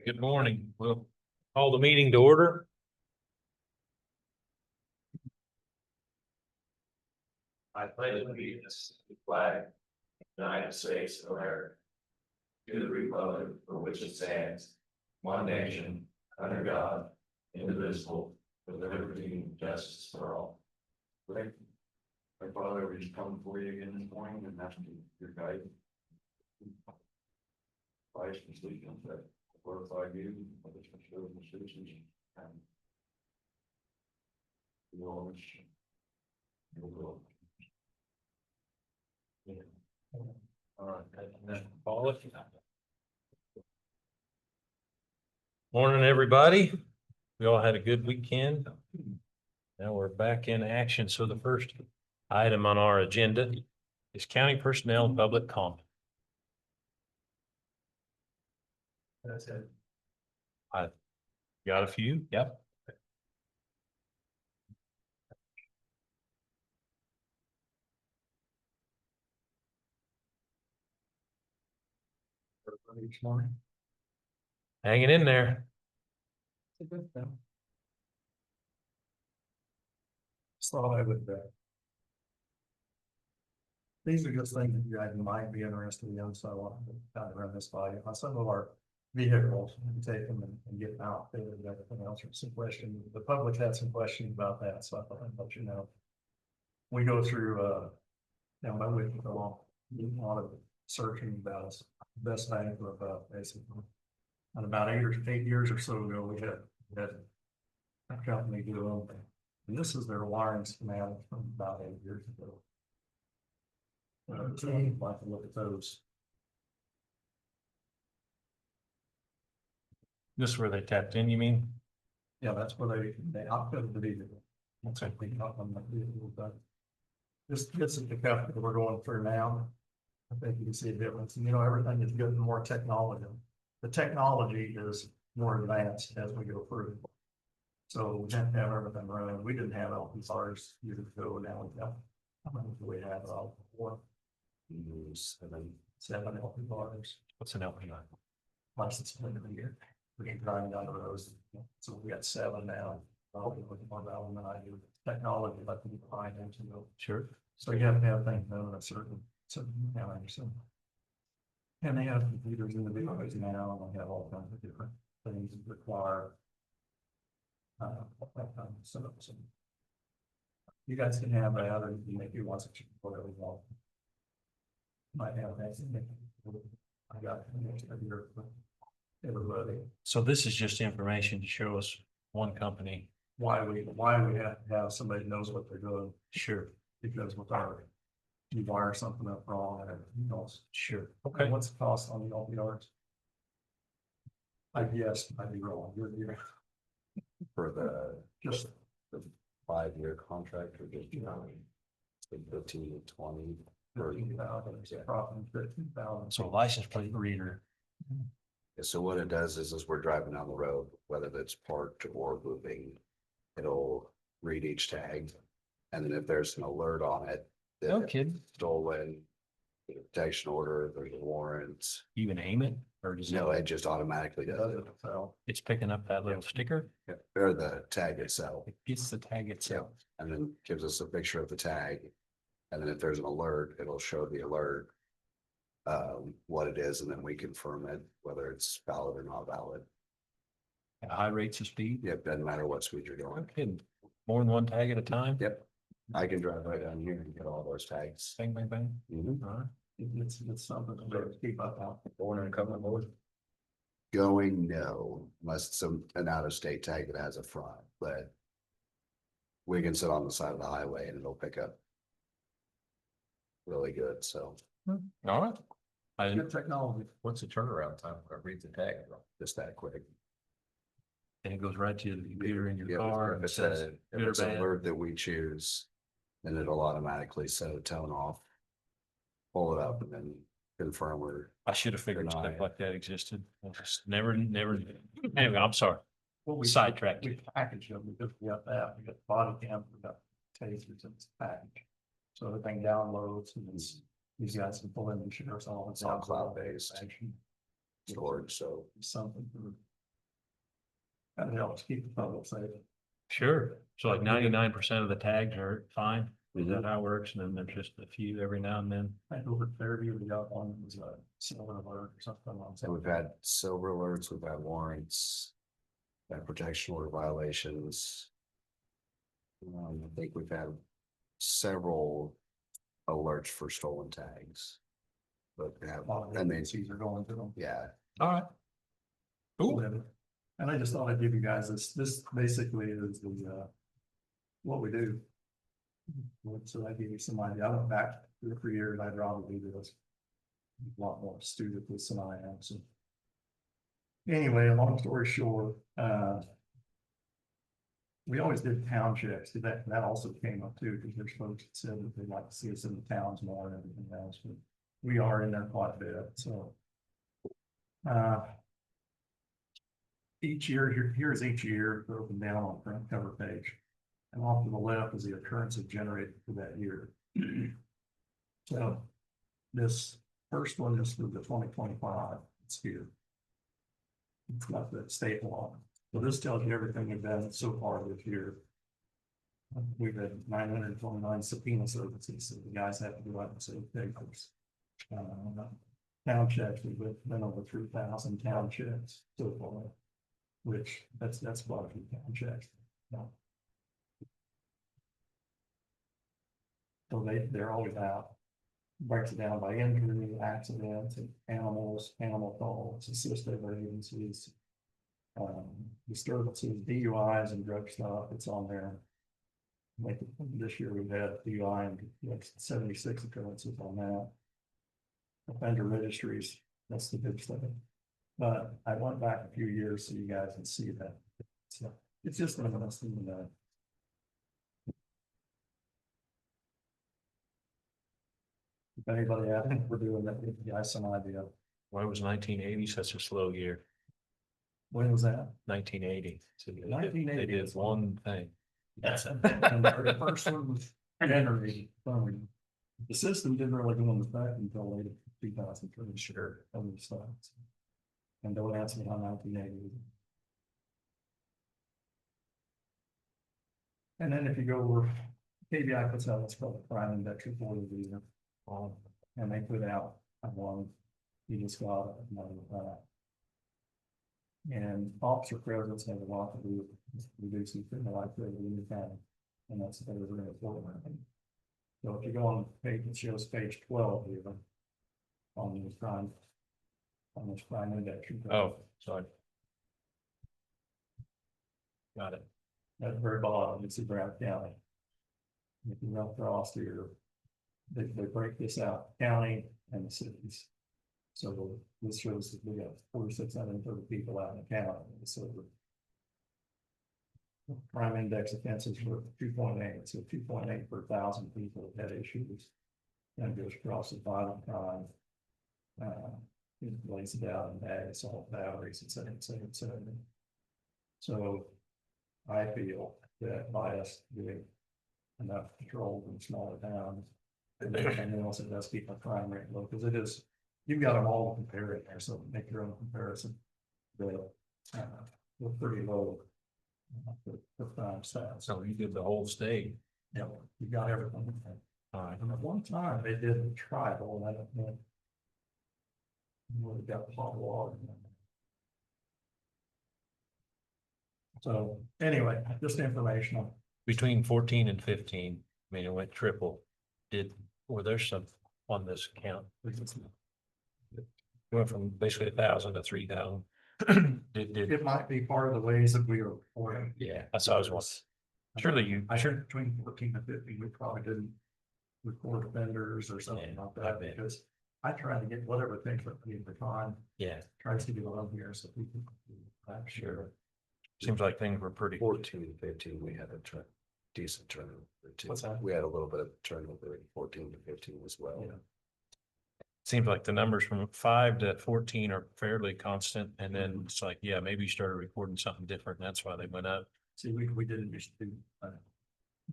Good morning. We'll call the meeting to order. I pledge allegiance to the flag of the United States of America, to the republic for which it stands, one nation, under God, indivisible, with liberty and justice for all. Right. My Father, we just come before you again this morning and ask your guidance. Christ and sleep that glorify you, and the citizens, and yours. Your will. All right. Paula. Morning, everybody. We all had a good weekend. Now we're back in action. So the first item on our agenda is county personnel and public comment. That's it. Got a few? Yep. Each morning. Hanging in there. It's a good thing. Just thought I would, these are just things that you guys might be interested in, so I want to kind of run this by you. On some of our vehicles, we take them and get them out there and everything else. Some questions, the public had some questions about that, so I thought I'd let you know. We go through, now my way to go on, a lot of searching about us, best bang for about basically. And about 8 years or so ago, we had a company do them. And this is their wiring schematic from about 8 years ago. So I'd like to look at those. This is where they tapped in, you mean? Yeah, that's where they outfitted the vehicle. That's what we got on the vehicle, but this is the company that we're going through now. I think you can see a difference. And, you know, everything is getting more technology. The technology is more advanced as we go through. So we have to have everything running. We didn't have LPRs years ago. Now we have, how many do we have? Four. Seven LPRs. What's an LPI? License plate of the year. We can drive down the roads. So we got seven now. Probably looking more about them than I do. Technology, let them find into the. Sure. So you have to have things done in a certain manner. So. And they have computers in the vehicles now, and they have all kinds of different things that require. So you guys can have that, or you can make your ones that you whatever you want. Might have that. I got everybody. So this is just information to show us one company. Why we have to have somebody who knows what they're doing. Sure. Because with our, you wire something up wrong and everything else. Sure. Okay, Okay. what's the cost on the LPRs? I guess I'd be wrong. You're For the just 5-year contract or just 15 to 20. 13,000, profit 13,000. So a license plate reader. So what it does is we're driving down the road, whether that's parked or moving, it'll read each tag. And then if there's an alert on it, No that it's kidding. stolen, protection order, there's a warrant. You can aim it or just. No, it just automatically does it. So It's picking up that little sticker. Or the tag itself, It gets the tag itself. and then gives us a picture of the tag. And then if there's an alert, it'll show the alert. What it is, and then we confirm it, whether it's valid or not valid. At high rates of speed. Yep, doesn't matter what speed you're No going. kidding. More than one tag at a time. Yep, I can drive right down here and get all those tags. Bang, bang, bang. Mhm. All right. it's something to keep up on. Going and coming aboard? Going, no, unless it's an out-of-state tag that has a front, but we can sit on the side of the highway and it'll pick up really good, so All right. I Good didn't, technology. what's the turnaround time when it reads the tag? just that quick. And it goes right to the computer in your Yeah, car if and it's says, a, if good or it's a bad. word that we choose, then it'll automatically set a tone off. Pull it up and then confirm or, I should have figured Deny stuff it. like that existed. I just never. Anyway, I'm sorry. Well, Sidetracked. We package them because we got that, we got body cam, we got tasers in this package. So everything downloads and it's, these guys can pull in the sheriff's office. It's all cloud-based. storage, so. Something for. That helps keep the public safe. Sure. So like 99% of the tags are fine. Is that how it works? And then there's just a few every now and then. I think over at Fairview, we got one that was a silver alert or something on. So we've had silver alerts, we've had warrants. Had protection order violations. I think we've had several alerts for stolen tags. But we have, A lot of I mean, agencies are going to them. yeah, All right. Cool. And I just thought I'd give you guys this basically is the, what we do. So I give you some idea. I went back 2 or 3 years, I'd rather do this. A lot more astute at this than I am, so. Anyway, long story short, we always did town checks. That also came up too, because there's folks that said that they'd like to see us in the towns more and everything else, but we are in there quite a bit, so. Each year, here's each year broken down on the front cover page. And off to the left is the occurrences generated for that year. So this first one is for the 2025, it's here. It's got the staple on it. So this tells you everything we've done so far this year. We've had 929 subpoena services, so the guys have to go out and save papers. Town checks, we've been over 3,000 town checks so far. Which that's quite a few town checks. No. So they're always out. Breaks it down by injury, accidents, animals, animal calls, assistive agencies. Disturbances, DUIs and drug stuff, it's on there. Like this year we've had DUI and like 76 occurrences on that. Offender registries, that's the big stuff. But I went back a few years so you guys can see that. So it's just interesting to know. If anybody out there, we're doing that, give you guys some idea. Why was 1980 such a slow year? When was that? 1980. So they 1980 did is one thing. That's and the first one was January. The system didn't really go into effect until late 2003. Sure. And don't ask me how 1980. And then if you go over, KBI puts out what's called the crime index report of the year. And they put out one, you just got it. And officer presence has a lot to do with reducing criminal activity in the county. And that's the very important. So if you go on the page, it shows page 12 here. On this crime index. Oh, sorry. Got it. At the very bottom, it's in Brown County. If you run across here, they break this out, county and the cities. So this shows that we have 4,630 people out in the county. So the crime index offenses were 2.8, so 2.8 per 1,000 people had issues. And goes across the violent crime. It lays it out in ag, assault, batteries, et cetera, et cetera, et cetera. So I feel that by us doing enough patrol in smaller towns, and then also does keep our crime rate low, because it is, you've got them all to compare it there, so make your own comparison. We're pretty low for crime stats. So you did the whole state. Yeah, you got everything. All right. And at one time, they did tribal, and I don't know. We got hot water. So anyway, just informational. Between 14 and 15, I mean, it went triple. Were there some on this count? Went from basically 1,000 to 3,000. It might be part of the ways that we are reporting. Yeah, that's what I was wondering. Surely I think between 14 and 15, we probably didn't record offenders or something Yeah, like I that, bet. because I try to get whatever things that we need to find, yeah, tries to do on here so people. sure. Seems like things were pretty. 14 and 15, we had a decent turnover too. What's that? We had a little bit of turnover in 14 to 15 as well. Yeah. Seems like the numbers from 5 to 14 are fairly constant, and then it's like, yeah, maybe you started recording something different, and that's why they went up. See, we didn't used to do,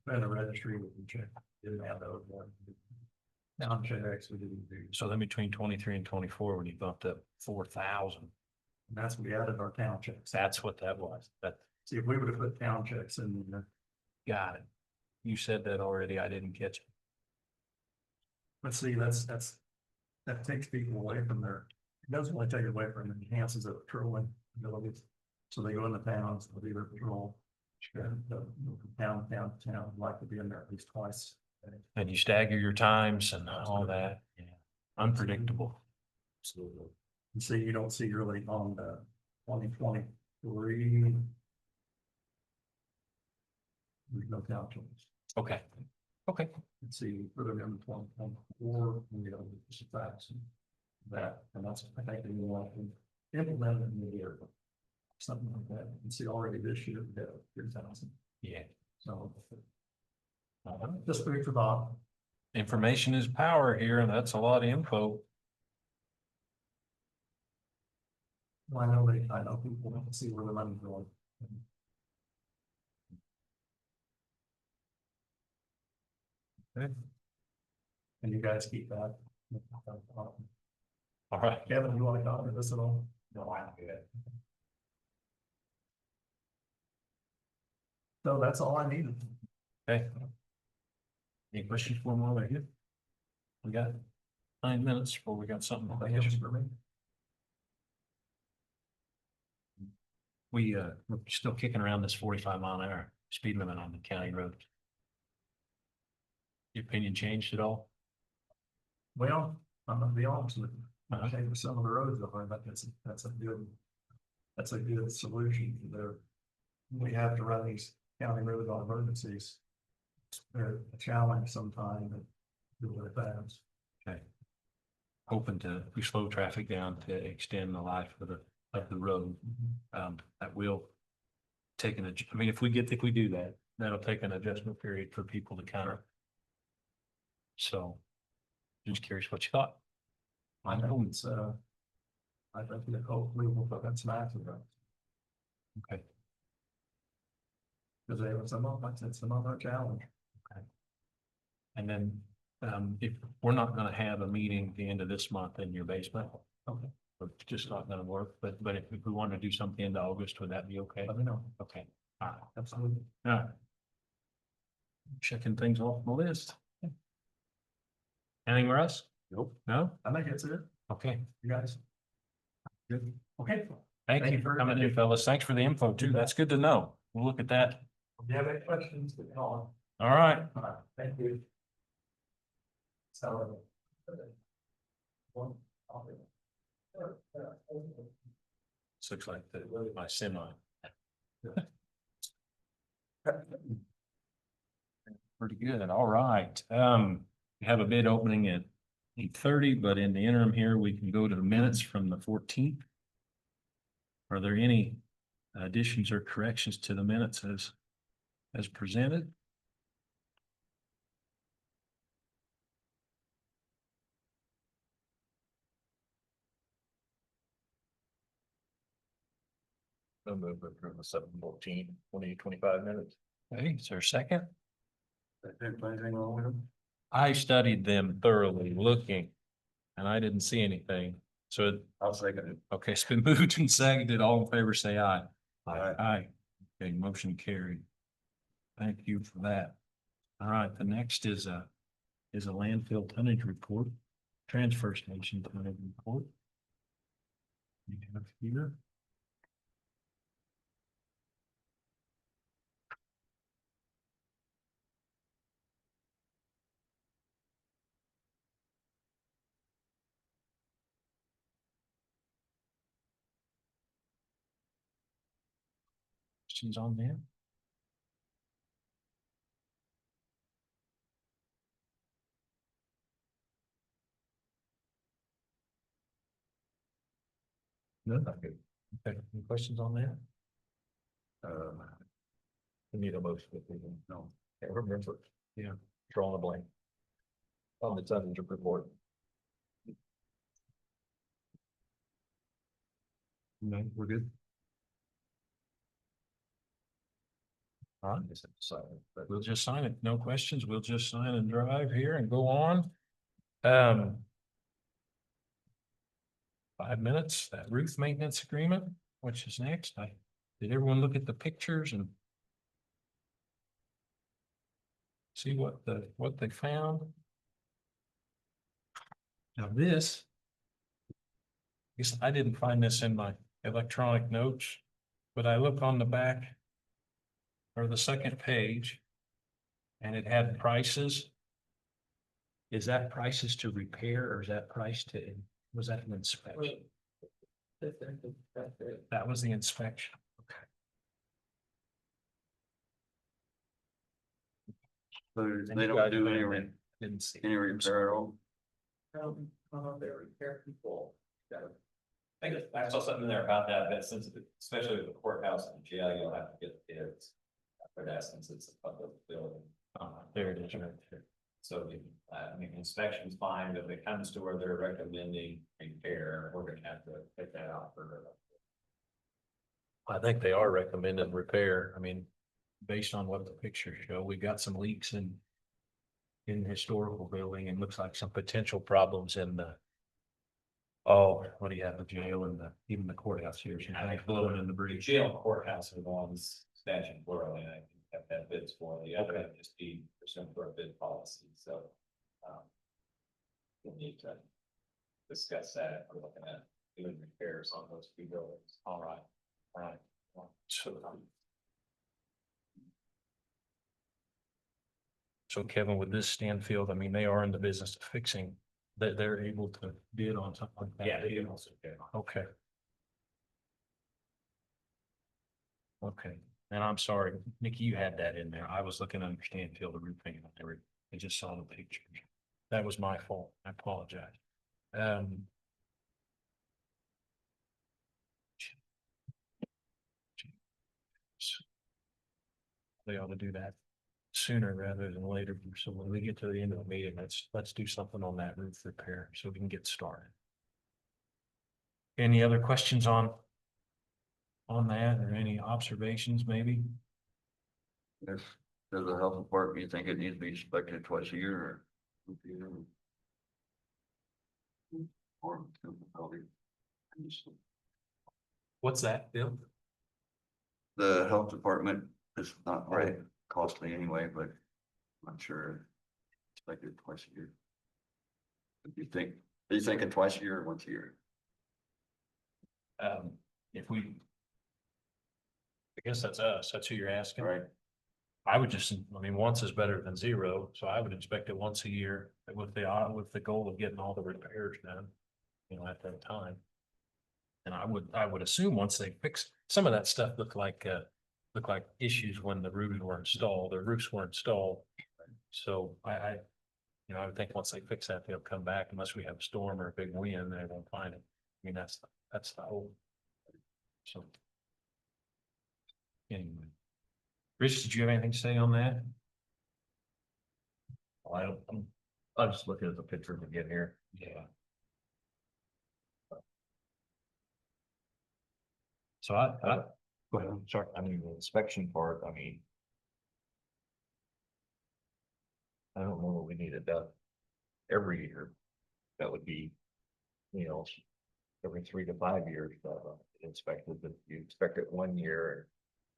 the registry, we can check, didn't have those. Town checks, we didn't do, So then between 23 and 24, when you bumped up 4,000, and that's, we added our town checks. that's what that was. That See, if we would have put town checks in there, got it. You said that already. I didn't catch it. but see, that takes people away from their, it doesn't really take it away from, it enhances their patrolling abilities. So they go in the towns, they'll do their patrol. The town, like to be in there at least twice. And you stagger your times and all that. Yeah. Unpredictable. Absolutely. And see, you don't see really on the 2023. There's no town checks. Okay. Okay. And see, further down to 2024, we go to facts. That, and that's, I think, we want to implement it in the year. Something like that. And see, already this year, we have 3,000. Yeah. So. Just food for thought. Information is power here, and that's a lot of info. Well, I know people want to see where the money's going. Okay. And you guys keep that. All right. Kevin, you want to comment this at all? No, I'm good. So that's all I needed. Okay. Any questions for them while they're here? We got 9 minutes before we got something. Anything else for me? We're still kicking around this 45-mile-an-hour speed limit on the county road. Your opinion changed at all? Well, I'm gonna be honest with you. Uh-huh. I think with some of the roads over, but that's a good solution to their. We have to run these county roads on emergencies. They're a challenge sometime, but do it fast. Okay. Hoping to, we slow traffic down to extend the life of the road. That will take I mean, if we do that, that'll take an adjustment period for people to kind of. So, just curious what you thought. I know it's, I think that hopefully we'll put that some action on. Okay. Because they have some of, like I said, some of our challenge. And then, if we're not gonna have a meeting at the end of this month in your basement. Okay. It's just not gonna work, but if we want to do something in August, would that be okay? Let me know. Okay, all right, Absolutely. all right. Checking things off the list. Anything else? Nope. No? I think that's it. Okay, You guys. good. Okay. Thank Thank you you for very coming much. in, fellas. Thanks for the info too. That's good to know. We'll look at that. If you have any questions, call. All right. All right, thank you. So. Looks like my semi. Pretty good. All right. We have a bid opening at 8:30, but in the interim here, we can go to the minutes from the 14th. Are there any additions or corrections to the minutes as presented? No movement from the 7/14/2025 minutes. Okay, is there a second? Anything wrong with them? I studied them thoroughly, looking, and I didn't see anything. So, I'll second it. okay, it's been moved and seconded. All in favor, say aye. Aye. Aye. Okay, motion carried. Thank you for that. All right, the next is a landfill tonnage report, transfer station tonnage report. You have here. Questions on there? No, not good. Okay, any questions on that? We need a motion if we can. No. Can't remember. Yeah. Drawing a blank. On the tonnage report. No, we're good. All right, Just have to sign it, but we'll just sign it. No questions. We'll just sign and drive here and go on. Um. 5 minutes, that roof maintenance agreement, which is next. Did everyone look at the pictures and see what they found? Now this. I guess I didn't find this in my electronic notes, but I look on the back. Or the second page. And it had prices. Is that prices to repair or is that price to, was that an inspection? That was the inspection. Okay. So they don't do Didn't see. any repair at all? They repair people. I think I saw something there about that, that since, especially with the courthouse and jail, you'll have to get bids. For that, since it's a public building. There it is, right there. So, I mean, inspection's fine, but if it comes to where they're recommending repair, we're gonna have to pick that out for. I think they are recommending repair. I mean, based on what the pictures show, we've got some leaks in. In the historical building and looks like some potential problems in the. Oh, what do you have, the jail and even the courthouse here, some things blowing in the The breeze. jail and courthouse are the ones stashing plural, and I can have that bids for, the other would just be pursuant to our bid policy, so. We'll need to discuss that, if we're looking at doing repairs on those two buildings. All right. So Kevin, with this Stanfield, I mean, they are in the business of fixing, they're able to bid on something like that. Yeah, they can also, Okay. Okay, and I'm sorry, Nikki, you had that in there. I was looking under Stanfield roofing and I just saw the pictures. That was my fault. I apologize. They ought to do that sooner rather than later. So when we get to the end of the meeting, let's do something on that roof repair so we can get started. Any other questions on that or any observations maybe? Does the health department, you think it needs to be inspected twice a year or? Or probably. What's that, Bill? The health department is not very costly anyway, but I'm sure inspected twice a year. What do you think? Are you thinking twice a year or once a year? If we. I guess that's us. That's who you're asking. Right, I would just, I mean, once is better than zero, so I would inspect it once a year with the goal of getting all the repairs done. You know, at that time. And I would assume once they fix, some of that stuff looked like issues when the roofs were installed, So I would think once they fix that, they'll come back unless we have a storm or a big wind, they won't find it. I mean, that's the whole. So. Anyway. Rich, did you have anything to say on that? Well, I'm just looking at the pictures again here. Yeah. So I, Go ahead, sorry, I mean, the inspection part, I mean. I don't know what we need it done every year. That would be, every 3 to 5 years, inspected, but you inspect it 1 year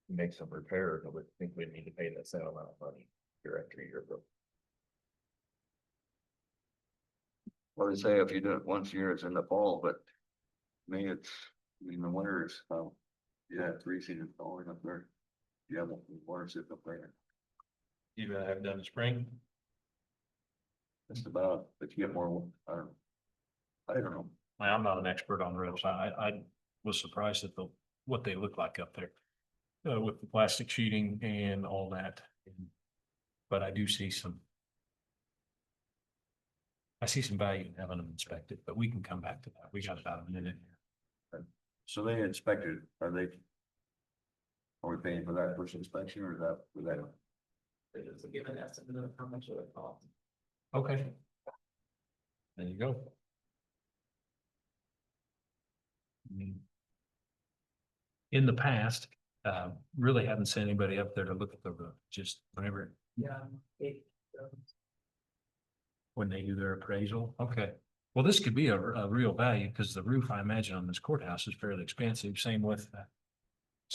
and make some repairs, I would think we'd need to pay that same amount of money year after year, but. well, they say if you do it once a year, it's in the fall, but. Me, it's, the winter is, you have 3 seasons falling up there. You have water sitting up there. you gotta have it done in spring. Just about, but you get more, I don't know. I'm not an expert on roofs. I was surprised at what they look like up there. With the plastic sheeting and all that. But I do see some. I see some value in having them inspected, but we can come back to that. We got about a minute here. So they inspected, are we paying for that first inspection or is that, was that? It's a given estimate of how much it would cost. Okay. There you go. In the past, really haven't sent anybody up there to look at the roof, just whenever. Yeah. when they do their appraisal. Okay. Well, this could be a real value because the roof, I imagine, on this courthouse is fairly expensive. Same with,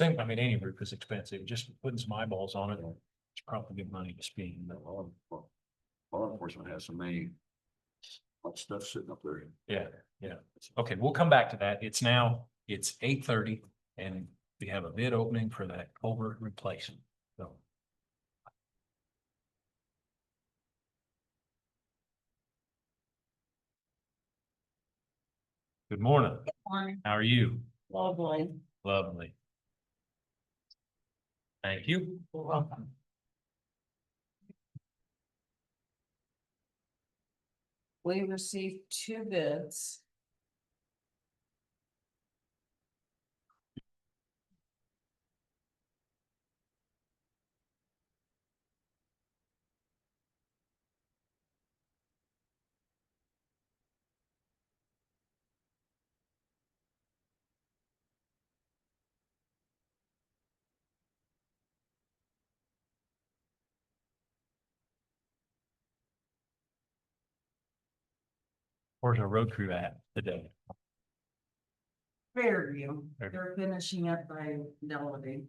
I mean, any roof is expensive. Just putting some eyeballs on it. It's probably good money to spend. Law enforcement has so many, much stuff sitting up there. Yeah, yeah. Okay, we'll come back to that. It's 8:30 and we have a bid opening for that culvert replacement. So. Good morning. Morning. How are you? Lovely. Lovely. Thank you. You're welcome. We received 2 bids. Where's our road crew at today? Fairview, Fairview. they're finishing up by Melody.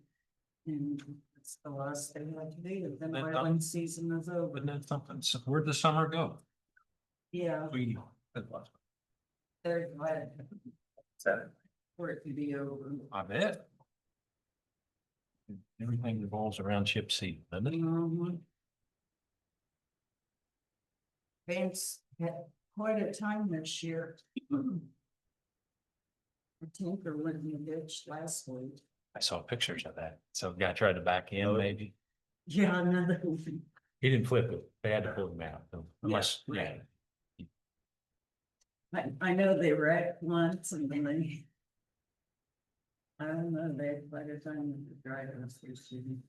And it's the last thing I can do, then That's my one season is over. Wouldn't that something? So where'd the summer go? Yeah, We. they're glad for it to be over. I bet. Everything revolves around chip seed, doesn't it? Vance had quite a time this year. The tanker went in the ditch last week. I saw pictures of that. So the guy tried to back in, maybe. Yeah, another. He didn't flip it. They had to pull him out. So unless, yeah. right. I know they wrecked once and then they. I don't know, they, by the time the drivers were shooting.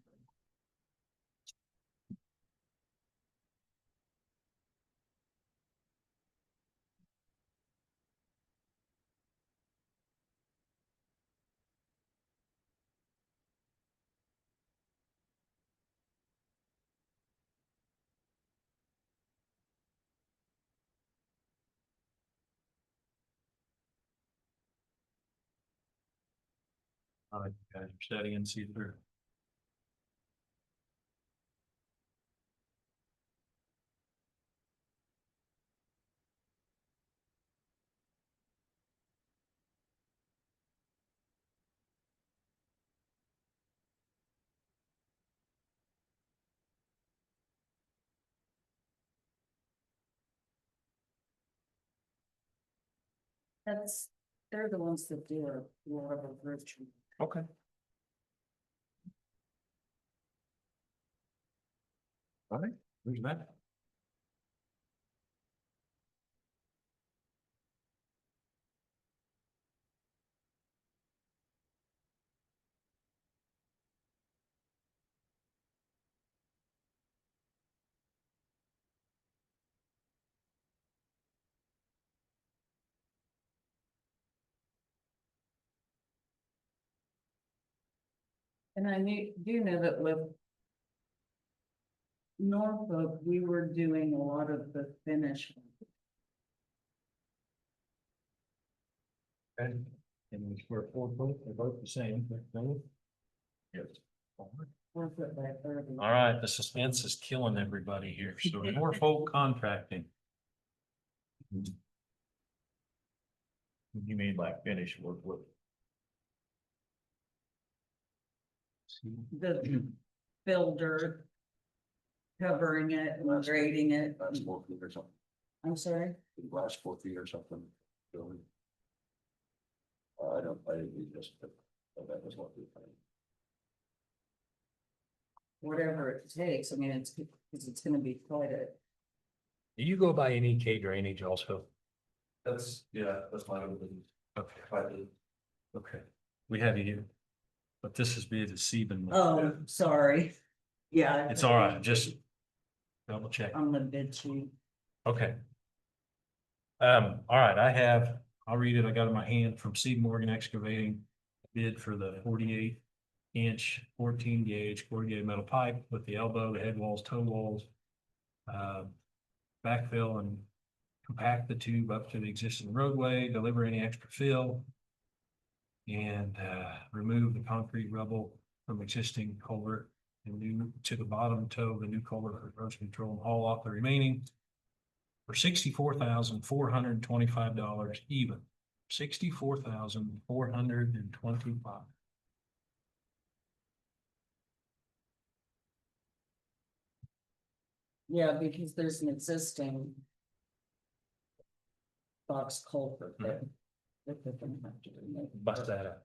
All right, you guys are studying, see through. They're the ones that do a lot of virtue. Okay. All right, who's that? And I do know that with Norfolk, we were doing a lot of the finish. Okay. And we square 4 foot, they're both the same. Yes. All All right, the suspense is killing everybody here. So Norfolk Contracting. You mean like finish work with? The builder. Covering it and grading it. Last 4 feet or something, I'm sorry, last 4 feet or something. Building. I didn't read this, but that was what we found. whatever it takes, I mean, it's gonna be quite a. Do you go by any K drainage also? That's my own business. Okay. Okay, we have you here. But this is via the Sebin. Oh, sorry. Yeah. It's all right, just double check. On the bid sheet. Okay. All right, I'll read it. I got it in my hand from Seed Morgan Excavating. Bid for the 48-inch, 14 gauge corrugated metal pipe with the elbow, the head walls, toe walls. backfill and compact the tube up to the existing roadway, deliver any extra fill. And remove the concrete rubble from existing culvert and new to the bottom toe of the new culvert for erosion control and haul off the remaining. For $64,425 even, $64,425. Yeah, because there's an existing box culvert that they're gonna have to remove. Bust that out.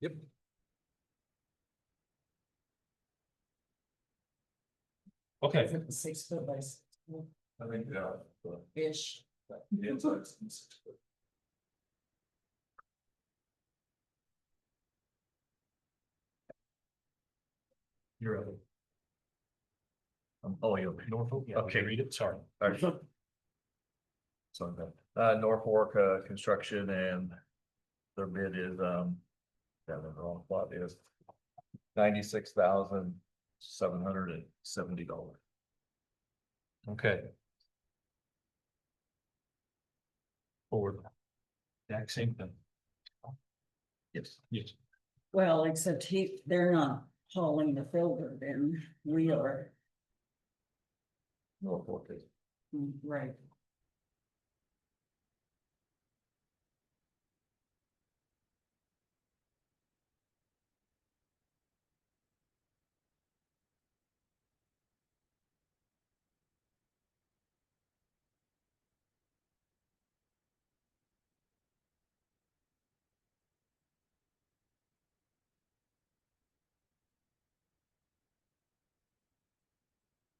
Yep. Okay, Is it 6 foot by 6 foot I think, yeah. ish? The inside's 6 foot. you're up. Oh, you. Norfolk, yeah, okay, Okay. read it, sorry. Alright. So, Norfolk, Construction and their bid is, yeah, the wrong plot is $96,770. Okay. Forward. Exact same thing. Yes. Yes. Well, except they're not hauling the filter in, we are, Norfolk is. right.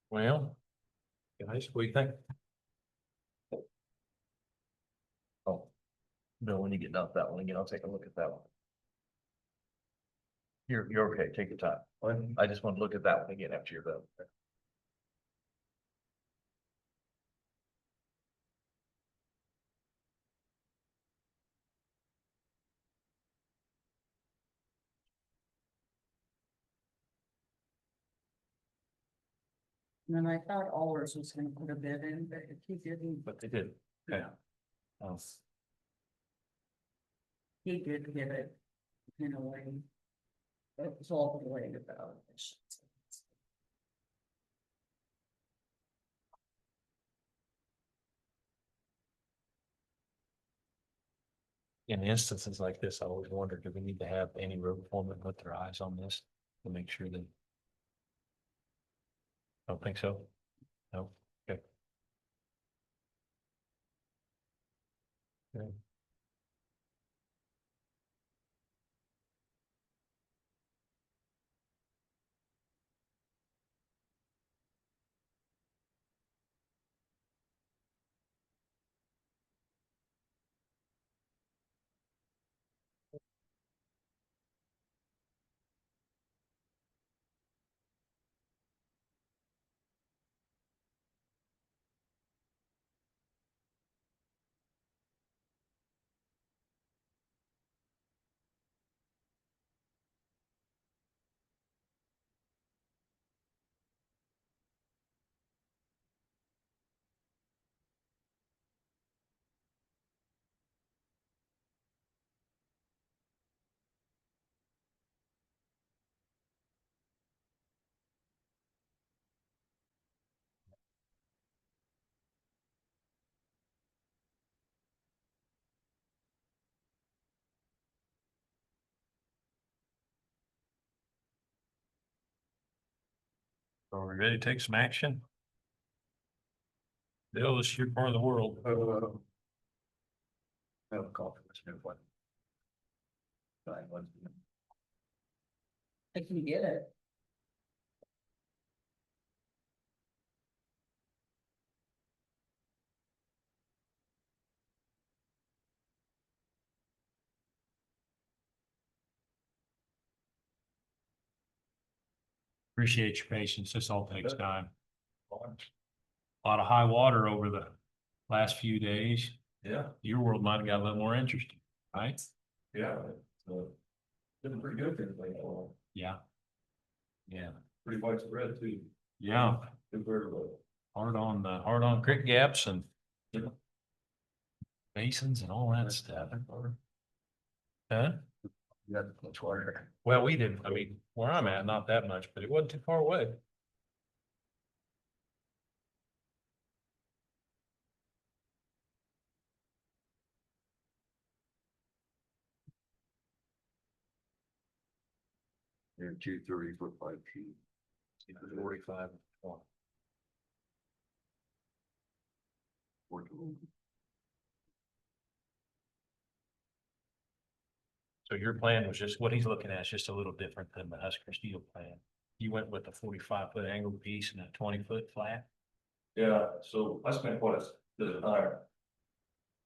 Well, guys, what do you think? Oh, Bill, when you get done with that one again, I'll take a look at that one. You're okay, take your time. I just want to look at that one again after you're done. And then I thought Allers was gonna put a bid in, but if he didn't, But they did. Okay. he did get it in a way. It was all the way about it. In instances like this, I always wonder, do we need to have any road foreman put their eyes on this to make sure that? Don't think so? No, okay. Okay. So are we ready to take some action? Bill, this is your part of the world. I have a call for this new one. I can get it. Appreciate your patience. This all takes time. A lot of high water over the last few days. Yeah, Your world might have got a little more interesting, right? yeah. So, been pretty good for the Yeah. Yeah. pretty widespread too. Yeah, Compared to hard on creek gaps and basins and all that stuff. Huh? You got much water. Well, we didn't, I mean, where I'm at, not that much, but it wasn't too far away. You're 2 30 foot 5 feet. 45. So your plan was just, what he's looking at is just a little different than the Husker Steel plan. You went with a 45-foot angle piece and a 20-foot flat. Yeah, so I spent quite a bit of time.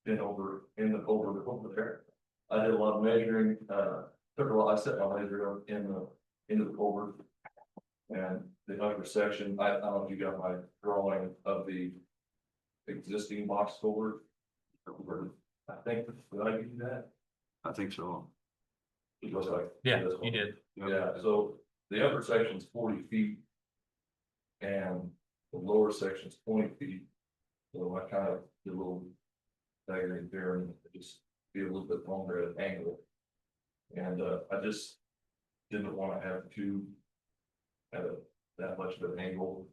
Been over there. I did a lot of measuring, took a lot, I set my laser into the culvert. And the upper section, I don't know if you got my drawing of the existing box culvert. I think, did I give you that? I think so. It was like. Yeah, this one. you did. Yeah, so the upper section's 40 feet. And the lower section's 20 feet. So I kind of did a little diagram there and just be a little bit longer at an angle. And I just didn't want to have that much of an angle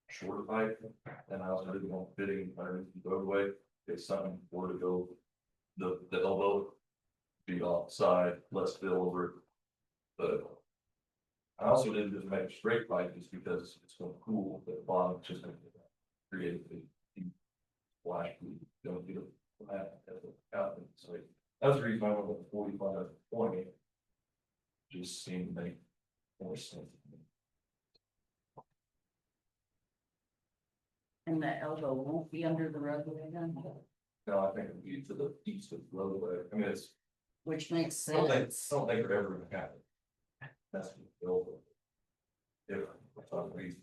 shorter pipe. And I also didn't want fitting underneath the roadway. If something were to go the elbow be offside, less fill over it. But I also didn't just make a straight pipe just because it's going to cool, but the bottom just going to create a deep splash. We don't get a flat at the outlet. So that's the reason I went with 45 20. Just seemed to make more sense. And that elbow won't be under the roadway then, No, I think it'd be to the east of the roadway. I mean, it's, which makes I don't think sense. it'll ever happen. That's what the old. If, for some reason.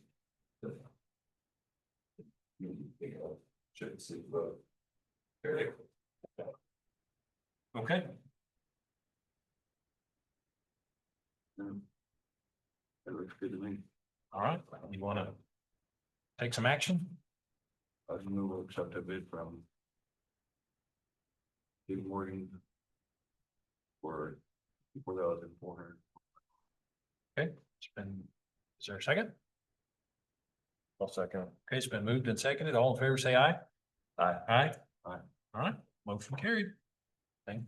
You know, shouldn't see the road. Very. Okay. That looks good to me. All right, you want to take some action? I was gonna accept a bid from Steve Morgan for 4,400. Okay, it's been, is there a second? I'll second. Okay, it's been moved and seconded. All in favor, say aye. Aye. Aye. Aye. All right, motion carried. Thank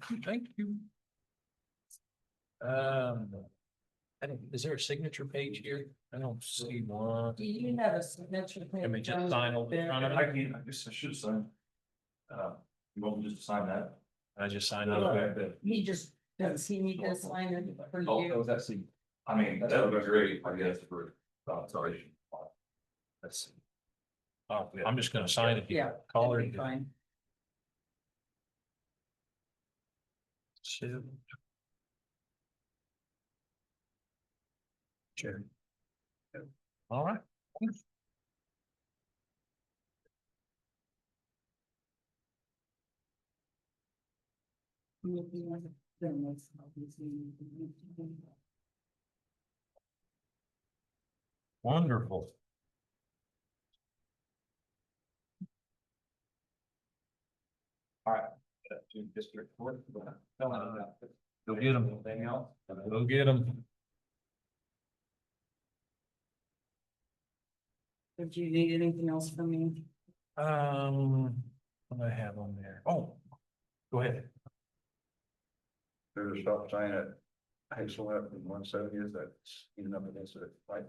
you. Is there a signature page here? I don't see one. Do you have a signature? Can we page just on sign over there? front of I it? can, I guess I should sign. You want me just to sign that? I just signed it. Okay. He just, does he need to sign it for Oh, you? that see. I mean, that would be great, I guess, for authorization. Let's see. Oh, I'm just gonna sign it. Yeah. Call her. That'd be fine. Chair. All right. Wonderful. To district court. Go get them. Anything else? Go get them. Did you need anything else from me? What do I have on there? Oh, go ahead. There's a stop sign at Hazelnut and 170, is that's even up against it, right?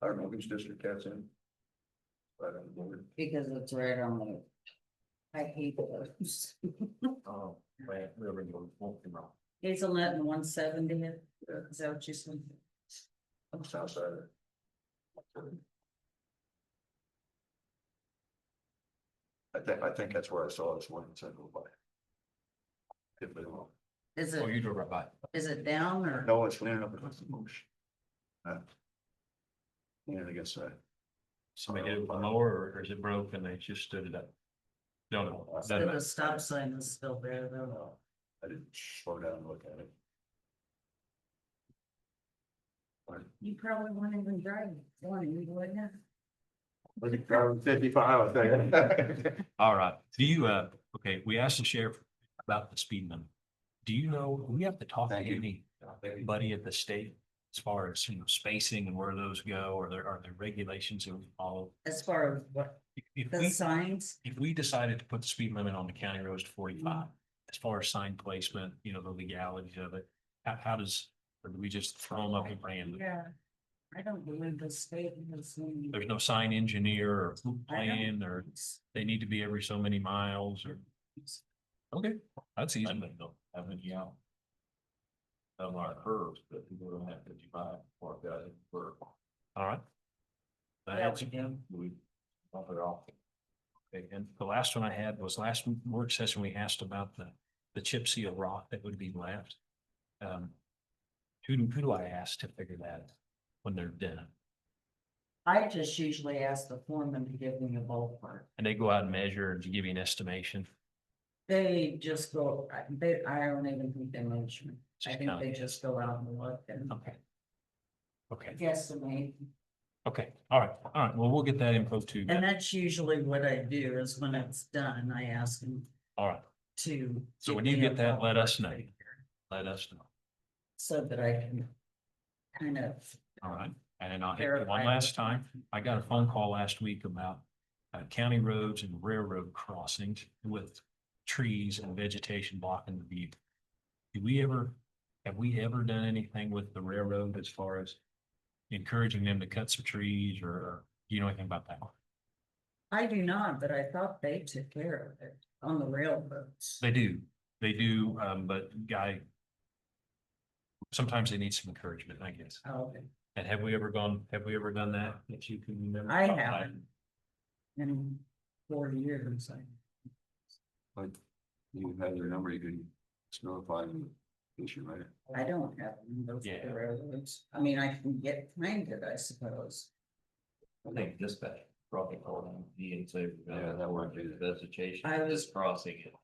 I don't know which district that's in. Right on the border. Because it's right on the. I hate those. Oh, man, we're going wrong. Hazelnut and 170, is that what you said? On the south side of it. I think that's where I saw this one, so go by. If they won't. Is Oh, it, you drove right by. is it down or? No, it's leaning up against the bush. Leaning against that. Somebody hit it with a mower or is it broke and they just stood it up? Don't know. So Doesn't the matter. stop sign is still there though. I didn't slow down and look at it. You probably won't even drive one, you wouldn't. Driving 55, I think. All right, do you, okay, we asked the sheriff about the speed limit. Do you know, do we have to talk to Thank you. anybody at the state as far as, spacing and where those go, or are there regulations that we follow? As far as what, If the we, signs, if we decided to put the speed limit on the county roads to 45, as far as sign placement, the legalities of it, how does, or do we just throw them up and random? yeah. I don't believe the state has any. There's no sign engineer or I don't- plan, or they need to be every so many miles, or, okay, that's easy. Having you out. On our curves, but people don't have 55 or got it for. All right. That Yeah, helps. we do. We bump it off. Okay, and the last one I had was last work session, we asked about the chip seal rock that would be left. Who do I ask to figure that when they're done? I just usually ask the foreman to give me a ballpark. And they go out and measure and give you an estimation? They just go, I don't even think they measure. I Just think count. they just go out and look and Okay. Okay, guesstimate. okay, all right, well, we'll get that info too. And that's usually what I do is when it's done, I ask them All right, to. So give when you me a get that, let us ballpark know. figure let us know. So that I can kind of. All right, and then I'll hit you one verify last with time. I got a phone call last week about county roads and railroad crossings with trees and vegetation blocking the view. Have we ever done anything with the railroad as far as encouraging them to cut some trees, or do you know anything about that? I do not, but I thought they took care of it on the railroads. They do, but sometimes they need some encouragement, I guess. Oh, And have we ever done that, if you can remember? I haven't. In 40 years, But you have their number, you can just notify them, issue, right? I don't have those Yeah. railroads. I mean, I can get trained it, I suppose. I think dispatch probably called them, and say. Yeah, that would be the- Vegetation, I was- just crossing it.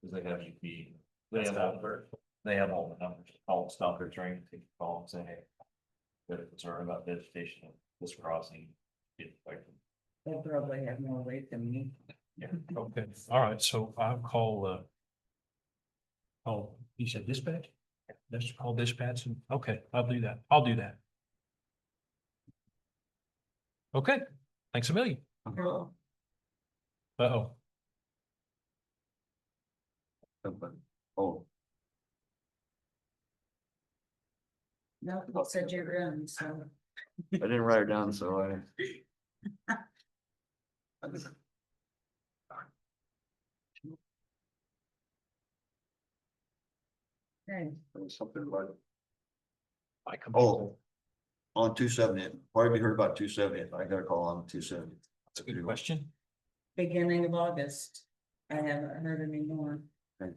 Cause they have you be, they have all the numbers, call, stop their train, take a call and say, hey. Got a concern about vegetation, this crossing. Get like, They probably have more weight than me. Yeah, okay, all right, so I'll call, you said dispatch? Let's call dispatch, and, okay, I'll do that. Okay, thanks a million. Well, Uh-oh, But, oh, no, it said you're in, so. I didn't write it down, so I. Okay. There was something about, I come. oh, on 270, probably heard about 270, I got a call on 270. That's a good question. Beginning of August. I haven't heard any more. Okay.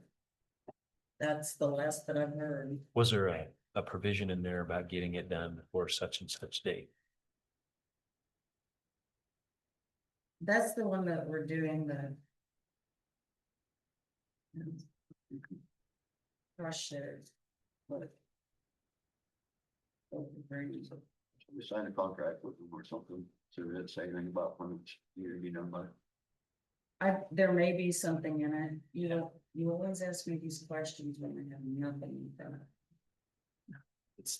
That's the last that I've heard. Was there a provision in there about getting it done before such and such date? That's the one that we're doing the. Crush it. With. We signed a contract with them or something, so we didn't say anything about when it's needed to be done by. There may be something in it, you always ask me these questions when I have nothing done.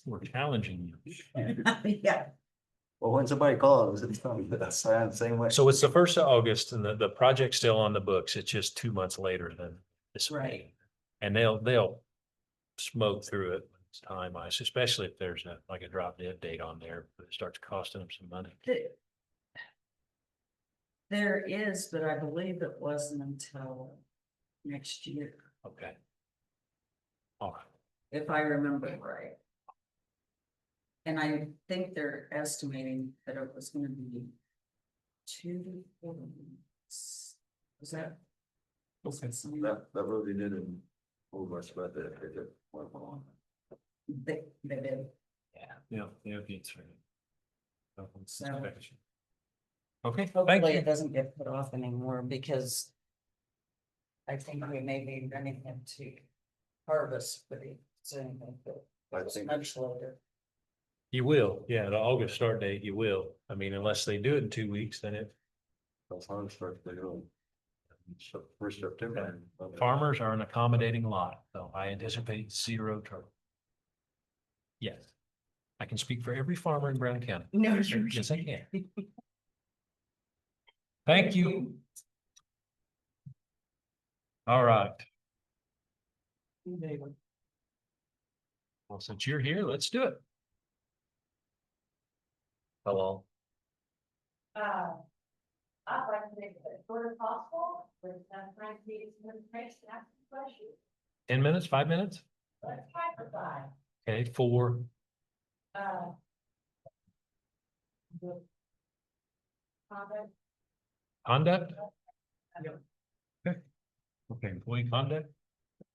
We're challenging you. Yeah, Well, when somebody calls, it's probably the same way. So it's the 1st of August and the project's still on the books. It's just 2 months later than this. Right. And they'll smoke through it when it's time, especially if there's a drop dead date on there, but it starts costing them some money. there is, but I believe it wasn't until next year, Okay. All right. if I remember right. And I think they're estimating that it was gonna be 2 to 4 weeks. Was that? was Okay. that something- That road they did in over us, but they did. They did. Yeah, it's right. So- Okay, thank Hopefully you. it doesn't get put off anymore because I think we may be running into harvest pretty soon, but I it's think, much later. You will, yeah, the August start date, you will. I mean, unless they do it in 2 weeks, then it, That's how it starts to go. First September. farmers are an accommodating lot, so I anticipate zero trouble. Yes. I can speak for every farmer in Brown County. No, Yes, I can. Thank you. All right. Well, since you're here, let's do it. Hello. I'd like to make it as short as possible, with time to meet some information, ask some questions. 10 minutes, 5 minutes? Let's try for 5. Okay, 4. Uh, the Comment, Conduct? Okay, employee conduct?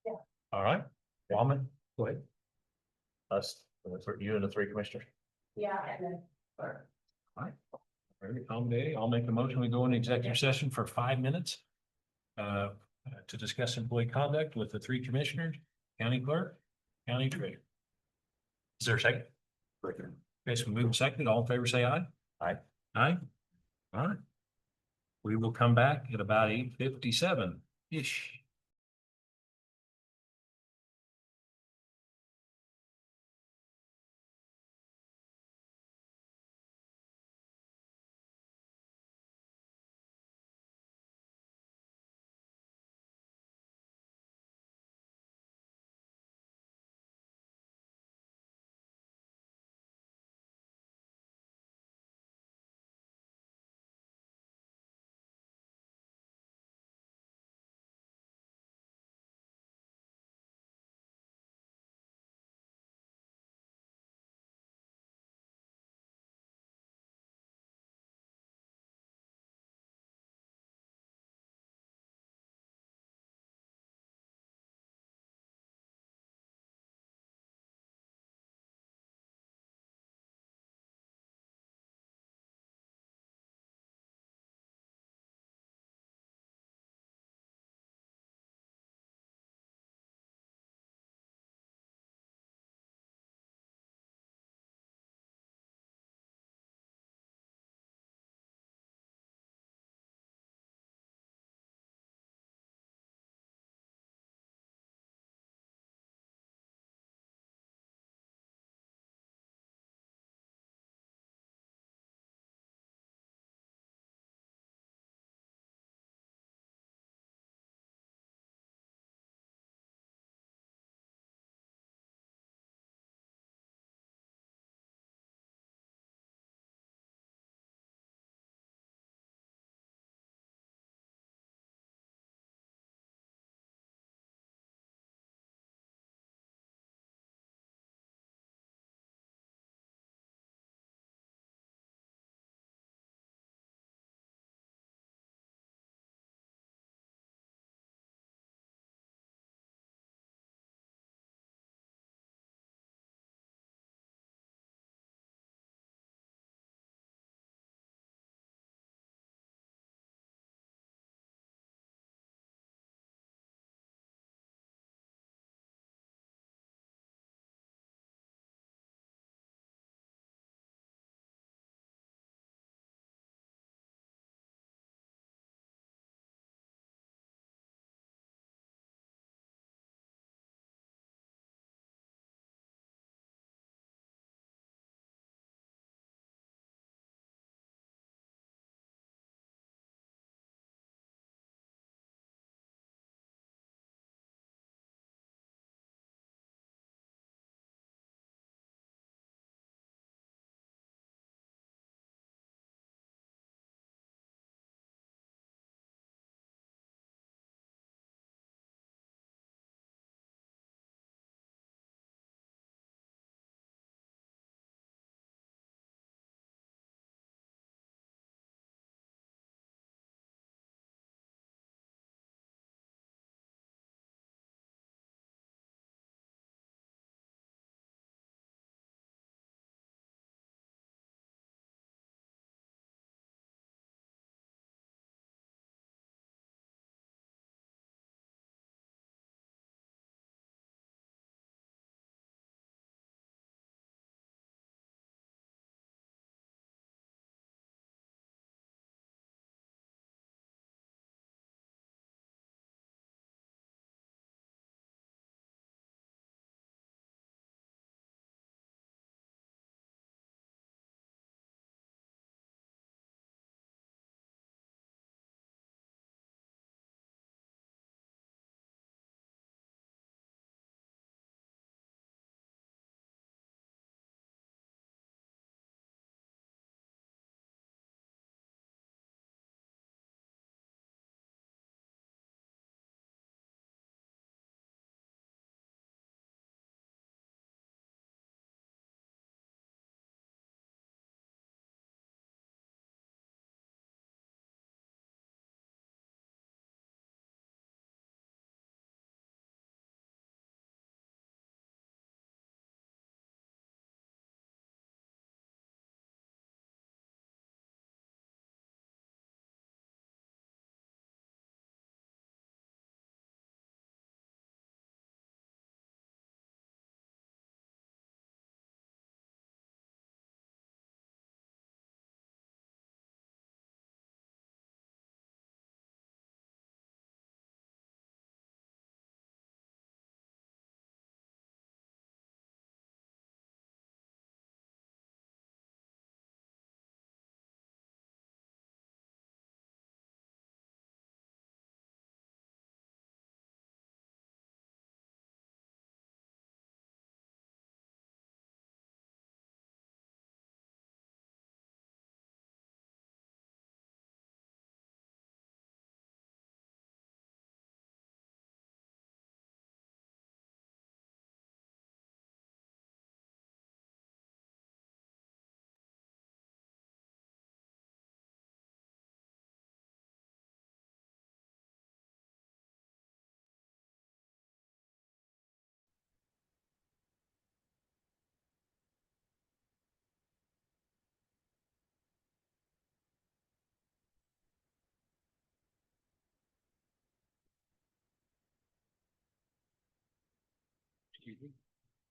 Yeah. All right, Wellman, go ahead. Us, you and the 3 commissioners. yeah, and then. Very accommodating. I'll make a motion. We go into executive session for 5 minutes. To discuss employee conduct with the 3 commissioners, county clerk, county treasurer. Is there a second? Okay, so we move second. All in favor, say aye. Aye. Aye. All right. We will come back at about 8:57-ish.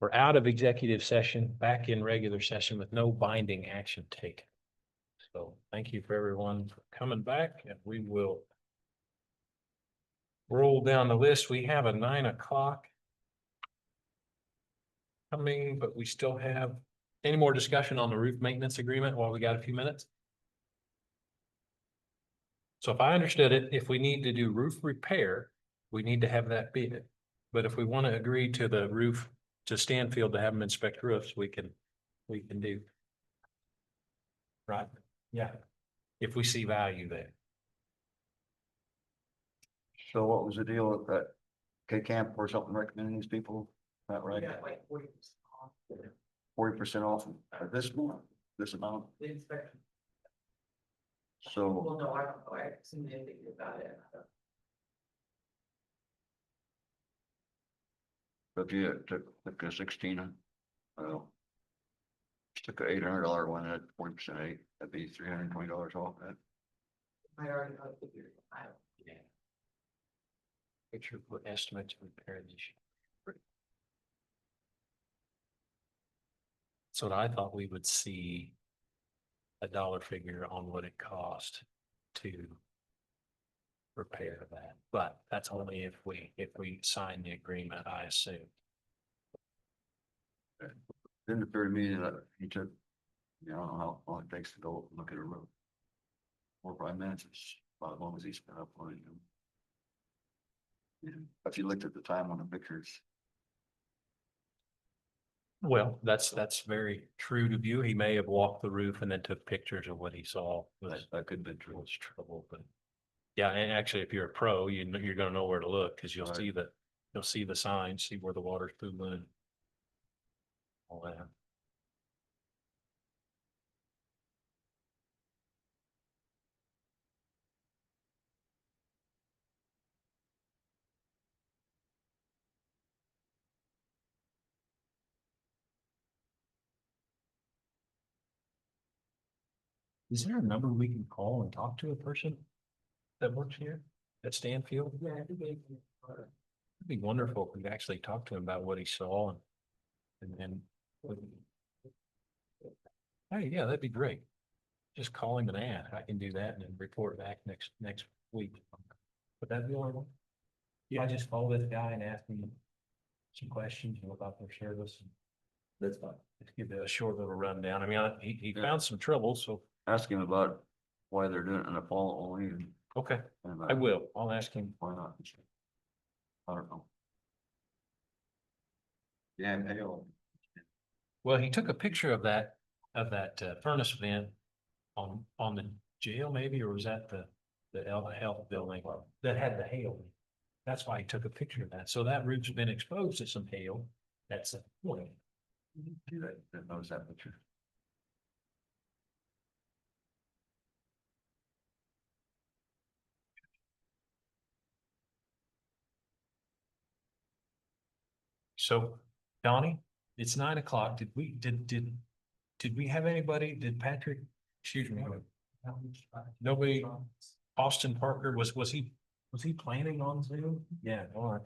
We're out of executive session, back in regular session with no binding action taken. So thank you for everyone for coming back, and we will roll down the list. We have a 9 o'clock coming, but we still have any more discussion on the roof maintenance agreement while we got a few minutes? So if I understood it, if we need to do roof repair, we need to have that bid. But if we want to agree to the roof to Stanfield to have them inspect roofs, we can do. Right? Yeah. If we see value there. So what was the deal with that K-Camp or something recommending these people? Not right? Yeah, like 40% off 40% off of this month, this amount. the inspection. So Well, no, I don't know. I haven't seen anything about it. if you took a 16, well. Took a $800 one at 40%, that'd be $320 off that. I already know the figure. I don't. Yeah. Picture put estimate to repair this. So I thought we would see a dollar figure on what it cost to repair that, but that's only if we sign the agreement, I assume. Didn't appear to me that he took, I don't know how long it takes to go look at a road. 4 or 5 minutes, it's about as long as he spent up on it. Yeah, if you looked at the time on the pictures, Well, that's very true to view. He may have walked the roof and then took pictures of what he saw. that could have been true. Was trouble, but yeah, and actually, if you're a pro, you're gonna know where to look, because you'll Right. you'll see the signs, see where the water's pooling and all that. Is there a number we can call and talk to a person that works here at Stanfield? Yeah, I think It'd be wonderful if we could actually talk to him about what he saw and. Hey, yeah, that'd be great. Just call him and ask. I can do that and then report back next week. Would that be all right? Yeah, I just call this guy and ask him some questions about their service. That's fine. Just give it a short little rundown. I mean, he found some trouble, so, Ask him about why they're doing it in the fall only and. okay, and, I will. I'll ask him. Why not? I don't know. Yeah, Well, he took a picture of that furnace vent on the jail maybe, or was that the health building that had the hail? That's why he took a picture of that. So that roof's been exposed to some hail. That's the point. do that, didn't notice that picture. So, Donnie, it's 9 o'clock. Did we have anybody? Did Patrick, excuse me, nobody, Austin Parker, was he planning on Zoom? Yeah, all right.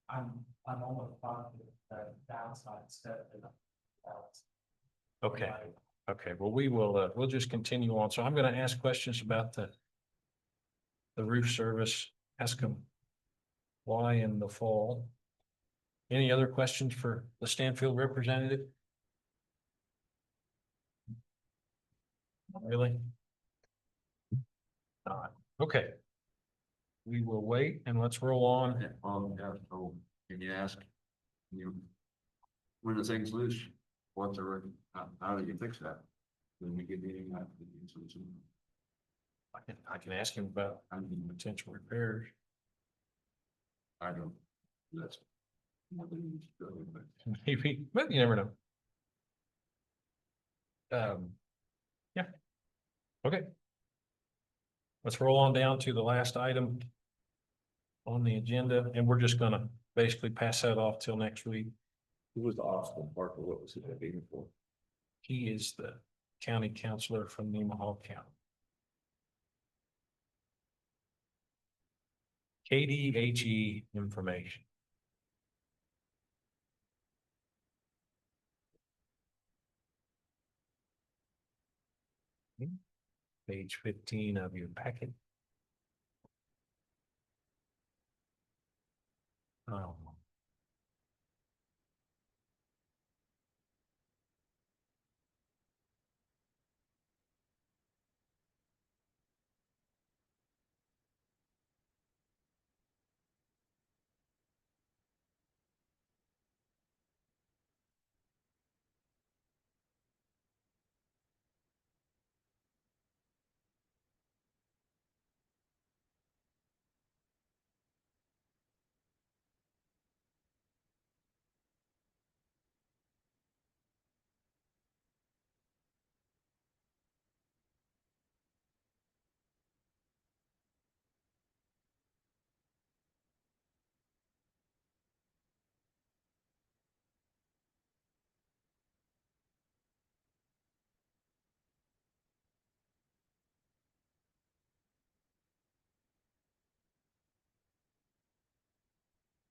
I'm almost positive that downside step. Okay, okay, well, we'll just continue on. So I'm gonna ask questions about the roof service, ask them why in the fall. Any other questions for the Stanfield representative? Not really? Not, okay. We will wait and let's roll on. Yeah, so can you ask? You. When the thing's loose, what's the, how do you fix that? Then we get meeting that. I can ask him about potential repairs. I don't, that's. Maybe, but you never know. Yeah. Okay. Let's roll on down to the last item on the agenda, and we're just gonna basically pass that off till next week. Who was the Austin Parker? What was he being for? He is the county counselor from Nemaha County. KDHE information. Page 15 of your packet. Oh.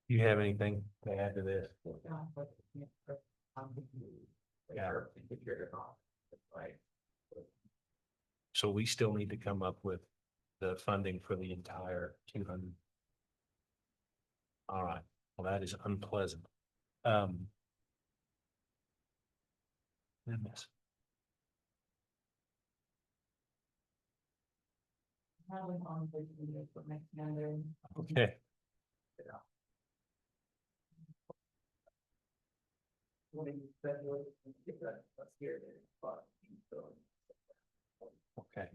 You have anything to add to this? Yeah. So we still need to come up with the funding for the entire 200. All right, well, that is unpleasant. Goodness. Okay. Okay.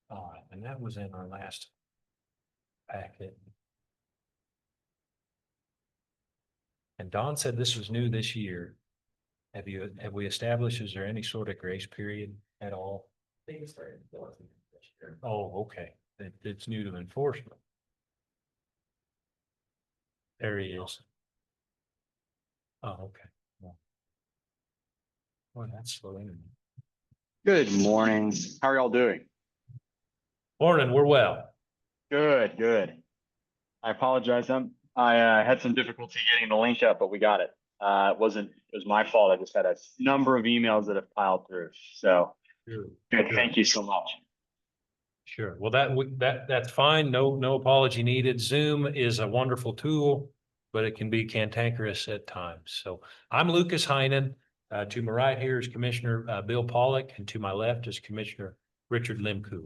All right, and that was in our last packet. And Don said this was new this year. Have we established, is there any sort of grace period at all? They started enforcing it this year. Oh, okay, it's new to enforcement. There he is. Oh, okay. Well, boy, that's slow internet. Good morning. How are y'all doing? Morning, we're well. Good, good. I apologize. I had some difficulty getting the link up, but we got it. It was my fault. I just had a number of emails that have piled through. So Sure. good. Sure. Thank you so much. Sure. Well, that's fine. No apology needed. Zoom is a wonderful tool, but it can be cantankerous at times. So I'm Lucas Heinen. To my right here is Commissioner Bill Pollock, and to my left is Commissioner Richard Lemke.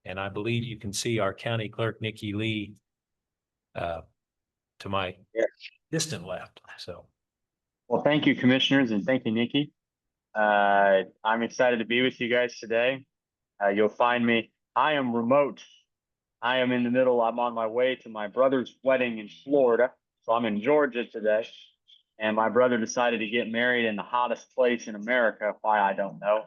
And I believe you can see our County Clerk Nikki Lee to my distant left. So. Well, thank you, commissioners, and thank you, Nikki. I'm excited to be with you guys today. You'll find me. I am remote. I am in the middle. I'm on my way to my brother's wedding in Florida. So I'm in Georgia today. And my brother decided to get married in the hottest place in America. Why, I don't know.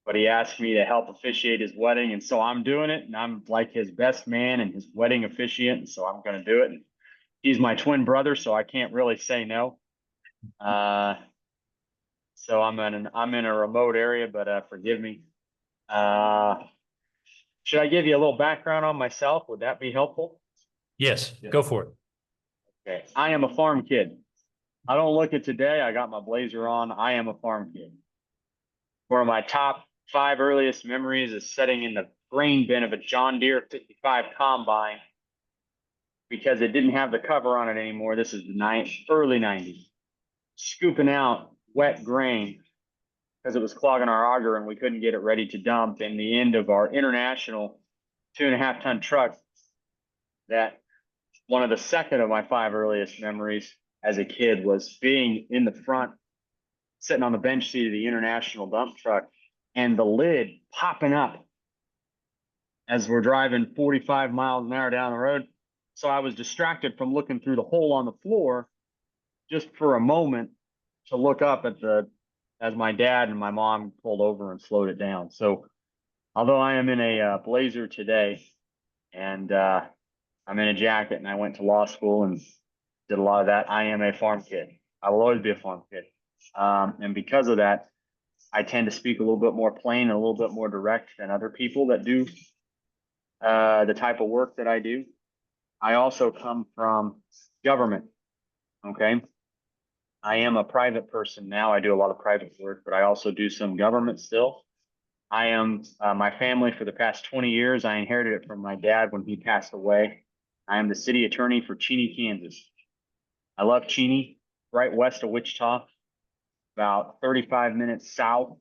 But he asked me to help officiate his wedding. And so I'm doing it. And I'm like his best man and his wedding officiant. And so I'm going to do it. And he's my twin brother, so I can't really say no. So I'm in a remote area, but forgive me. Should I give you a little background on myself? Would that be helpful? Yes, go for it. Okay, I am a farm kid. I don't look it today. I got my blazer on. I am a farm kid. One of my top 5 earliest memories is sitting in the grain bin of a John Deere 55 combine because it didn't have the cover on it anymore. This is the early 90s. Scooping out wet grain because it was clogging our auger and we couldn't get it ready to dump. In the end of our international 2.5-ton truck, that one of the second of my 5 earliest memories as a kid was being in the front, sitting on the bench seat of the international dump truck and the lid popping up as we're driving 45 miles an hour down the road. So I was distracted from looking through the hole on the floor just for a moment to look up at as my dad and my mom pulled over and slowed it down. So although I am in a blazer today and I'm in a jacket and I went to law school and did a lot of that, I am a farm kid. I will always be a farm kid. And because of that, I tend to speak a little bit more plain and a little bit more direct than other people that do the type of work that I do. I also come from government. Okay. I am a private person now. I do a lot of private work, but I also do some government still. I am, my family for the past 20 years. I inherited it from my dad when he passed away. I am the city attorney for Cheney, Kansas. I love Cheney, right west of Wichita, about 35 minutes south,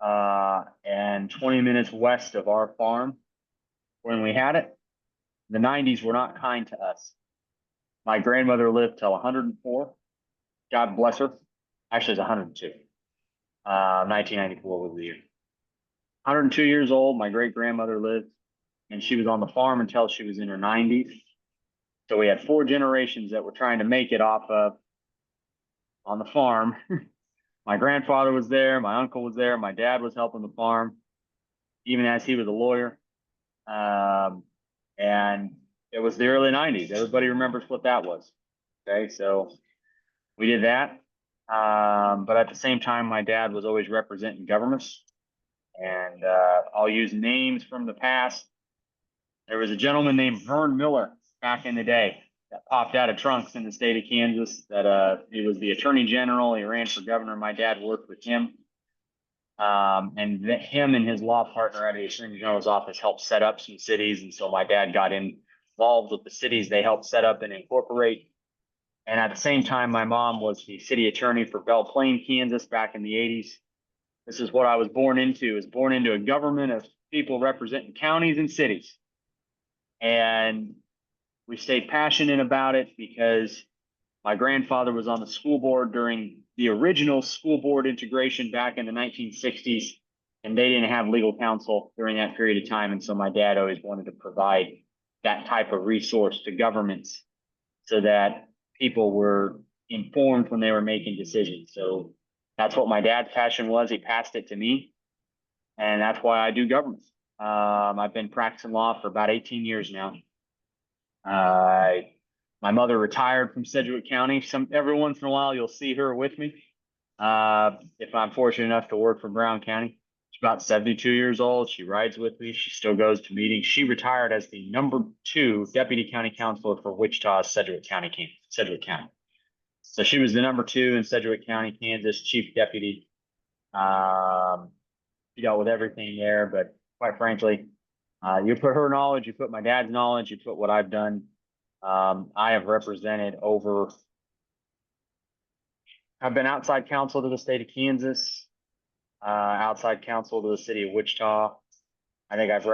and 20 minutes west of our farm. When we had it, the 90s were not kind to us. My grandmother lived till 104. God bless her. Actually, it's 102. 1994 was the year. 102 years old, my great grandmother lived, and she was on the farm until she was in her 90s. So we had 4 generations that were trying to make it off of on the farm. My grandfather was there, my uncle was there, my dad was helping the farm, even as he was a lawyer. And it was the early 90s. Everybody remembers what that was. Okay, so we did that. But at the same time, my dad was always representing governments. And I'll use names from the past. There was a gentleman named Vern Miller back in the day that popped out of trunks in the state of Kansas. That he was the attorney general. He ran for governor. My dad worked with him. Him and his law partner at the attorney general's office helped set up some cities. And so my dad got involved with the cities they helped set up and incorporate. And at the same time, my mom was the city attorney for Belle Plaine, Kansas back in the 80s. This is what I was born into. I was born into a government of people representing counties and cities. And we stayed passionate about it because my grandfather was on the school board during the original school board integration back in the 1960s, and they didn't have legal counsel during that period of time. And so my dad always wanted to provide that type of resource to governments so that people were informed when they were making decisions. So that's what my dad's passion was. He passed it to me, and that's why I do government. I've been practicing law for about 18 years now. My mother retired from Sedgwick County. Every once in a while, you'll see her with me. If I'm fortunate enough to work for Brown County, she's about 72 years old. She rides with me. She still goes to meetings. She retired as the #2 deputy county counselor for Wichita's Sedgwick County. So she was the #2 in Sedgwick County, Kansas, chief deputy. She dealt with everything there, but quite frankly, you put her knowledge, you put my dad's knowledge, you put what I've done. I have represented I've been outside counsel to the state of Kansas, outside counsel to the city of Wichita. I think I've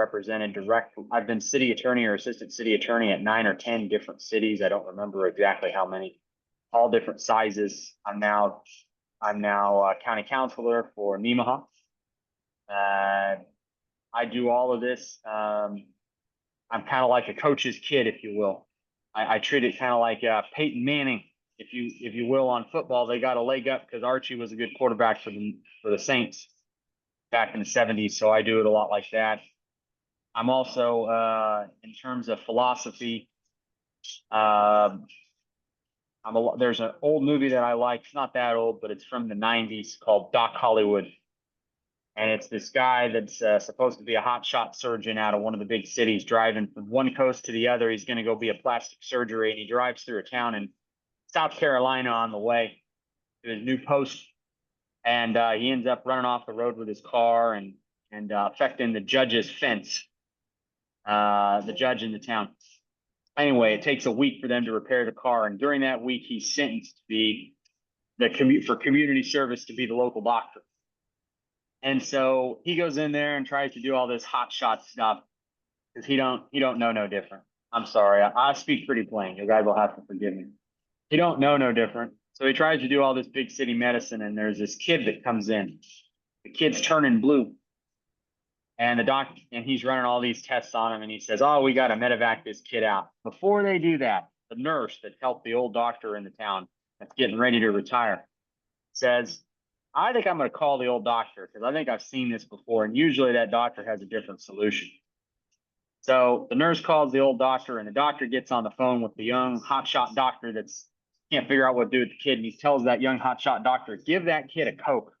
I've been city attorney or assistant city attorney at 9 or 10 different cities. I don't remember exactly how many, all different sizes. I'm now county counselor for Nemaha. I do all of this. I'm kind of like a coach's kid, if you will. I treat it kind of like Peyton Manning, if you will, on football. They got a leg up because Archie was a good quarterback for the Saints back in the 70s. So I do it a lot like that. I'm also in terms of philosophy. There's an old movie that I like. It's not that old, but it's from the 90s called Doc Hollywood. And it's this guy that's supposed to be a hotshot surgeon out of one of the big cities, driving from one coast to the other. He's going to go be a plastic surgery, and he drives through a town in South Carolina on the way to his new post. And he ends up running off the road with his car and affecting the judge's fence, the judge in the town. Anyway, it takes a week for them to repair the car. And during that week, he's sentenced to be for community service to be the local doctor. And so he goes in there and tries to do all this hotshot stuff because he don't know no different. I'm sorry, I speak pretty plain. You guys will have to forgive me. He don't know no different. So he tries to do all this big city medicine, and there's this kid that comes in. The kid's turning blue. And he's running all these tests on him, and he says, "Oh, we got to medevac this kid out." Before they do that, the nurse that helped the old doctor in the town that's getting ready to retire says, "I think I'm going to call the old doctor because I think I've seen this before." And usually that doctor has a different solution. So the nurse calls the old doctor, and the doctor gets on the phone with the young hotshot doctor that's can't figure out what to do with the kid. And he tells that young hotshot doctor, "Give that kid a Coke."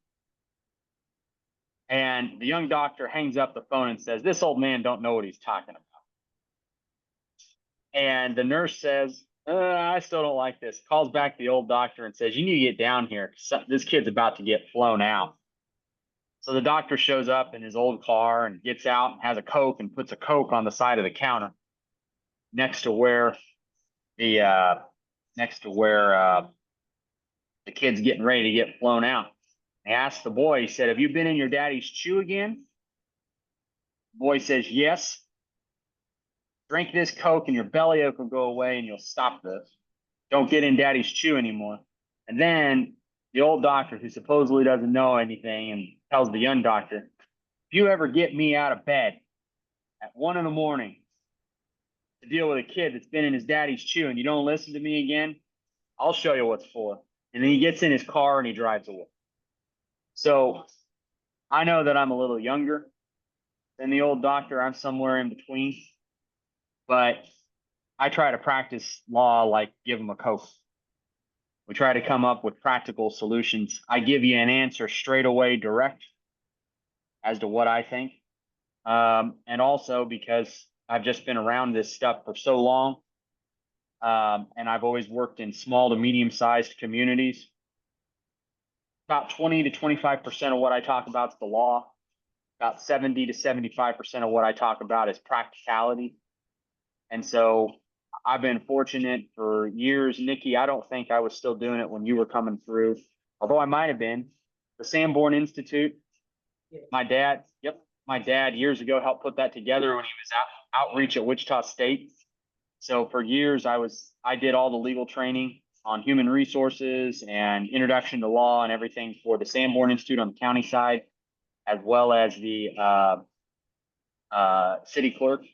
And the young doctor hangs up the phone and says, "This old man don't know what he's talking about." And the nurse says, "I still don't like this." Calls back the old doctor and says, "You need to get down here. This kid's about to get flown out." So the doctor shows up in his old car and gets out and has a Coke and puts a Coke on the side of the counter next to where the the kid's getting ready to get flown out. He asked the boy, he said, "Have you been in your daddy's chew again?" The boy says, "Yes." "Drink this Coke and your bellyache will go away and you'll stop this. Don't get in daddy's chew anymore." And then the old doctor, who supposedly doesn't know anything, and tells the young doctor, "If you ever get me out of bed at 1 a.m. to deal with a kid that's been in his daddy's chew and you don't listen to me again, I'll show you what's for." And then he gets in his car and he drives away. So I know that I'm a little younger than the old doctor. I'm somewhere in between, but I try to practice law like give them a Coke. We try to come up with practical solutions. I give you an answer straight away, direct, as to what I think. And also because I've just been around this stuff for so long. And I've always worked in small to medium-sized communities. About 20 to 25% of what I talk about is the law. About 70 to 75% of what I talk about is practicality. And so I've been fortunate for years. Nikki, I don't think I was still doing it when you were coming through, although I might have been. The Sanborn Institute, my dad years ago helped put that together when he was outreach at Wichita State. So for years I did all the legal training on human resources and introduction to law and everything for the Sanborn Institute on the county side, as well as the city clerk.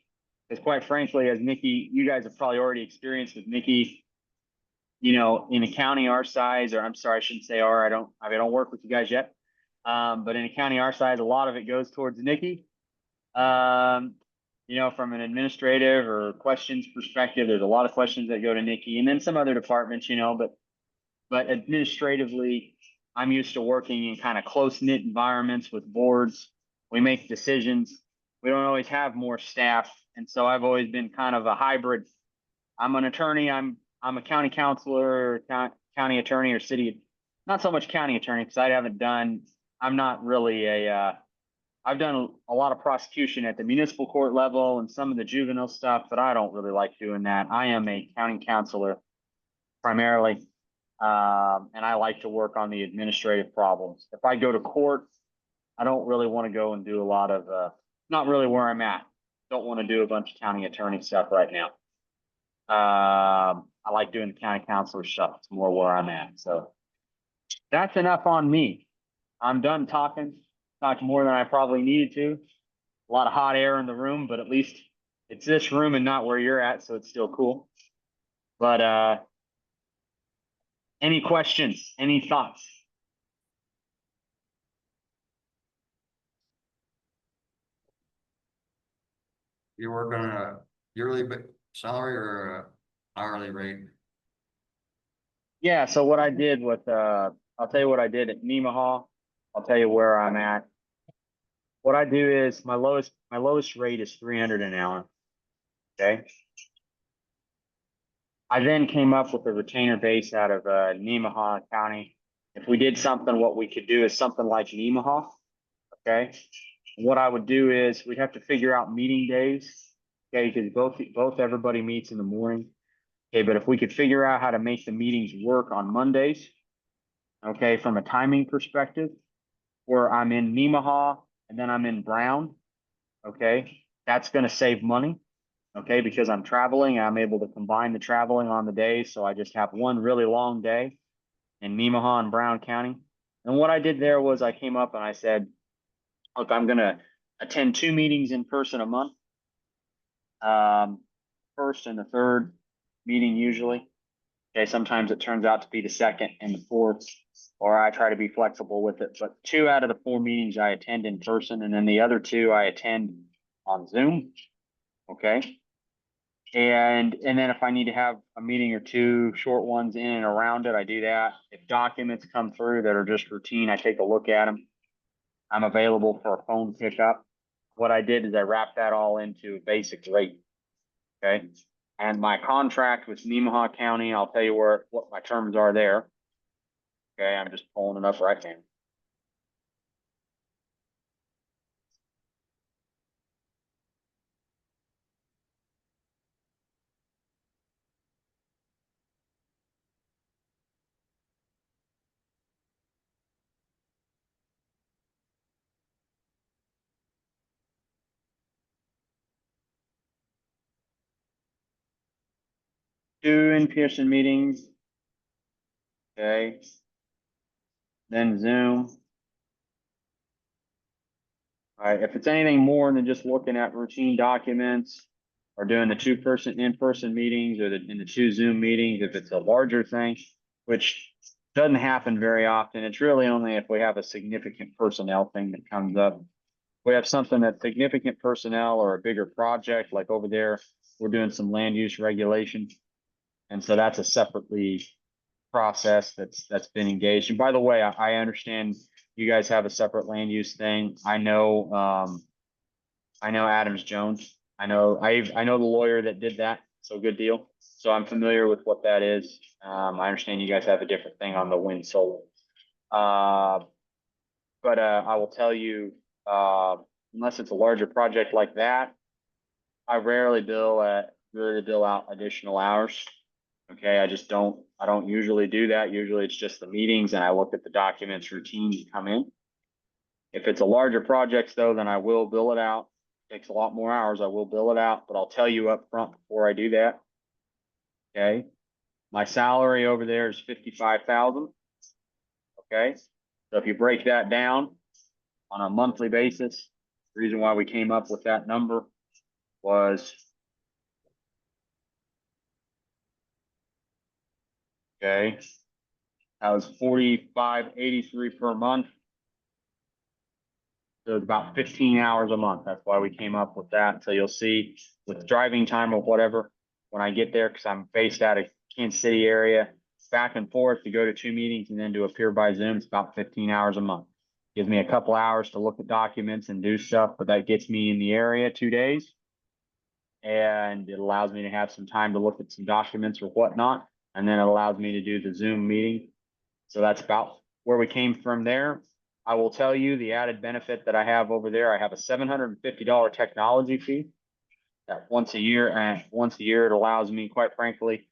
Because quite frankly, as Nikki, you guys have probably already experienced with Nikki, you know, in a county our size, or I'm sorry, I shouldn't say our, I don't work with you guys yet. But in a county our size, a lot of it goes towards Nikki. You know, from an administrative or questions perspective, there's a lot of questions that go to Nikki, and then some other departments, you know, but administratively, I'm used to working in kind of close-knit environments with boards. We make decisions. We don't always have more staff. And so I've always been kind of a hybrid. I'm an attorney. I'm a county counselor, county attorney, or city, not so much county attorney, because I'm not really I've done a lot of prosecution at the municipal court level and some of the juvenile stuff, but I don't really like doing that. I am a county counselor primarily, and I like to work on the administrative problems. If I go to court, I don't really want to go and do a lot of, not really where I'm at. Don't want to do a bunch of county attorney stuff right now. I like doing the county counselor stuff. It's more where I'm at. So that's enough on me. I'm done talking. Talked more than I probably needed to. A lot of hot air in the room, but at least it's this room and not where you're at, so it's still cool. But any questions, any thoughts? You work on a yearly salary or a hourly rate? Yeah, so what I did with I'll tell you what I did at Nemaha. I'll tell you where I'm at. What I do is my lowest rate is $300 an hour. Okay. I then came up with a retainer base out of Nemaha County. If we did something, what we could do is something like Nemaha. Okay. What I would do is we'd have to figure out meeting days. Okay, because both everybody meets in the morning. Okay, but if we could figure out how to make the meetings work on Mondays, okay, from a timing perspective, where I'm in Nemaha and then I'm in Brown, okay, that's going to save money, okay, because I'm traveling. I'm able to combine the traveling on the days, so I just have one really long day in Nemaha and Brown County. And what I did there was I came up and I said, look, I'm going to attend 2 meetings in person a month. First and the third meeting usually. Okay, sometimes it turns out to be the second and the fourth, or I try to be flexible with it. But 2 out of the 4 meetings I attend in person, and then the other 2 I attend on Zoom. Okay. And then if I need to have a meeting or 2 short ones in and around it, I do that. If documents come through that are just routine, I take a look at them. I'm available for a phone pickup. What I did is I wrapped that all into a basic rate. Okay. And my contract with Nemaha County, I'll tell you what my terms are there. Okay, I'm just pulling it up right now. 2 in-person meetings. Okay. Then Zoom. All right, if it's anything more than just looking at routine documents or doing the 2 in-person meetings or in the 2 Zoom meetings, if it's a larger thing, which doesn't happen very often, it's really only if we have a significant personnel thing that comes up. We have something that's significant personnel or a bigger project, like over there, we're doing some land use regulation. And so that's a separately process that's been engaged. And by the way, I understand you guys have a separate land use thing. I know Adams Jones. I know the lawyer that did that. So good deal. So I'm familiar with what that is. I understand you guys have a different thing on the wind solar. But I will tell you, unless it's a larger project like that, I rarely bill out additional hours. Okay, I don't usually do that. Usually it's just the meetings and I look at the documents routine to come in. If it's a larger project though, then I will bill it out. Takes a lot more hours, I will bill it out, but I'll tell you up front before I do that. Okay, my salary over there is 55,000. Okay, so if you break that down on a monthly basis, the reason why we came up with that number was, okay, that was 45.83 per month. So it's about 15 hours a month. That's why we came up with that. So you'll see with driving time or whatever, when I get there, because I'm based out of Kansas City area, back and forth to go to 2 meetings and then to appear by Zoom, it's about 15 hours a month. Gives me a couple hours to look at documents and do stuff, but that gets me in the area 2 days. And it allows me to have some time to look at some documents or whatnot. And then it allows me to do the Zoom meeting. So that's about where we came from there. I will tell you the added benefit that I have over there. I have a $750 technology fee that once a year it allows me, quite frankly,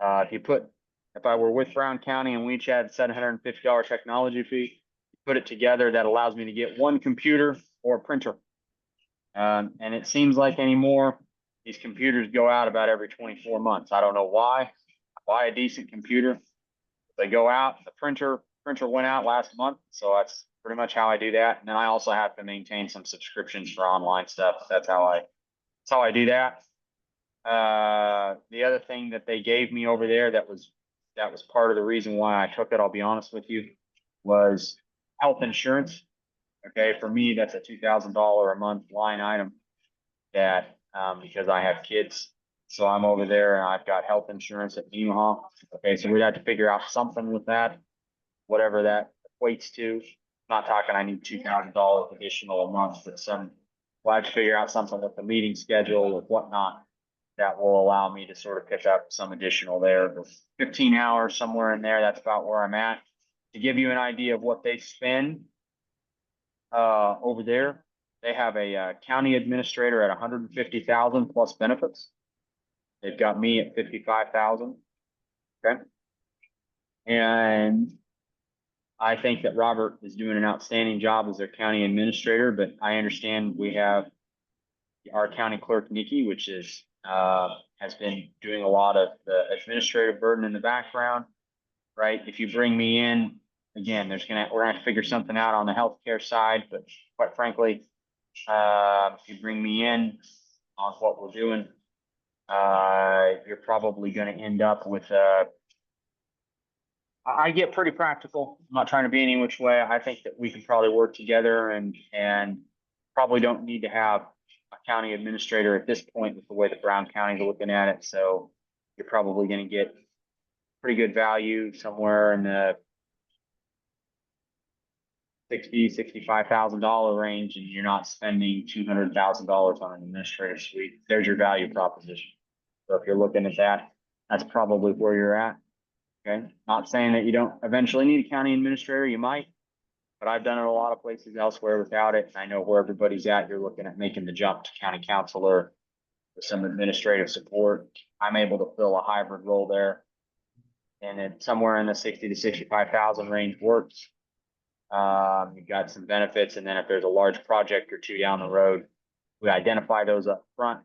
if I were with Brown County and we each had $750 technology fee, put it together, that allows me to get 1 computer or a printer. And it seems like anymore, these computers go out about every 24 months. I don't know why. I buy a decent computer. They go out, the printer went out last month. So that's pretty much how I do that. And then I also have to maintain some subscriptions for online stuff. That's how I do that. The other thing that they gave me over there that was part of the reason why I took it, I'll be honest with you, was health insurance. Okay, for me, that's a $2,000 a month line item that, because I have kids. So I'm over there and I've got health insurance at Nemaha. Okay, so we'd have to figure out something with that, whatever that equates to. Not talking I need $2,000 additional a month, but we'll have to figure out something with the meeting schedule or whatnot that will allow me to sort of pick up some additional there. 15 hours somewhere in there, that's about where I'm at. To give you an idea of what they spend over there, they have a county administrator at 150,000 plus benefits. They've got me at 55,000. Okay. And I think that Robert is doing an outstanding job as their county administrator, but I understand we have our county clerk, Nikki, which is, has been doing a lot of the administrative burden in the background, right? If you bring me in, again, we're gonna have to figure something out on the healthcare side, but quite frankly, if you bring me in on what we're doing, you're probably gonna end up with, I get pretty practical. I'm not trying to be any which way. I think that we can probably work together and probably don't need to have a county administrator at this point with the way that Brown County is looking at it. So you're probably going to get pretty good value somewhere in the $65,000 range, and you're not spending $200,000 on an administrative suite. There's your value proposition. So if you're looking at that, that's probably where you're at. Okay, not saying that you don't eventually need a county administrator, you might, but I've done it a lot of places elsewhere without it. And I know where everybody's at. You're looking at making the jump to county counselor with some administrative support. I'm able to fill a hybrid role there. And it's somewhere in the 60 to 65,000 range works. You've got some benefits. And then if there's a large project or two down the road, we identify those up front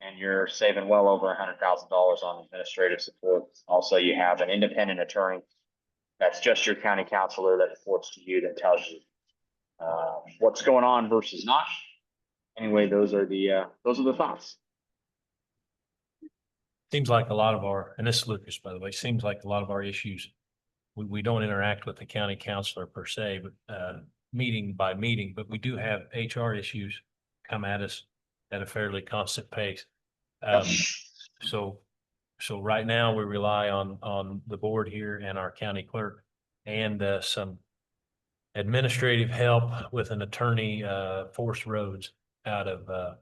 and you're saving well over $100,000 on administrative support. Also, you have an independent attorney. That's just your county counselor that reports to you that tells you what's going on versus not. Anyway, those are the thoughts. Seems like a lot of our, and this is Lucas, by the way, seems like a lot of our issues, we don't interact with the county counselor per se, but meeting by meeting, but we do have HR issues come at us at a fairly constant pace. So right now we rely on the board here and our county clerk and some administrative help with an attorney, Forest Roads out of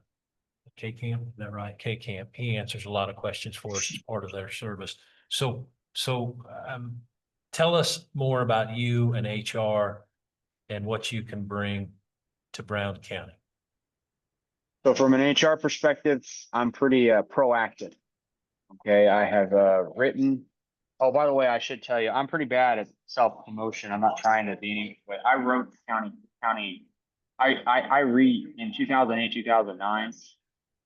K-Camp, is that right? K-Camp. He answers a lot of questions for us as part of their service. So tell us more about you and HR and what you can bring to Brown County. So from an HR perspective, I'm pretty proactive. Okay, I have written. Oh, by the way, I should tell you, I'm pretty bad at self-promotion. I'm not trying to be any, but I wrote county. I read in 2008, 2009,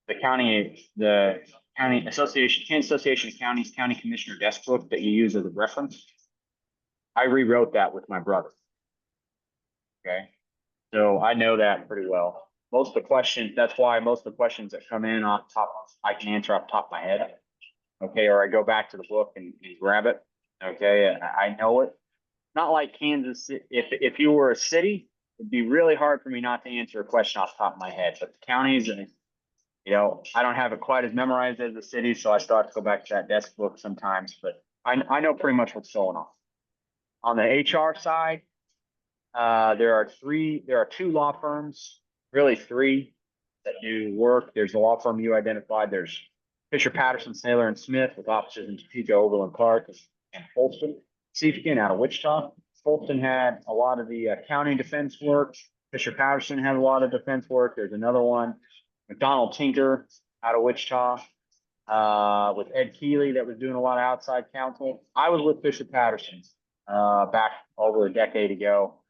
the county association, Kansas Association of Counties, County Commissioner Desk Book that you use as a reference. I rewrote that with my brother. Okay, so I know that pretty well. Most of the questions, that's why most of the questions that come in off top, I can answer off the top of my head. Okay, or I go back to the book and grab it. Okay, I know it. Not like Kansas. If you were a city, it'd be really hard for me not to answer a question off the top of my head. But the counties, and I don't have it quite as memorized as the city, so I start to go back to that desk book sometimes. But I know pretty much what's going on. On the HR side, there are two law firms, really three, that do work. There's the law firm you identified. There's Fisher Patterson, Saylor and Smith with offices in Topeka, Overland Park, and Folston. Seefkin out of Wichita. Folston had a lot of the county defense work. Fisher Patterson had a lot of defense work. There's another one, McDonald Tinker out of Wichita, with Ed Keeley that was doing a lot of outside counsel. I was with Fisher Patterson back over a decade ago.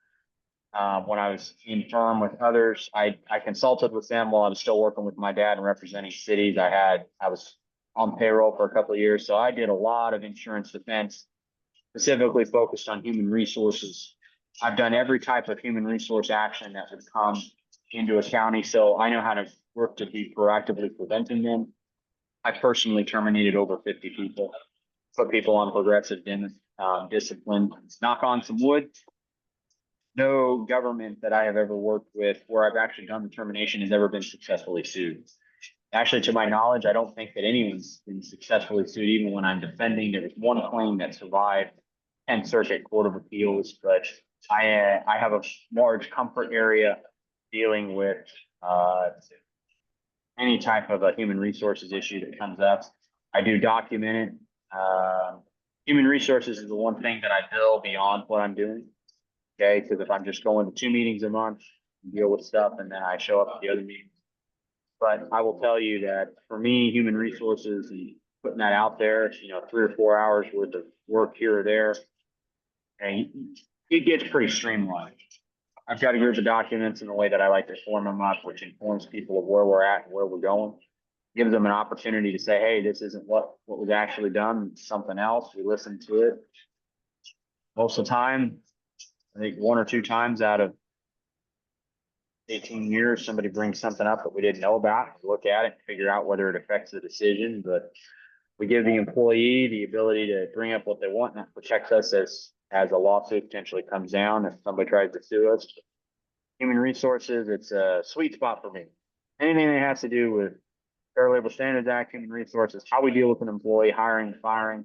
When I was in firm with others, I consulted with them while I was still working with my dad and representing cities. I was on payroll for a couple of years, so I did a lot of insurance defense, specifically focused on human resources. I've done every type of human resource action that would come into a county, so I know how to work to be proactively preventing them. I personally terminated over 50 people, put people on progressive discipline. Knock on some wood. No government that I have ever worked with where I've actually done the termination has ever been successfully sued. Actually, to my knowledge, I don't think that anyone's been successfully sued, even when I'm defending. There was one claim that survived 10th Circuit Court of Appeals, but I have a large comfort area dealing with any type of a human resources issue that comes up. I do document it. Human resources is the one thing that I bill beyond what I'm doing. Okay, because if I'm just going to 2 meetings a month, deal with stuff, and then I show up at the other meetings. But I will tell you that for me, human resources and putting that out there, 3 or 4 hours worth of work here or there, and it gets pretty streamlined. I've got a group of documents in the way that I like to form them up, which informs people of where we're at and where we're going. Gives them an opportunity to say, hey, this isn't what was actually done, it's something else. We listen to it. Most of the time, I think 1 or 2 times out of 18 years, somebody brings something up that we didn't know about. We look at it and figure out whether it affects the decision, but we give the employee the ability to bring up what they want, and that protects us as a lawsuit potentially comes down if somebody tries to sue us. Human resources, it's a sweet spot for me. Anything that has to do with Fair Labor Standards Act, human resources, how we deal with an employee, hiring, firing,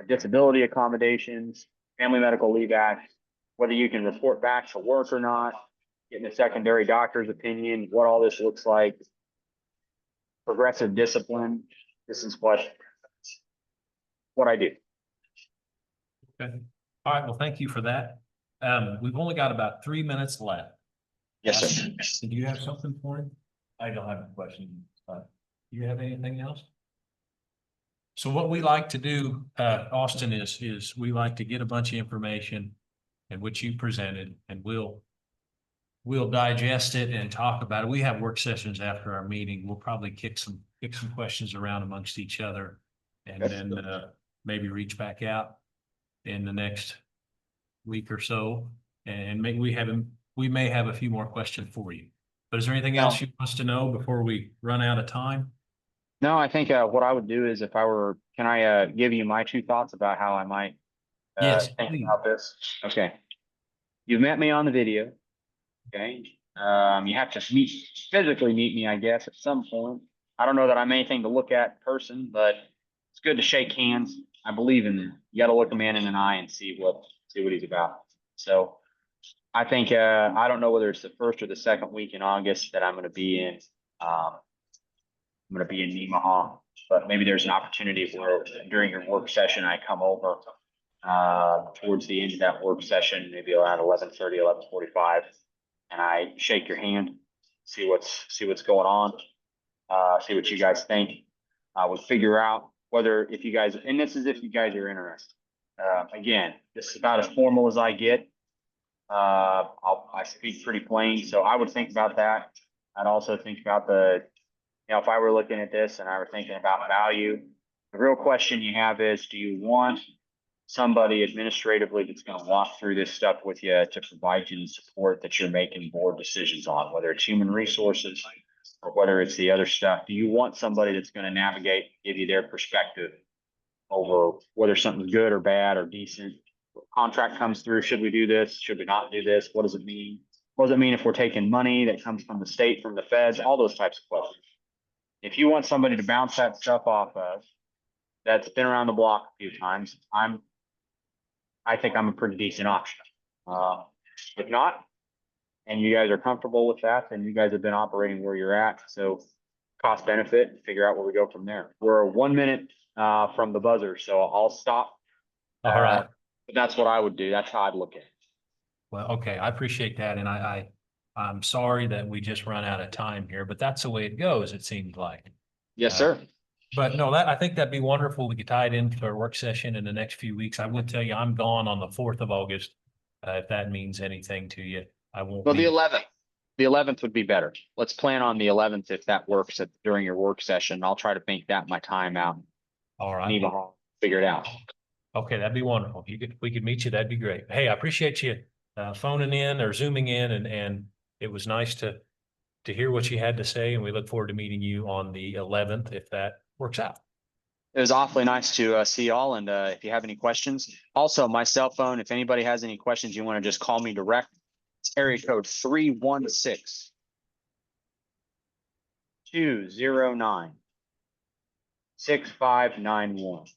disability accommodations, Family Medical Leave Act, whether you can report back to work or not, getting a secondary doctor's opinion, what all this looks like, progressive discipline. This is what I do. Okay. All right. Well, thank you for that. We've only got about 3 minutes left. Yes, sir. Do you have something for him? I don't have a question. Do you have anything else? So what we like to do, Austin, is we like to get a bunch of information and which you presented, and we'll digest it and talk about it. We have work sessions after our meeting. We'll probably kick some kick some questions around amongst each other. And then maybe reach back out in the next week or so. And maybe we may have a few more questions for you. But is there anything else you want us to know before we run out of time? No, I think what I would do is if I were, can I give you my two thoughts about how I might Yes, think please. about this? Okay. You've met me on the video. Okay. You have to physically meet me, I guess, at some point. I don't know that I'm anything to look at in person, but it's good to shake hands. I believe in them. You got to look a man in an eye and see what he's about. So I think I don't know whether it's the first or the second week in August that I'm going to be in. I'm going to be in Nemaha, but maybe there's an opportunity where during your work session I come over towards the end of that work session, maybe around 11:30, 11:45, and I shake your hand, see what's going on, see what you guys think. We'll figure out whether if you guys, and this is if you guys are interested. Again, this is about as formal as I get. I speak pretty plain, so I would think about that. I'd also think about if I were looking at this and I were thinking about value, the real question you have is, do you want somebody administratively that's going to walk through this stuff with you to provide you the support that you're making board decisions on, whether it's human resources or whether it's the other stuff? Do you want somebody that's going to navigate, give you their perspective over whether something's good or bad or decent? Contract comes through, should we do this? Should we not do this? What does it mean? What does it mean if we're taking money that comes from the state, from the feds, all those types of questions? If you want somebody to bounce that stuff off of, that's been around the block a few times, I think I'm a pretty decent option. If not, and you guys are comfortable with that, then you guys have been operating where you're at. So cost benefit, figure out where we go from there. We're 1 minute from the buzzer, so I'll stop. All right. But that's what I would do. That's how I'd look at it. Well, okay, I appreciate that. And I'm sorry that we just run out of time here, but that's the way it goes, it seems like. Yes, sir. But no, I think that'd be wonderful. We could tie it into our work session in the next few weeks. I would tell you, I'm gone on the 4th of August. If that means anything to you, I won't Well, the be. 11th. The 11th would be better. Let's plan on the 11th if that works during your work session. I'll try to make that my time out. All right. Figure it out. Okay, that'd be wonderful. We could meet you. That'd be great. Hey, I appreciate you phoning in or zooming in, and it was nice to hear what you had to say. And we look forward to meeting you on the 11th if that works out. It was awfully nice to see y'all. And if you have any questions, also my cell phone, if anybody has any questions, you want to just call me direct. It's area code 316-209-6591.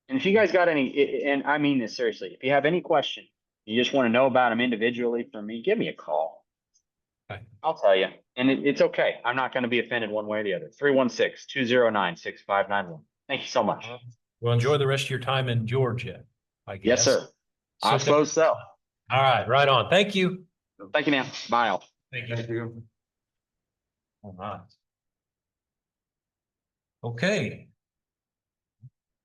And if you guys got any, and I mean this seriously, if you have any question, you just want to know about them individually from me, give me a call. Okay. I'll tell you. And it's okay. I'm not going to be offended one way or the other. 316-209-6591. Thank you so much. Well, enjoy the rest of your time in Georgia, I guess. Yes, sir. I So- suppose so. All right, right on. Thank you. Thank you now. Bye all. Thank you. All right. Okay.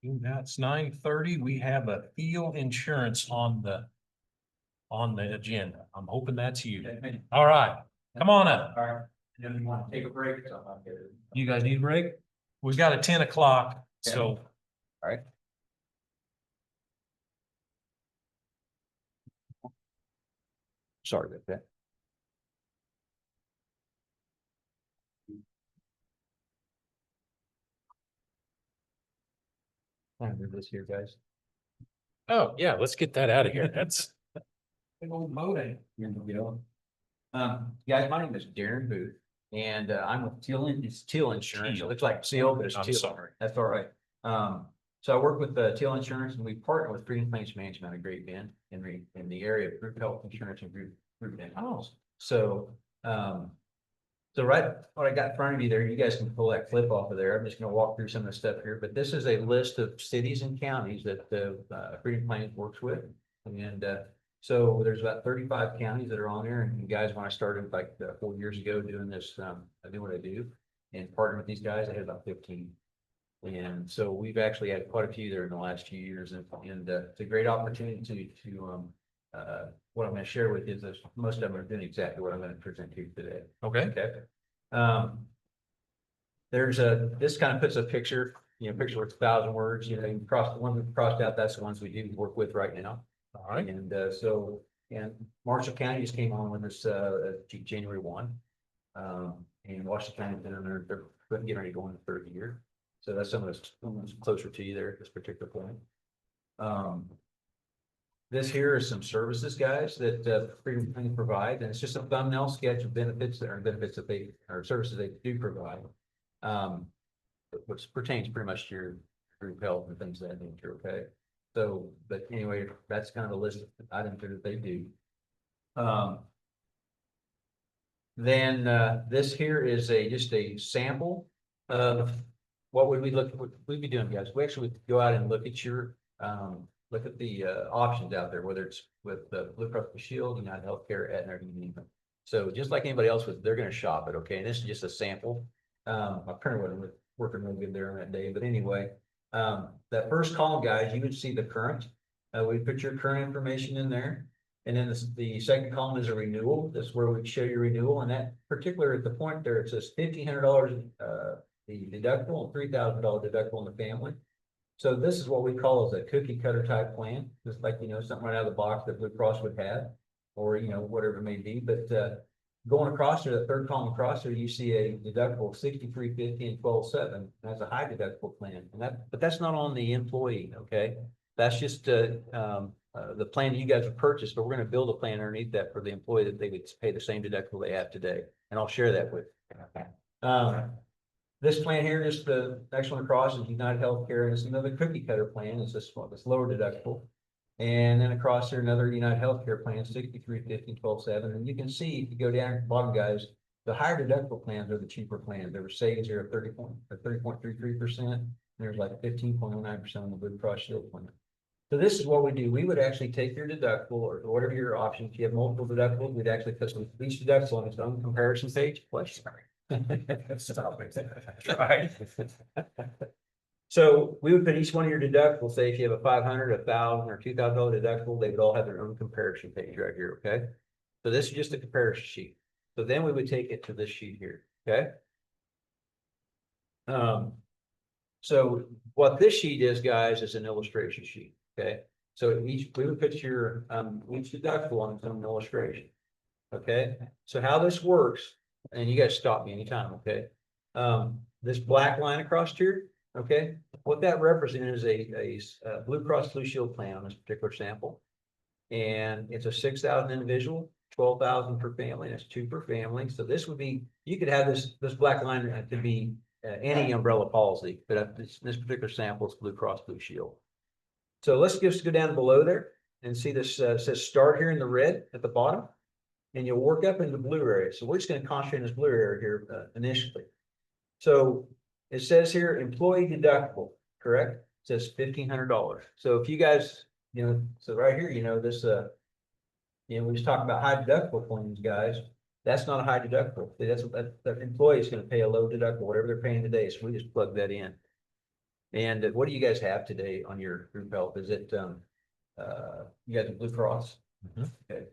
That's 9:30. We have a field insurance on the agenda. I'm hoping that's you. All right, come on up. All right. And then you want to take a break? So I'll get it. You guys need a break? We've got a 10 o'clock, so. All right. Sorry about that. I'll move this here, guys. Oh, yeah, let's get that out of here. That's. Big old boating. Guys, my name is Darren Booth and I'm with Teal Insurance. It looks like Seal, but it's I'm Teal. sorry. That's all right. So I work with Teal Insurance and we partner with Freedom Claims Management out of Great Bend in the area of group health insurance and group dentals. So, right, what I got in front of you there, you guys can pull that clip off of there. I'm just gonna walk through some of the stuff here, but this is a list of cities and counties that Freedom Claims works with. And so there's about 35 counties that are on there. And you guys, when I started like 4 years ago doing this, I do what I do and partnering with these guys, I had about 15. And so we've actually had quite a few there in the last few years, and it's a great opportunity to what I'm going to share with you is that most of them are doing exactly what I'm going to present to you today. Okay. Okay. this kind of puts a picture, picture worth 1,000 words, you cross the ones we've crossed out, that's the ones we do work with right now. All right. And and Marshall County just came on with this January 1. And Washington County's been in there, they're getting ready to go in the third year. So that's someone's closer to you there at this particular point. This here is some services, guys, that Freedom Planning provide, and it's just a thumbnail sketch of benefits that they, or services they do provide. Which pertains pretty much to your group health and things of that nature, okay? So, but anyway, that's kind of a list of items that they do. Then this here is just a sample of what we'd be doing, guys. We actually would go out and look at your look at the options out there, whether it's with Blue Cross Blue Shield, United Healthcare, Aetna, or you name it. So just like anybody else would, they're going to shop it, okay? And this is just a sample. My printer wasn't working real good there on that day, but anyway, that first column, guys, you would see the current. We put your current information in there. And then the second column is a renewal. That's where we show your renewal. And that particular, at the point there, it says $1,500 the deductible and $3,000 deductible in the family. So this is what we call as a cookie cutter type plan, just like, something right out of the box that Blue Cross would have, or, whatever it may be. But going across there, the third column across there, you see a deductible of $6,350 and $12,700. That's a high deductible plan. And but that's not on the employee, okay? That's just the plan that you guys have purchased, but we're going to build a plan underneath that for the employee that they would pay the same deductible they have today. And I'll share that with you. This plan here, just the next one across is United Healthcare, and it's another cookie cutter plan. It's this one, this lower deductible. And then across there, another United Healthcare plan, $6,350, $12,700. And you can see if you go down at the bottom, guys, the higher deductible plans are the cheaper plans. There were savings here of 30.33%. There's like 15.09% on the Blue Cross Shield plan. So this is what we do. We would actually take your deductible or whatever your option. If you have multiple deductibles, we'd actually put some each deductible on its own comparison page. Stop it. That's right. So we would put each one of your deductibles, say if you have a $500, $1,000, or $2,000 deductible, they would all have their own comparison page right here, okay? So this is just a comparison sheet. So then we would take it to this sheet here, okay? So what this sheet is, guys, is an illustration sheet, okay? So we would put your each deductible on its own illustration, okay? So how this works, and you guys stop me anytime, okay? This black line across here, okay, what that represents is a Blue Cross Blue Shield plan on this particular sample. And it's a 6,000 individual, 12,000 per family, and it's 2 per family. So this would be, you could have this black line could be any umbrella policy, but this particular sample is Blue Cross Blue Shield. So let's just go down below there and see this says start here in the red at the bottom, and you'll work up in the blue area. So we're just going to concentrate on this blue area here initially. So it says here employee deductible, correct? It says $1,500. So if you guys, so right here, this, we just talked about high deductible plans, guys. That's not a high deductible. The employee is going to pay a low deductible, whatever they're paying today. So we just plug that in. And what do you guys have today on your group health? Is it, you guys have Blue Cross? Okay.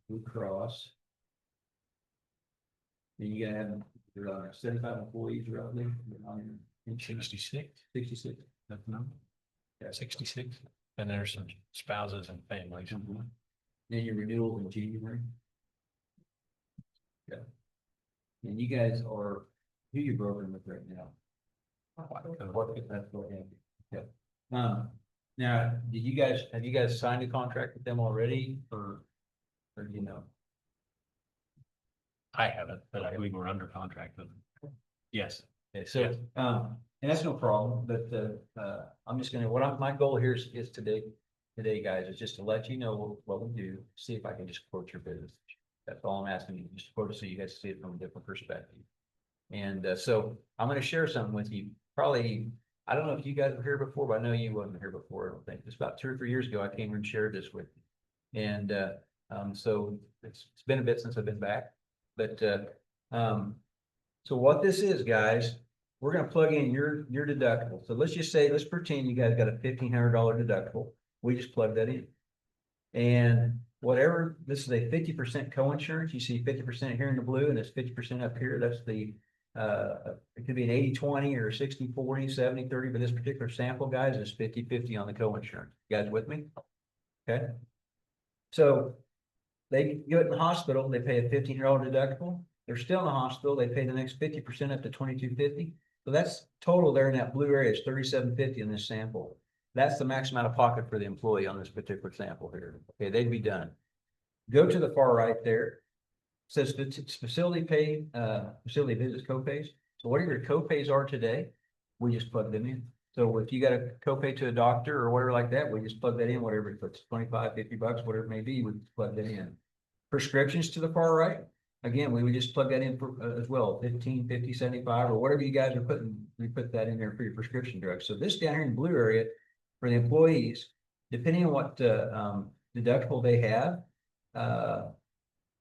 Blue Cross. And you gonna have your 75 employees roughly on your 66. 66. That's the number. Yeah, 66. And there's some spouses and families. Then your renewal in January. Yeah. And you guys are, who you brokering with right now? That's what happened. Yeah. Now, have you guys signed a contract with them already or do you know? I haven't, but I believe we're under contract with them. Yes. Okay, so, and that's no problem, but, I'm just gonna, my goal here is today, guys, is just to let you know what we do, see if I can just quote your business. That's all I'm asking you, just quote it so you guys see it from a different perspective. And, so I'm gonna share something with you, probably, I don't know if you guys were here before, but I know you wasn't here before, I don't think. It's about 2 or 3 years ago, I came here and shared this with you. And, so it's been a bit since I've been back, but, so what this is, guys, we're gonna plug in your deductible. So let's just say, let's pretend you guys got a $1,500 deductible. We just plug that in. And whatever, this is a 50% co-insurance. You see 50% here in the blue and it's 50% up here. That's the It could be an 80-20 or 60-40, 70-30, but this particular sample, guys, is 50-50 on the co-insurance. You guys with me? Okay. So they go in the hospital, they pay a $1,500 deductible. They're still in the hospital, they pay the next 50% up to $2,250. So that's total there in that blue area is $3,750 in this sample. That's the max amount of pocket for the employee on this particular sample here. Okay, they'd be done. Go to the far right there. Says facility pay, facility visits copays. So whatever your copays are today, we just plug them in. So if you got a copay to a doctor or whatever like that, we just plug that in, whatever it puts, 25, 50 bucks, whatever it may be, we plug that in. Prescriptions to the far right, again, we would just plug that in for, as well, 15, 50, 75, or whatever you guys are putting, we put that in there for your prescription drugs. So this down here in the blue area for the employees, depending on what deductible they have,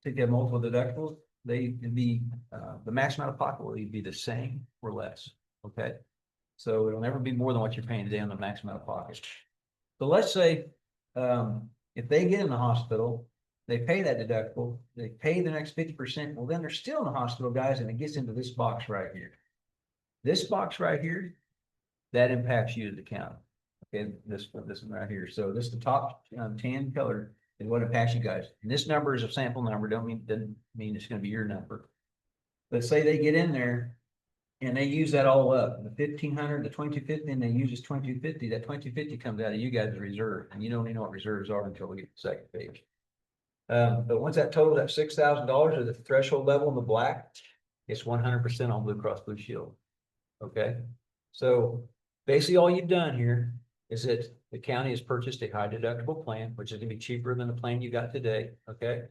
if they have multiple deductibles, it'd be the max amount of pocket will be the same or less. Okay. So it'll never be more than what you're paying today on the max amount of pocket. So let's say if they get in the hospital, they pay that deductible, they pay the next 50%. Well, then they're still in the hospital, guys, and it gets into this box right here. This box right here, that impacts you as the county. Okay, this one right here. So this is the top tan color is what impacts you guys. And this number is a sample number. Doesn't mean it's going to be your number. Let's say they get in there and they use that all up, the 1,500, the 2,250, and they use this 2,250. That 2,250 comes out of you guys' reserve, and you don't even know what reserves are until we get to the second page. But once that totals that $6,000 or the threshold level in the black, it's 100% on Blue Cross Blue Shield. Okay, so basically all you've done here is that the county has purchased a high deductible plan, which is going to be cheaper than the plan you got today. Okay,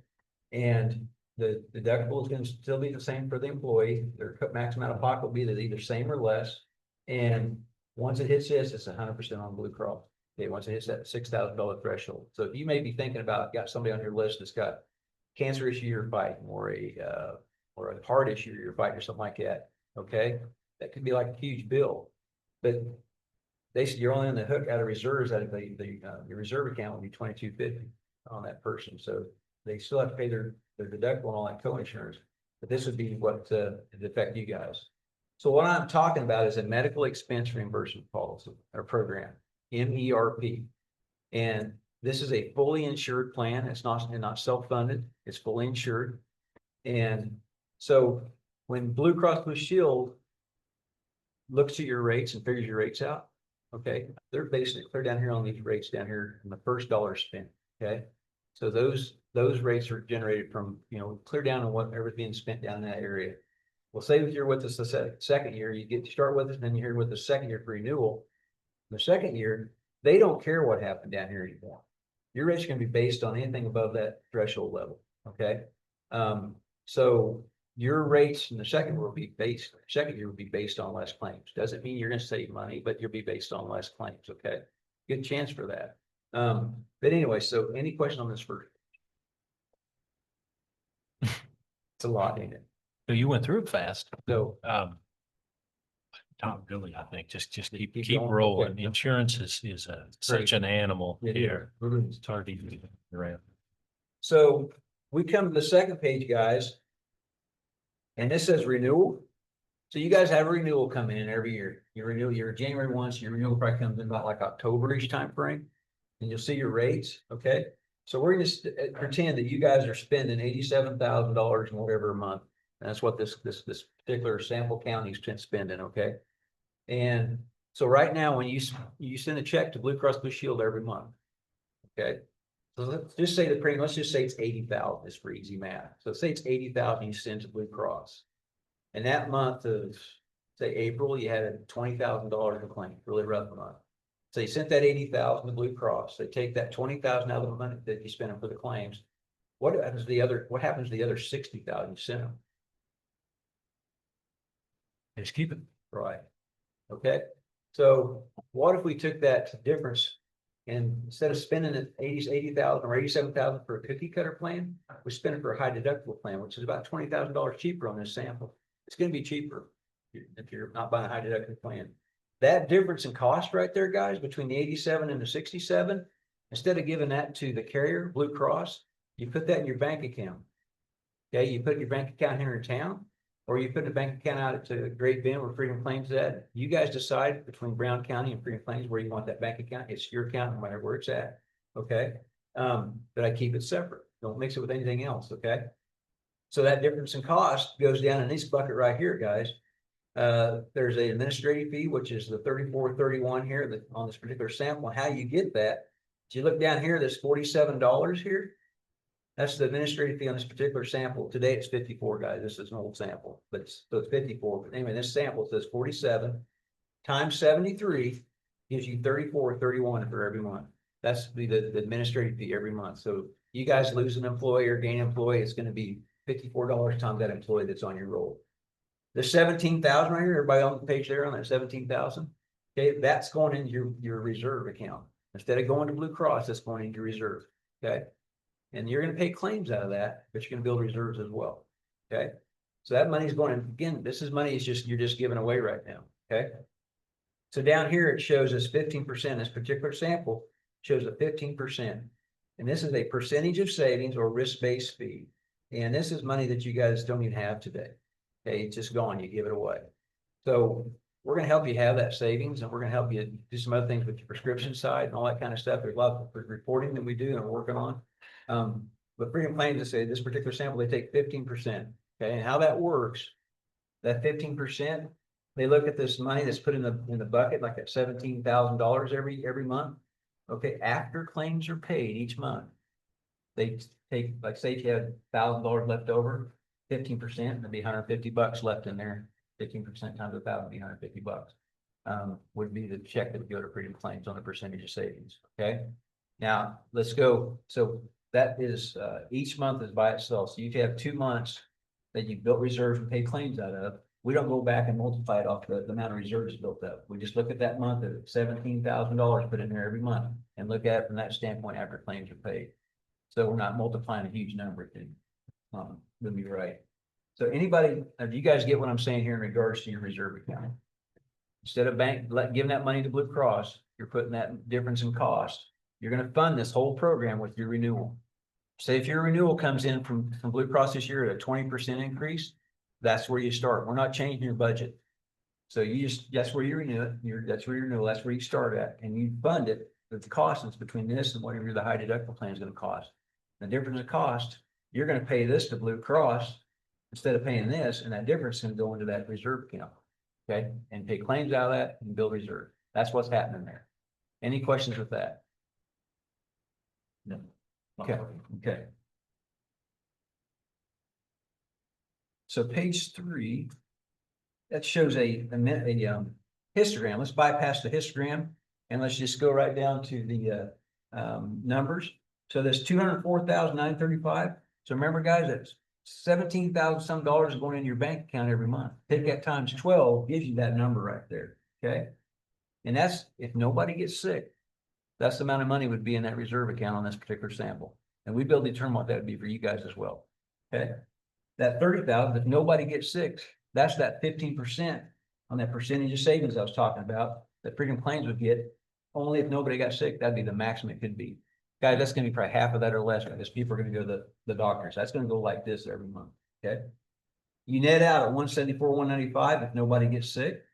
and the deductible is going to still be the same for the employee. Their max amount of pocket will be either same or less. And once it hits this, it's 100% on Blue Cross. Okay, once it hits that $6,000 threshold. So if you may be thinking about, got somebody on your list that's got cancer issue you're fighting, or a heart issue you're fighting, or something like that. Okay, that could be like a huge bill, but they said you're only on the hook out of reserves. Out of the reserve account will be $2,250 on that person. So they still have to pay their deductible and all that co-insurance, but this would be what would affect you guys. So what I'm talking about is a medical expense reimbursement policy or program, MERP. And this is a fully insured plan. It's not self-funded. It's fully insured. And so when Blue Cross Blue Shield looks at your rates and figures your rates out, okay, they're basically clear down here on these rates down here in the first dollar spent. Okay, so those rates are generated from, clear down on whatever's being spent down in that area. Well, say that you're with us the second year, you get to start with us, and then you're here with the second year for renewal. The second year, they don't care what happened down here anymore. Your rates are going to be based on anything above that threshold level. Okay, so your rates in the second year will be based on less claims. Doesn't mean you're going to save money, but you'll be based on less claims. Okay, good chance for that. But anyway, so any question on this first? It's a lot, ain't it? So you went through it fast. So Tom, really, I think just keep going. rolling. Okay. Insurance is such an animal It here. is. It's hard to even get around. So we come to the second page, guys. And this says renewal. So you guys have a renewal come in every year. You renew your January 1, so your renewal probably comes in about like October-ish time frame. And you'll see your rates. Okay. So we're going to pretend that you guys are spending $87,000 in whatever a month. And that's what this particular sample county is spending. Okay. And so right now, when you send a check to Blue Cross Blue Shield every month. Okay. So let's just say let's just say it's 80,000 just for easy math. So say it's 80,000 you send to Blue Cross. And that month of, say, April, you had a $20,000 claim, really rough month. So you sent that 80,000 to Blue Cross. They take that 20,000 out of the money that you spent for the claims. What happens to the other 60,000 you sent them? Just keep it. Right. Okay. So what if we took that difference and instead of spending it 80,000 or 87,000 for a cookie cutter plan, we spend it for a high deductible plan, which is about $20,000 cheaper on this sample. It's going to be cheaper if you're not buying a high deductible plan. That difference in cost right there, guys, between the 87 and the 67, instead of giving that to the carrier, Blue Cross, you put that in your bank account. Okay, you put your bank account here in town, or you put a bank account out to Great Bend where Freedom Plains is at, you guys decide between Brown County and Freedom Plains where you want that bank account. It's your account, no matter where it's at, okay? But I keep it separate. Don't mix it with anything else, okay? So that difference in cost goes down in this bucket right here, guys. There's an administrative fee, which is the 34.31 here that on this particular sample. How you get that? If you look down here, this $47 here. That's the administrative fee on this particular sample. Today it's 54, guys. This is an old sample, but so it's 54. But anyway, this sample says 47 times 73 gives you 34.31 for every month. That's the administrative fee every month. So you guys lose an employee or gain an employee, it's going to be $54 times that employee that's on your roll. The 17,000 right here, everybody on the page there on that 17,000. Okay, that's going into your reserve account. Instead of going to Blue Cross, that's going into your reserve. Okay. And you're going to pay claims out of that, but you're going to build reserves as well. Okay. So that money is going, again, this is money you're just giving away right now. Okay. So down here, it shows us 15%. This particular sample shows a 15%. And this is a percentage of savings or risk-based fee. And this is money that you guys don't even have today. Okay, it's just gone, you give it away. So we're going to help you have that savings, and we're going to help you do some other things with your prescription side and all that kind of stuff. There's a lot of reporting that we do and we're working on. But Freedom Plains, to say this particular sample, they take 15%. Okay, and how that works, that 15%, they look at this money that's put in the bucket, like that $17,000 every month. Okay, after claims are paid each month, they take, like say if you had $1,000 left over, 15%, that'd be $150 left in there. 15% times 1,000 would be $150. Would be the check that would go to Freedom Plains on the percentage of savings. Okay. Now let's go. So that is each month is by itself. So you have 2 months that you built reserves and paid claims out of. We don't go back and multiply it off the amount of reserves built up. We just look at that month at $17,000 put in there every month and look at it from that standpoint after claims are paid. So we're not multiplying a huge number. Would be right. So anybody, do you guys get what I'm saying here in regards to your reserve account? Instead of giving that money to Blue Cross, you're putting that difference in cost. You're going to fund this whole program with your renewal. Say if your renewal comes in from Blue Cross this year at a 20% increase, that's where you start. We're not changing your budget. So that's where you renew it. That's where you renew. That's where you start at, and you fund it with the cost that's between this and whatever the high deductible plan is going to cost. The difference in cost, you're going to pay this to Blue Cross instead of paying this, and that difference is going to go into that reserve account. Okay, and pay claims out of that and build reserve. That's what's happening there. Any questions with that? No. Okay. Okay. So page 3, that shows a histogram. Let's bypass the histogram and let's just go right down to the numbers. So there's $204,935. So remember, guys, that's $17,000 some dollars going into your bank account every month. Take that times 12, gives you that number right there. Okay. And that's if nobody gets sick, that's the amount of money would be in that reserve account on this particular sample. And we'd be able to determine what that would be for you guys as well. Okay. That 30,000, if nobody gets sick, that's that 15% on that percentage of savings I was talking about that Freedom Plains would get. Only if nobody got sick, that'd be the maximum it could be. Guys, that's going to be probably half of that or less because people are going to go to the doctors. That's going to go like this every month. Okay. You net out at 174, 195 if nobody gets sick.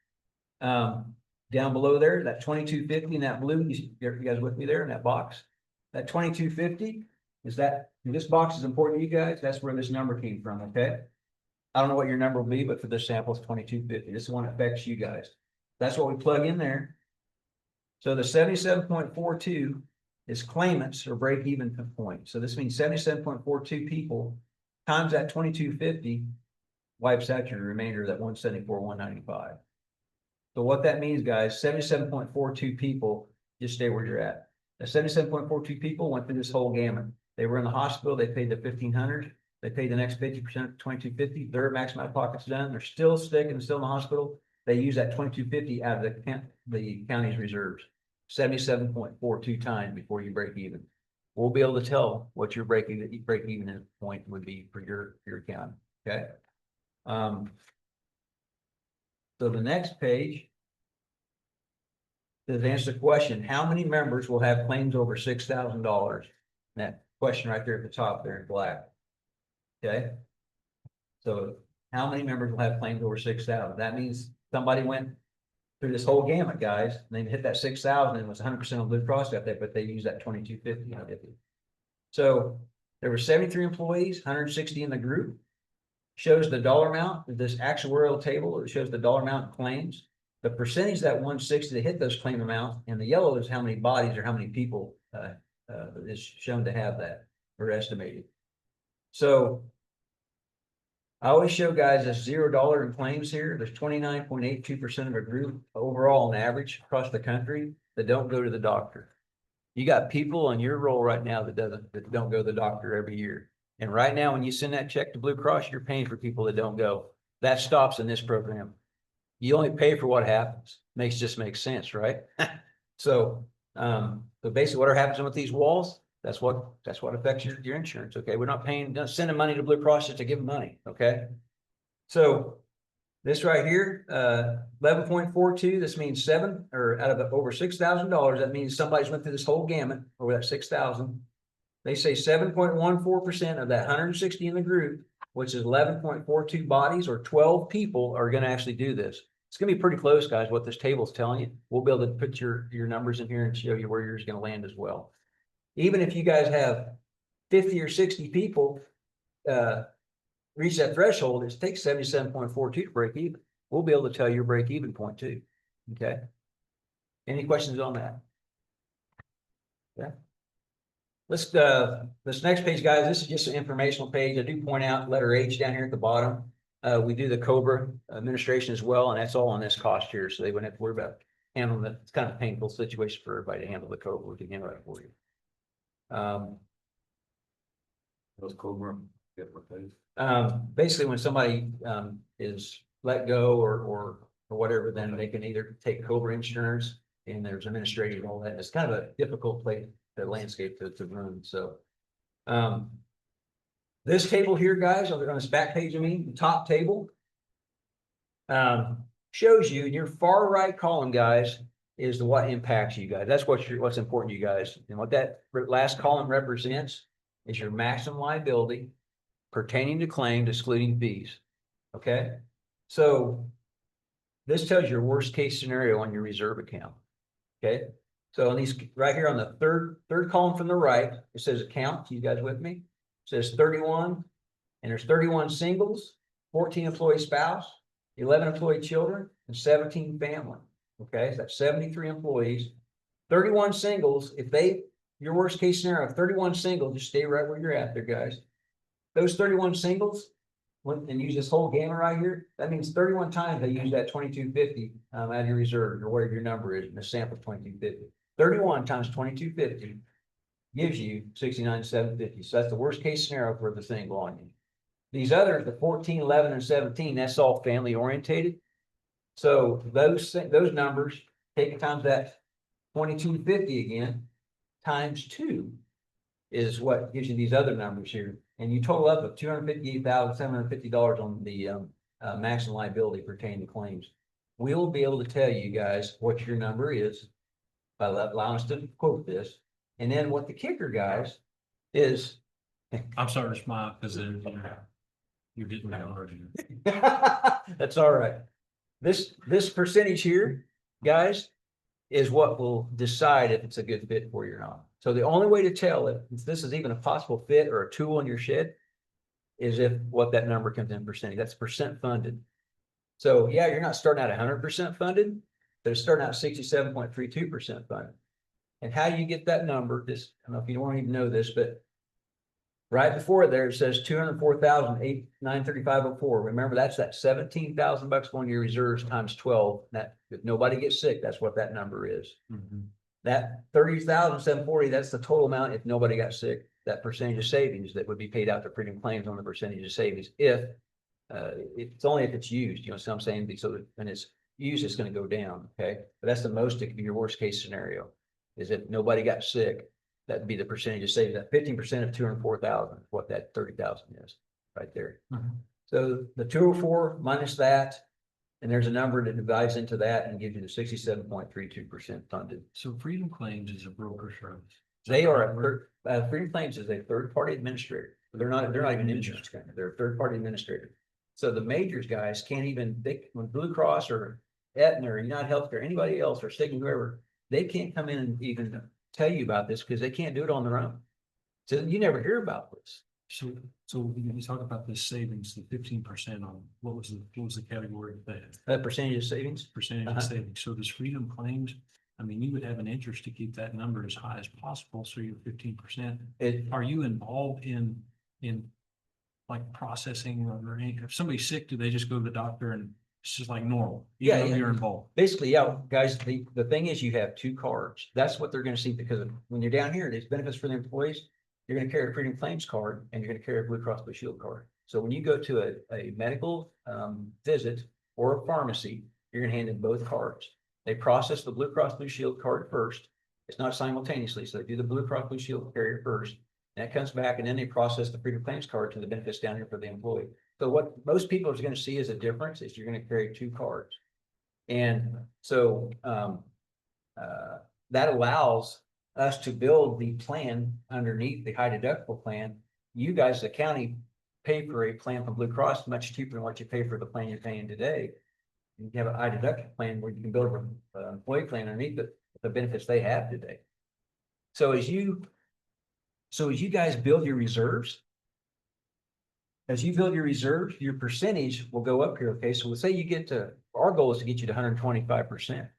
Down below there, that 2250 in that blue, you guys with me there in that box? That 2250 is that, this box is important to you guys. That's where this number came from. Okay. I don't know what your number will be, but for this sample, it's 2250. This is one that affects you guys. That's what we plug in there. So the 77.42 is claimants or break even point. So this means 77.42 people times that 2250 wipes out your remainder of that 174, 195. So what that means, guys, 77.42 people, just stay where you're at. The 77.42 people went through this whole gamut. They were in the hospital, they paid the $1,500, they paid the next 50% of 2250, their maximum out of pocket's done, they're still sick and still in the hospital. They use that 2250 out of the county's reserves, 77.42 times before you break even. We'll be able to tell what your break even point would be for your county. Okay. So the next page does answer the question, how many members will have claims over $6,000? That question right there at the top there in black. Okay. So how many members will have claims over 6,000? That means somebody went through this whole gamut, guys, and they hit that 6,000 and it was 100% on Blue Cross got that, but they used that 2250. So there were 73 employees, 160 in the group. Shows the dollar amount, this actuarial table, it shows the dollar amount of claims. The percentage that 160 that hit those claim amounts, and the yellow is how many bodies or how many people is shown to have that or estimated. So I always show guys this $0 in claims here. There's 29.82% of a group overall on average across the country that don't go to the doctor. You got people on your roll right now that don't go to the doctor every year. And right now, when you send that check to Blue Cross, you're paying for people that don't go. That stops in this program. You only pay for what happens. Just makes sense, right? So basically what are happening with these walls, that's what affects your insurance. Okay. We're not sending money to Blue Cross just to give them money. Okay. So this right here, 11.42, this means 7 or out of the over $6,000. That means somebody's went through this whole gamut over that 6,000. They say 7.14% of that 160 in the group, which is 11.42 bodies or 12 people are going to actually do this. It's going to be pretty close, guys, what this table's telling you. We'll be able to put your numbers in here and show you where yours is going to land as well. Even if you guys have 50 or 60 people reach that threshold, it takes 77.42 to break even. We'll be able to tell your break even point too. Okay. Any questions on that? Yeah. This next page, guys, this is just an informational page. I do point out letter H down here at the bottom. We do the COBRA administration as well, and that's all on this cost here. So they wouldn't have to worry about handling that. It's kind of a painful situation for everybody to handle the COBRA. We can handle that for you. Those Cobra get replaced. Basically when somebody is let go or whatever, then they can either take COBRA insurance and there's administrative and all that. It's kind of a difficult place, the landscape to run. So this table here, guys, on this back page, the top table shows you in your far right column, guys, is what impacts you guys. That's what's important to you guys. And what that last column represents is your maximum liability pertaining to claims excluding fees. Okay. So this tells your worst case scenario on your reserve account. Okay. So on these right here on the third column from the right, it says account. You guys with me? It says 31, and there's 31 singles, 14 employee spouse, 11 employee children, and 17 family. Okay, so that's 73 employees, 31 singles. Your worst case scenario, 31 singles, just stay right where you're at there, guys. Those 31 singles, and use this whole gamma right here, that means 31 times they use that 2250 out of your reserve or whatever your number is in the sample 2250. 31 times 2250 gives you 69,750. So that's the worst case scenario for the single on you. These others, the 14, 11, and 17, that's all family orientated. So those numbers, take times that 2250 again, times 2 is what gives you these other numbers here. And you total up of $258,750 on the maximum liability pertaining to claims. We'll be able to tell you guys what your number is by allowing us to quote this. And then what the kicker, guys, is. I'm starting to smile because you're getting that already. That's all right. This percentage here, guys, is what will decide if it's a good fit for you or not. So the only way to tell if this is even a possible fit or a tool in your shed is if what that number comes in percentage. That's percent funded. So yeah, you're not starting out 100% funded, but it's starting out 67.32% funded. And how you get that number, I don't know if you don't even know this, but right before there, it says 204,935.04. Remember, that's that $17,000 going to your reserves times 12. That if nobody gets sick, that's what that number is. Mm-hmm. That 30,740, that's the total amount if nobody got sick. That percentage of savings that would be paid out to premium claims on the percentage of savings if it's only if it's used. You know what I'm saying? So that when it's used, it's going to go down. Okay, but that's the most. It could be your worst case scenario. Is if nobody got sick. That'd be the percentage of savings. That 15% of 204,000, what that 30,000 is, right there. Mm-hmm. So the 204 minus that, and there's a number that divides into that and gives you the 67.32% funded. So Freedom Claims is a broker service. They are Freedom Claims is a third-party administrator. They're not even insurance company. They're a third-party administrator. So the majors guys can't even, when Blue Cross or Aetna or United Healthcare, anybody else or Cigna, whoever, they can't come in and even tell you about this because they can't do it on their own. So you never hear about this. So you talk about this savings, the 15% on, what was the category of that? That percentage of savings. Percentage Uh-huh. of savings. So does Freedom Claims, I mean, you would have an interest to keep that number as high as possible, so you're 15%. Are you involved in like processing or any, if somebody's sick, do they just go to the doctor and it's just like normal? Yeah, Even though yeah. you're involved. Basically, yeah, guys, the thing is you have two cards. That's what they're gonna see because when you're down here, there's benefits for the employees. You're gonna carry a Freedom Claims card and you're gonna carry a Blue Cross Blue Shield card. So when you go to a medical visit or a pharmacy, you're gonna hand in both cards. They process the Blue Cross Blue Shield card first. It's not simultaneously, so they do the Blue Cross Blue Shield carrier first. And that comes back and then they process the Freedom Claims card to the benefits down here for the employee. So what most people are gonna see as a difference is you're gonna carry two cards. And so that allows us to build the plan underneath the high deductible plan. You guys, the county, pay for a plan from Blue Cross much cheaper than what you pay for the plan you're paying today. You have a high deductible plan where you can build an employee plan underneath it, the benefits they have today. So as you guys build your reserves, your percentage will go up here. Okay, so let's say you get to, our goal is to get you to 125%.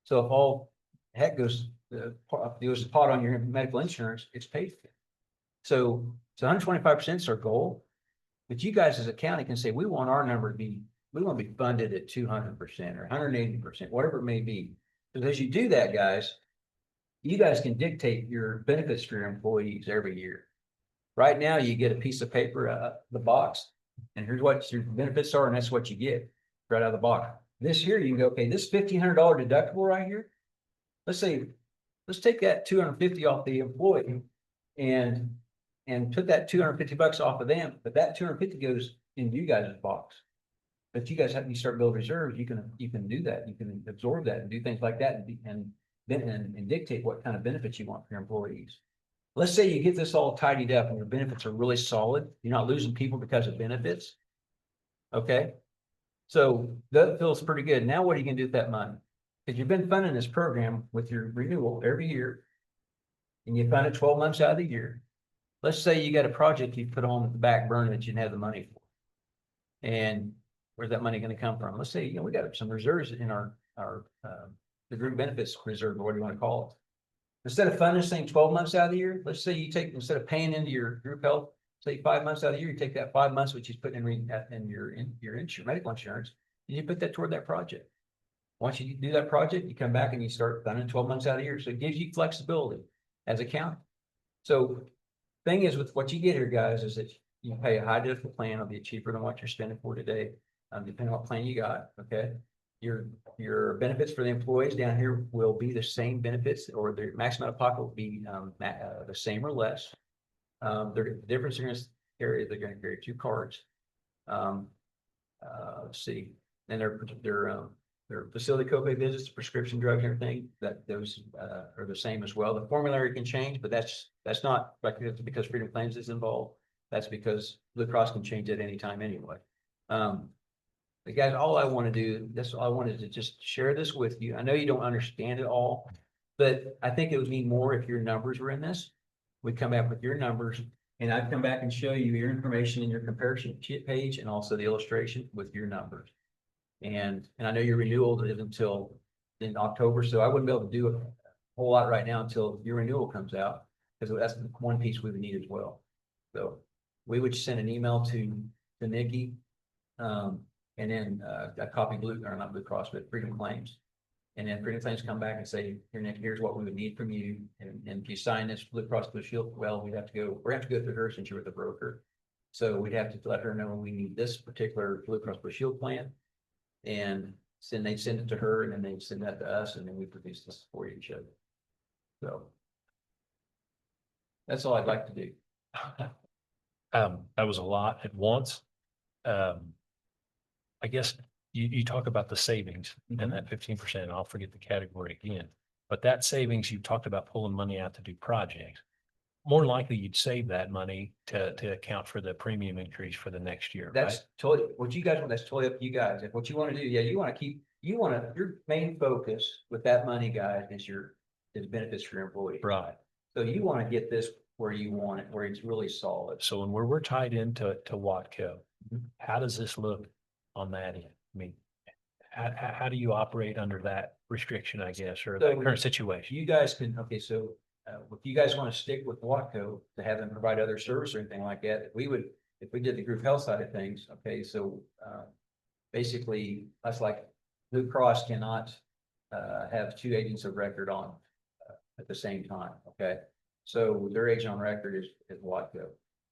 So if all heck goes pot on your medical insurance, it's paid for. So 125% is our goal. But you guys as a county can say, we want our number to be, we want to be funded at 200% or 180%, whatever it may be. Because as you do that, guys, you guys can dictate your benefits for your employees every year. Right now, you get a piece of paper, the box, and here's what your benefits are, and that's what you get right out of the box. This year, you can go, okay, this $1,500 deductible right here. Let's take that 250 off the employee and put that $250 off of them, but that 250 goes in you guys' box. But you guys have to start building reserves. You can do that. You can absorb that and do things like that and dictate what kind of benefits you want for your employees. Let's say you get this all tidied up and your benefits are really solid. You're not losing people because of benefits. Okay. So that feels pretty good. Now what are you gonna do with that money? Because you've been funding this program with your renewal every year. And you fund it 12 months out of the year. Let's say you got a project you put on the back burner that you didn't have the money for. And where's that money gonna come from? Let's say, we got some reserves in the group benefits reserve, or what do you want to call it? Instead of funding this thing 12 months out of the year, let's say you take, instead of paying into your group health, say 5 months out of the year, you take that 5 months, which is put in your medical insurance, and you put that toward that project. Once you do that project, you come back and you start funding 12 months out of the year. So it gives you flexibility as a county. So thing is with what you get here, guys, is that you pay a high deductible plan. It'll be cheaper than what you're spending for today, depending on what plan you got. Okay. Your benefits for the employees down here will be the same benefits, or the maximum out of pocket will be the same or less. The difference they're going to carry two cards. Let's see, and their facility copay visits, prescription drugs, and everything, those are the same as well. The formulary can change, but that's not like because Freedom Claims is involved. That's because Blue Cross can change at any time anyway. But guys, all I want to do, I wanted to just share this with you. I know you don't understand it all, but I think it would mean more if your numbers were in this. We'd come back with your numbers, and I'd come back and show you your information in your comparison page and also the illustration with your numbers. And I know your renewal is until in October, so I wouldn't be able to do a whole lot right now until your renewal comes out, because that's one piece we would need as well. So we would send an email to Nikki, and then a copy not Blue Cross, but Freedom Claims. And then Freedom Claims come back and say, here, Nick, here's what we would need from you. And if you sign this Blue Cross Blue Shield, well, we have to go through her since you're the broker. So we'd have to let her know when we need this particular Blue Cross Blue Shield plan. And then they send it to her, and then they send that to us, and then we produce this for you, show. So that's all I'd like to do. That was a lot at once. I guess you talk about the savings and that 15%, I'll forget the category again, but that savings, you talked about pulling money out to do projects. more than likely you'd save that money to account for the premium increase for the next year, right? That's totally, what you guys want, that's totally up to you guys. If what you want to do, yeah, you want to keep, your main focus with that money, guys, is benefits for your employees. Right. So you want to get this where you want it, where it's really solid. So when we're tied into Watco, Mhm. how does this look on that end? I mean, how do you operate under that restriction, I guess, or the So- current situation? You guys can, okay, so, if you guys want to stick with Watco to have them provide other service or anything like that, if we did the group health side of things, okay, so, basically, that's like Blue Cross cannot, have two agents of record on, at the same time, okay? So their agent on record is Watco.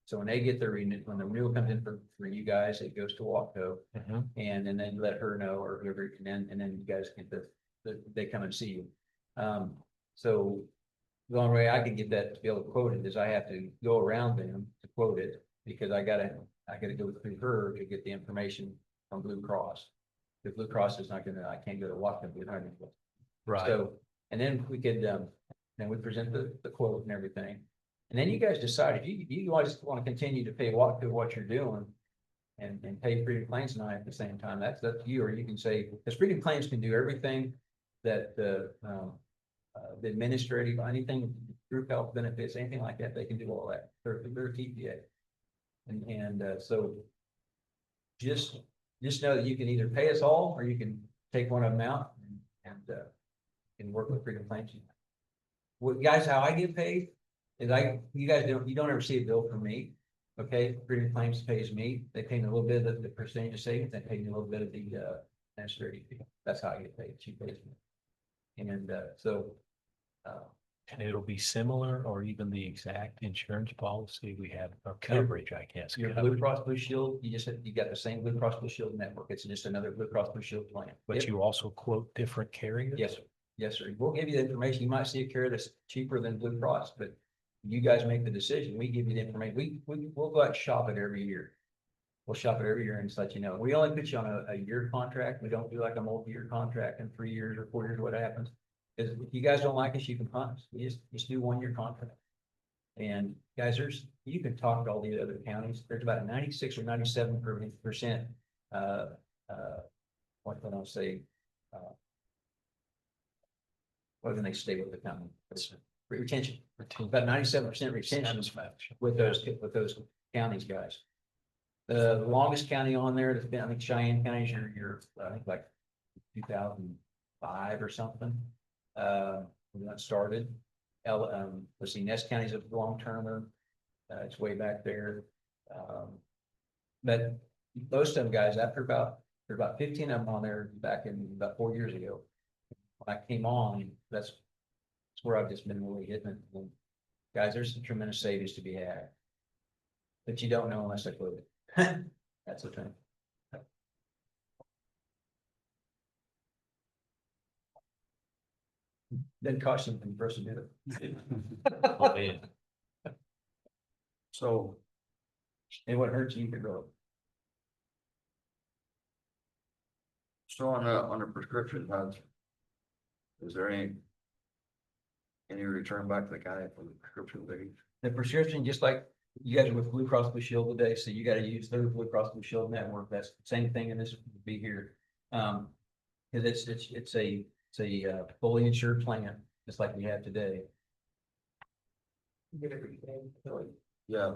So when they get their when the renewal comes in for you guys, it goes to Watco. Mhm. And then let her know or whoever, and then you guys get they come and see you. So the only way I can get that to be able to quote it is I have to go around them to quote it, because I gotta go through her to get the information from Blue Cross. If Blue Cross is not gonna, I can't go to Watco. Right. So, and then we could, then we present the quote and everything. And then you guys decide if you guys want to continue to pay what you're doing and pay Freedom Claims and I at the same time, that's up to you. Or you can say, because Freedom Claims can do everything that the administrative, anything, group health benefits, anything like that, they can do all that. They're TPA. So just know that you can either pay us all or you can take one of them out and work with Freedom Claims. Well, guys, how I get paid is you don't ever see a bill from me. Okay, Freedom Claims pays me. They pay me a little bit of the percentage of savings. They pay me a little bit of the administrative fee. That's how I get paid. She pays me. And And it'll be similar or even the exact insurance policy we have, or coverage, I guess. your Blue Cross Blue Shield, you got the same Blue Cross Blue Shield network. It's just another Blue Cross Blue Shield plan. But Yep. you also quote different carriers? Yes, sir. Yes, sir. We'll give you the information. You might see a carrier that's cheaper than Blue Cross, but you guys make the decision. We give you the information. We'll go out and shop it every year. We'll shop it every year and just let you know. We only put you on a year contract. We don't do like a multi-year contract in 3 years or 4 years, what happens. Is if you guys don't like us, you can punt us. You just do 1 year contract. And guys, you can talk to all the other counties. There's about a 96 or 97%, what can I say? Whether they stay with the county, retention, about 97% retention with those counties, guys. The longest county on there that's been, I think Cheyenne County is I think like 2005 or something. When that started. Let's see, Ness County's a long termer. It's way back there. But most of them guys, there are about 15 of them on there back in about 4 years ago. When I came on, that's where I've just been really hitting it. And guys, there's some tremendous savings to be had. But you don't know unless I quote it. That's the thing. Then cost something for us to do it. Oh, man. So And what hurts you could grow. So on the prescription, is there any return back to the county for the prescription fees? The prescription, just like you guys are with Blue Cross Blue Shield today, so you gotta use their Blue Cross Blue Shield network. That's the same thing, and this would be here. Cause it's a fully insured plan, just like we have today. Yeah,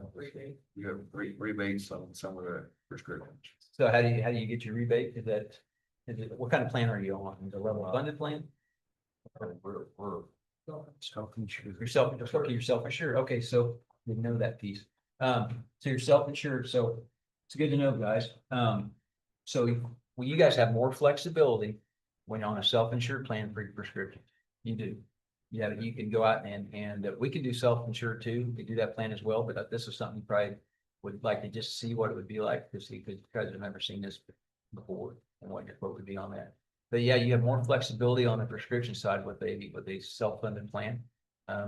you have rebates on some of the prescriptions. So how do you get your rebate? What kind of plan are you on? Is it a level funded plan? We're Self-insured. You're self-insured. Okay, so we know that piece. So you're self-insured, so it's good to know, guys. So you guys have more flexibility when you're on a self-insured plan for your prescriptions. You do. Yeah, you can go out and we can do self-insured too. We do that plan as well, but this is something you probably would like to just see what it would be like to see, because you guys have never seen this before and what your quote would be on that. But yeah, you have more flexibility on the prescription side with a self-funded plan,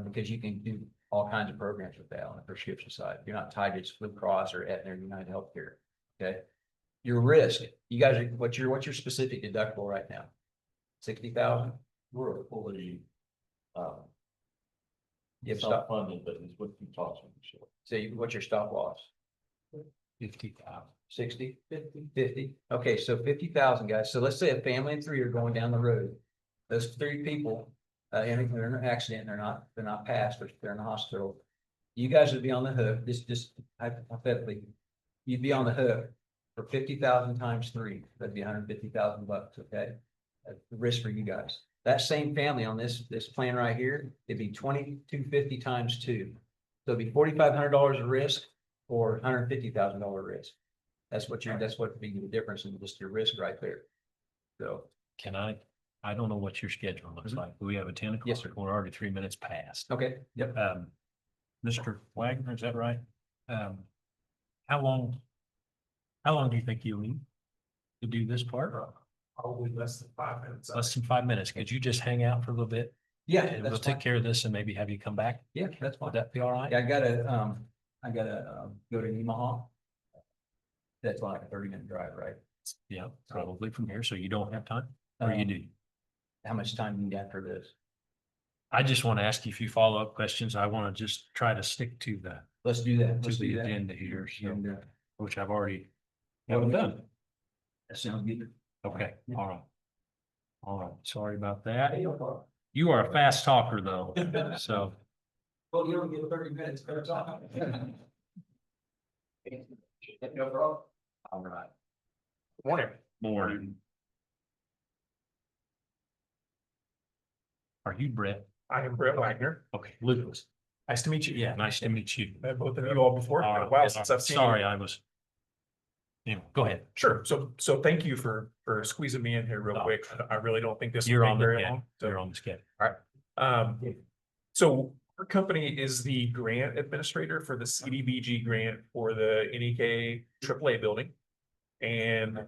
because you can do all kinds of programs with that on the prescription side. You're not tied to just Blue Cross or Aetna or United Healthcare. Okay. Your risk, you guys are, what's your specific deductible right now? 60,000? We're fully, You have It's stop, not funded, but it's what you talked about. Sure. say, what's your stop loss? 50,000. 60, 50. Okay, so 50,000 guys. So let's say a family of three are going down the road. Those three people, they're in an accident, they're not passed, but they're in the hospital. You guys would be on the hook, this just hypothetically, you'd be on the hook for 50,000 times three, that'd be $150,000, okay? That's the risk for you guys. That same family on this plan right here, it'd be 2,250 times two. So it'd be $4,500 of risk or $150,000 risk. That's what would be the difference in just your risk right there. So, Can I don't know what your schedule looks Mhm. like. We have a 10 o'clock. Yes, sir. We're already 3 minutes past. okay, yep. Mr. Wagner, is that right? How long do you think you'll need to do this part? Probably less than 5 minutes. Less than 5 minutes. Could you just hang out for a little bit? Yeah, And we'll that's take fine. care of this and maybe have you come back. Yeah, that's fine. Would that be all right? Yeah, I gotta go to Nemaha. That's like a 30-minute drive, right? Yeah, probably from here. So you don't have time or you Um, do? How much time do you need after this? I just want to ask you a few follow-up questions. I want to just try to stick to Let's do that. to Let's the do that. agenda here, so, And, which I've already haven't done. that sounds good. Okay, all right. All right, sorry about that. You are a fast talker though, so. Well, you don't get 30 minutes, better talk. No problem. All right. Morning. Are you Brett? I am Brett Wagner. Okay, Lucas. Nice to meet you. Yeah, nice to meet you. Met both of you all before. All right, Wow, since I've seen you. Sorry, I was. Yeah, go ahead. Sure. So thank you for squeezing me in here real No. quick. I really don't think this will You're take on the, very yeah, long. you're So, on the schedule. so our company is the grant administrator for the CDBG grant for the NEK AAA building. And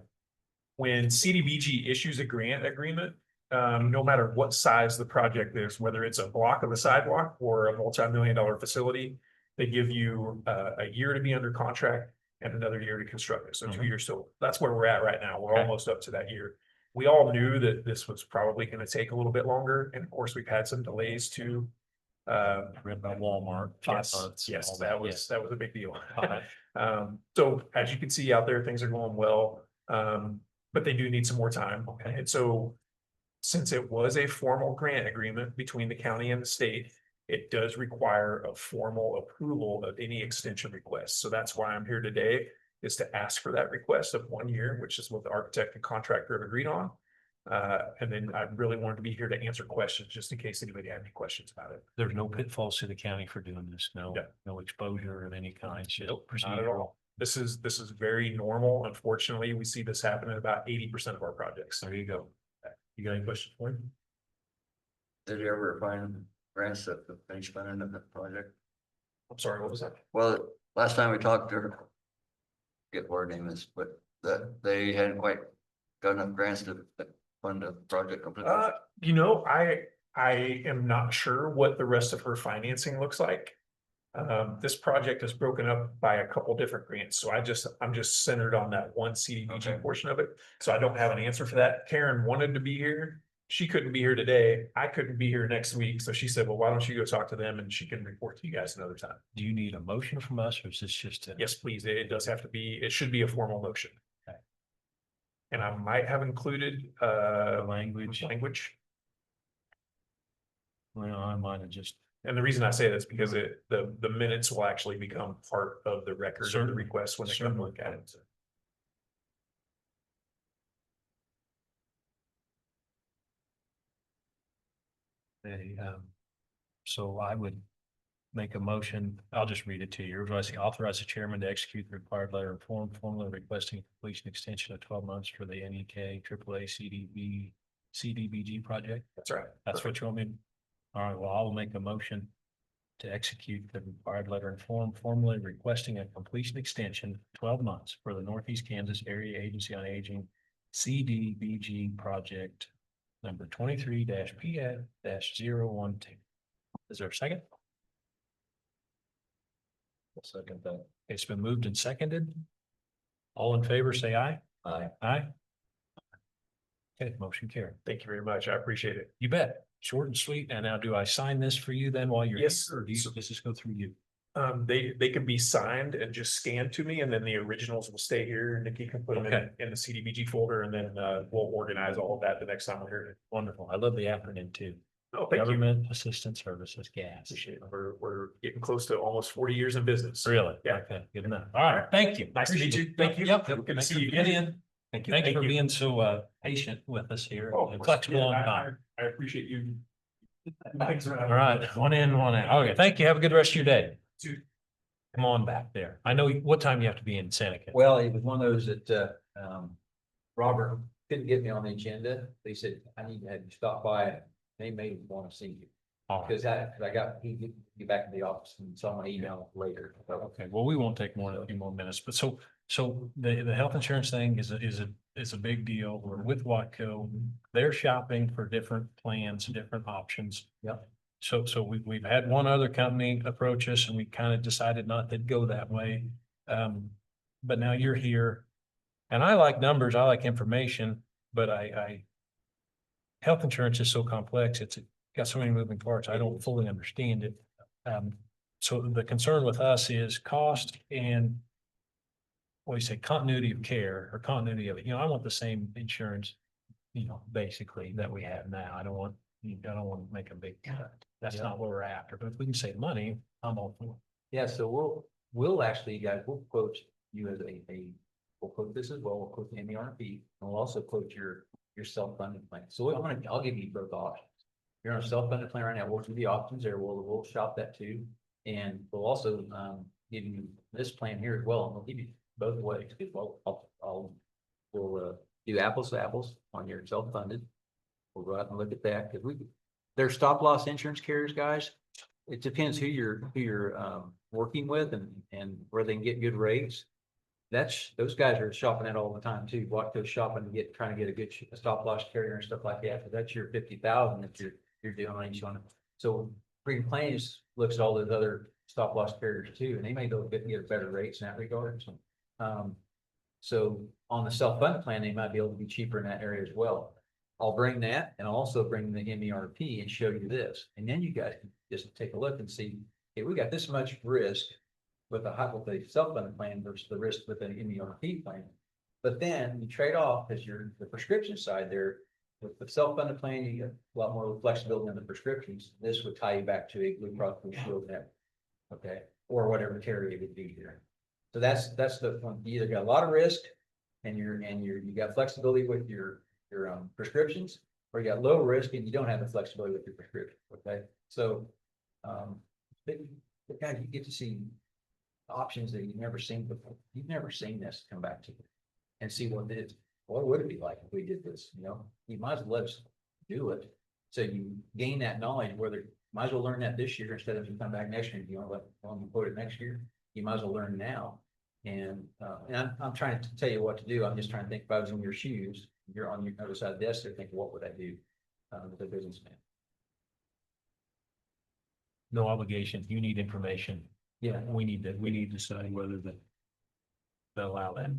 when CDBG issues a grant agreement, no matter what size the project is, whether it's a block of a sidewalk or a multi-million-dollar facility, they give you a year to be under contract and another year to construct it. So 2 years. So that's where we're at right now. We're Okay. almost up to that year. We all knew that this was probably going to take a little bit longer. And of course, we've had some delays too. Read about Walmart. 5 Yes, months, yes, all that was a big deal. yeah. So as you can see out there, things are going well, but they do need some more time. Okay. And so since it was a formal grant agreement between the county and the state, it does require a formal approval of any extension request. So that's why I'm here today, is to ask for that request of 1 year, which is what the architect and contractor have agreed on. And then I really wanted to be here to answer questions, just in case anybody had any questions about it. There's no pitfalls to the county for doing this. No, Yeah. no exposure of any kind. It's just Nope, not at procedural. all. This is very normal. Unfortunately, we see this happen in about 80% of our projects. There you go. You got any questions for me? Did you ever find grants that finish funding of that project? I'm sorry, what was that? Well, last time we talked to her. Get what her name is, but that they hadn't quite got enough grants to fund the project completely. I am not sure what the rest of her financing looks like. This project is broken up by a couple different grants, so I'm just centered on that one CDBG Okay. portion of it. So I don't have an answer for that. Karen wanted to be here. She couldn't be here today. I couldn't be here next week. So she said, well, why don't you go talk to them and she can report to you guys another time. Do you need a motion from us or is this just a? Yes, please. It does have to be, it should be a formal motion. Okay. And I might have included, Language? Well, I might have just. and the reason I say that's because the minutes will actually become part of the record of the Certainly. request when they come Certainly. look at it. So I would make a motion, I'll just read it to you. I say authorize the chairman to execute the required letter of form formally requesting completion extension of 12 months for the NEK AAA CDBG project. That's right. That's what you want me? All right, well, I'll make a motion to execute the required letter and form formally requesting a completion extension 12 months for the Northeast Kansas Area Agency on Aging CDBG project number 23-PF-012. Is there a second? I'll second that. It's been moved and seconded. All in favor, say aye. Aye. Aye. Okay, motion carried. Thank you very much. I appreciate it. You bet. Short and sweet. And now do I sign this for you then while you're Yes. here, or does this go through you? They can be signed and just scanned to me, and then the originals will stay here. Nikki can put them Okay. in the CDBG folder, and then we'll organize all of that the next time we're here. Wonderful. I love the acronym too. Oh, thank you. Government Assistance Services, gas. Appreciate it. We're getting close to almost 40 years in business. Really? Yeah. Okay, good enough. All right, thank you. Nice to meet Appreciate you. it. Thank you. Yep. Good to Thanks see for you getting again. in. Thank Thanks Thank for you. being so patient with us here Oh, of and course. flexible Yeah, on I- time. I appreciate you. Thanks for All right, one in, one out. Okay, thank you. Have a good rest of your day. Come on back there. I know what time you have to be in Seneca. Well, it was one of those that, Robert couldn't get me on the agenda. They said, I need to have you stop by. They may want to see you. All right. Because I got, he get back to the office and saw my email later. Okay, well, we won't take more than a few more minutes, but so the health insurance thing is a big deal. We're with Watco. They're shopping for different plans, different options. Yep. So we've had one other company approach us and we kind of decided not to go that way. But now you're here. And I like numbers, I like information, but health insurance is so complex, it's got so many moving parts, I don't fully understand it. So the concern with us is cost and what do you say, continuity of care or continuity of it. I want the same insurance, basically that we have now. I don't want to make a big cut. That's not what we're after, but if we can save money, I'm all for it. Yeah, so we'll actually, guys, we'll quote you as we'll quote this as well. We'll quote the MERP, and we'll also quote your self-funded plan. So I'll give you both options. You're on a self-funded plan right now. We'll do the options there. We'll shop that too. And we'll also, give you this plan here as well. And we'll give you both ways. Well, we'll do apples to apples on your self-funded. We'll go out and look at that because they're stop loss insurance carriers, guys. It depends who you're working with and where they can get good rates. Those guys are shopping that all the time too. Watco shopping to trying to get a good stop loss carrier and stuff like that. But that's your 50,000 that you're doing on each one. So Green Plains looks at all those other stop loss carriers too, and they may go get better rates in that regard. So on the self-fund plan, they might be able to be cheaper in that area as well. I'll bring that and I'll also bring the MERP and show you this. And then you guys can just take a look and see, hey, we got this much risk with a self-funded plan versus the risk with an MERP plan. But then you trade off because the prescription side there, with the self-funded plan, you get a lot more flexibility in the prescriptions. This would tie you back to a Blue Cross Blue Shield network, okay, or whatever carrier it would be here. So that's the one. You either got a lot of risk and you got flexibility with your prescriptions, or you got low risk and you don't have the flexibility with your prescription. Okay, so guys, you get to see options that you've never seen before. You've never seen this come back to you and see what it is. What would it be like if we did this? You might as well let us do it. So you gain that knowledge, might as well learn that this year instead of you come back next year. If you want to quote it next year, you might as well learn now. And I'm trying to tell you what to do. I'm just trying to think if I was in your shoes, you're on your other side of the desk, they're thinking, what would I do with a businessman? No obligation. You need information. Yeah. We need to decide whether they'll allow that,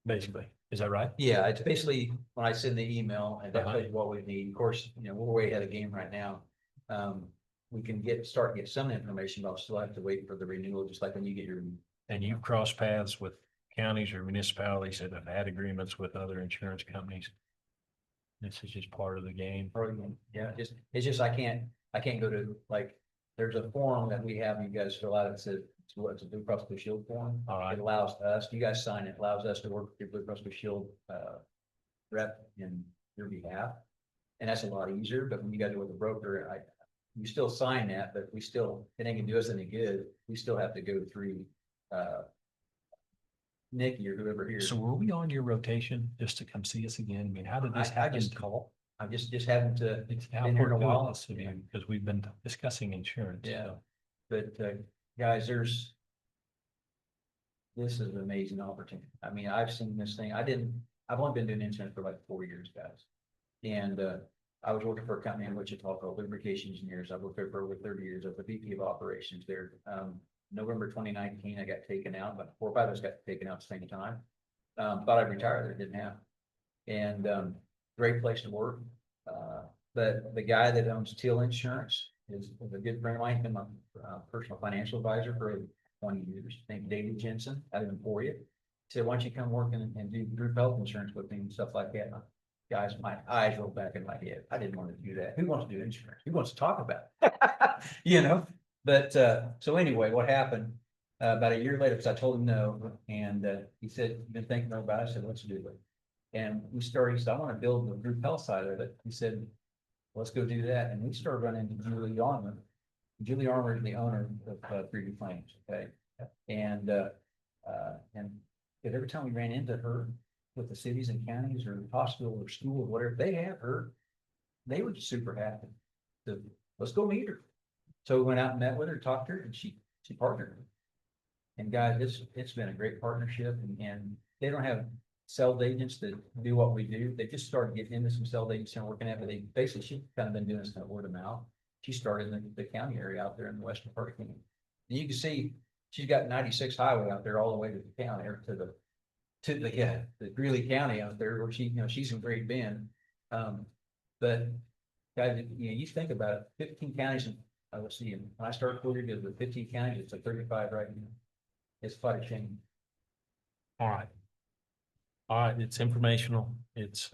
basically. Is that right? Yeah, it's basically when I send the email and that's what we need. Of course, we're way ahead of game right now. We can get some information, but I'll still have to wait for the renewal, just like when you get your. And you've crossed paths with counties or municipalities that have had agreements with other insurance companies. This is just part of the game. Yeah, it's just, I can't go to, like, there's a form that we have, you guys fill out, it says, it's a Blue Cross Blue Shield form. All right. It allows us, you guys sign it, allows us to work with your Blue Cross Blue Shield, rep in your behalf. And that's a lot easier, but when you guys are with a broker, you still sign that, but it ain't gonna do us any good. We still have to go through, Nikki or whoever here. So were we on your rotation just to come see us again? I mean, how did this happen? I just call. I'm just haven't to. It's how been here in a while. fortuitous of you, because we've been discussing insurance. Yeah, but guys, this is an amazing opportunity. I mean, I've seen this thing. I've only been doing insurance for like 4 years, guys. And I was working for a company in Wichita called Lubrication Engineers. I worked there for over 30 years as the VP of operations there. November 2019, I got taken out, but 4 or 5 of us got taken out at the same time. Thought I'd retire there, didn't have. And great place to work. But the guy that owns Teal Insurance is a good friend of mine, been my personal financial advisor for 20 years, named David Jensen, out of Emporia. He said, why don't you come work and do group health insurance with me and stuff like that? And guys, my eyes rolled back in my head. I didn't want to do that. Who wants to do insurance? Who wants to talk about it? You know, but so anyway, what happened? About a year later, because I told him no, and he said, "You've been thinking about it." I said, "Let's do it." And we started. He said, "I want to build the group health side of it." He said, "Let's go do that." And we started running into Julie Armour. Julie Armour is the owner of Freedom Claims. Okay, and every time we ran into her with the cities and counties or hospital or school or whatever, they have her. They were super happy. So let's go meet her. So we went out and met with her, talked to her, and she partnered. And guys, it's been a great partnership, and they don't have sales agents that do what we do. They just started getting into some sales agents and working at, but they basically, she's kind of been doing this kind of word of mouth. She started in the county area out there in the western part of Kenya. And you can see she's got 96 highway out there all the way to the county or to the Greeley County out there where she's in Great Bend. But guys, you think about it, 15 counties, and let's see, when I started 4 years ago, with 15 counties, it's a 35 right now. It's quite a shame. All right. All right, it's informational. It's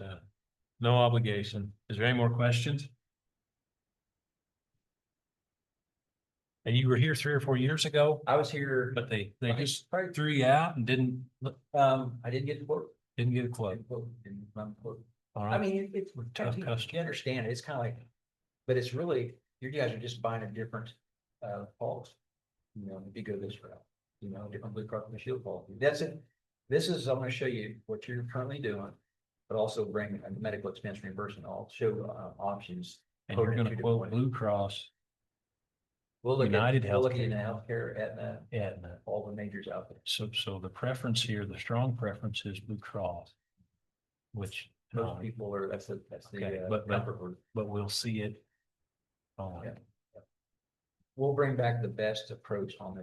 no obligation. Is there any more questions? And you were here 3 or 4 years ago, I was here, but they just threw you out and didn't I didn't get to work. didn't get a quote. All All I right. mean, it's Tough you customer. understand it. It's kind of like, but it's really, you guys are just buying a different policy. If you go this route, different Blue Cross Blue Shield policy. That's it. This is, I'm gonna show you what you're currently doing, but also bring a medical expense reimbursement. I'll show options. And you're gonna quote Blue Cross, We'll look United at, we'll look at Healthcare. Healthcare, Aetna, Aetna. all the majors out there. So the preference here, the strong preference is Blue Cross. Which, Most people are, that's okay, the but comfort word. we'll see it. Yeah. We'll bring back the best approach on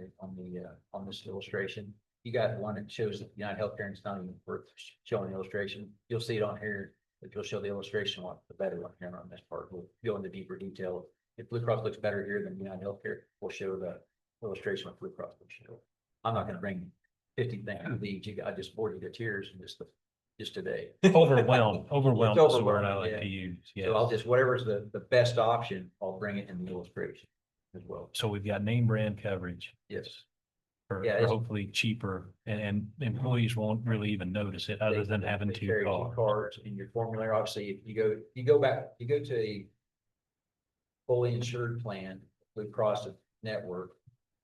this illustration. You got one that shows that United Healthcare, and it's not even worth showing the illustration. You'll see it on here, but you'll show the illustration one, the better one here on this part. We'll go into deeper detail. If Blue Cross looks better here than United Healthcare, we'll show the illustration of Blue Cross Blue Shield. I'm not gonna bring 50 things to these. I just bored you to tears and just today. Overwhelmed is the word overwhelming, I like yeah. to use. So I'll just, whatever's the best option, I'll bring it in the illustration as well. So we've got name brand coverage Yes. for Yeah, for it's- hopefully cheaper and employees won't really even notice it other than having They two carry cars. cards in your formulary. Obviously, if you go to a fully insured plan, Blue Cross network,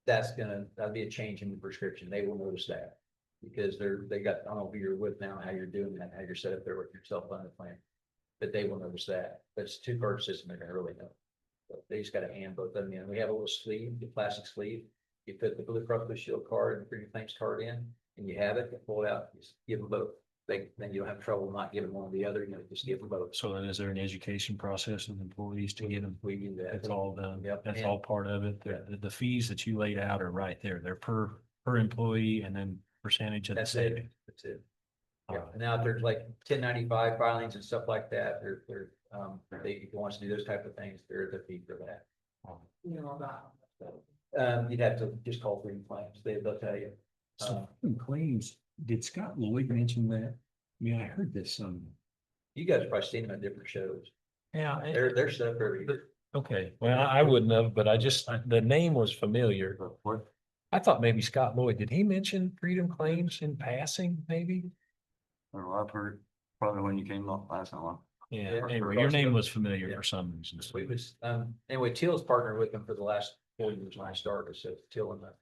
that'll be a change in the prescription. They will notice that. Because they got, I don't know who you're with now, how you're doing that, how you're set up there with your self-funded plan. But they will notice that. But it's a two-card system, they're gonna really know. But they just gotta hand both of them in. We have a little sleeve, the plastic sleeve. You put the Blue Cross Blue Shield card and the Freedom Claims card in, and you have it, you pull it out, you just give them both. Then you don't have trouble not giving one or the other, just give them both. So then is there an education process of employees to get them? We do that. It's all done. Yep. That's And- all part of it. The fees that you laid out are right there. They're per employee and then percentage of the That's savings. it. That's it. Yeah, and now if there's like 1095 filings and stuff like that, if you want to do those type of things, there's a fee for that. You'd have to just call Freedom Claims, they'll tell you. So claims, did Scott Lloyd mention that? I mean, I heard this You guys have probably seen them at different shows. Yeah. They're set up every year. Okay, well, I wouldn't have, but the name was familiar. What? I thought maybe Scott Lloyd, did he mention Freedom Claims in passing, maybe? Or I've heard probably when you came up last time. Yeah, Yeah. anyway, your name was familiar Yeah. for some reason. so- We was, anyway, Teal's partnered with them for the last 4 years when I started, so Teal and that.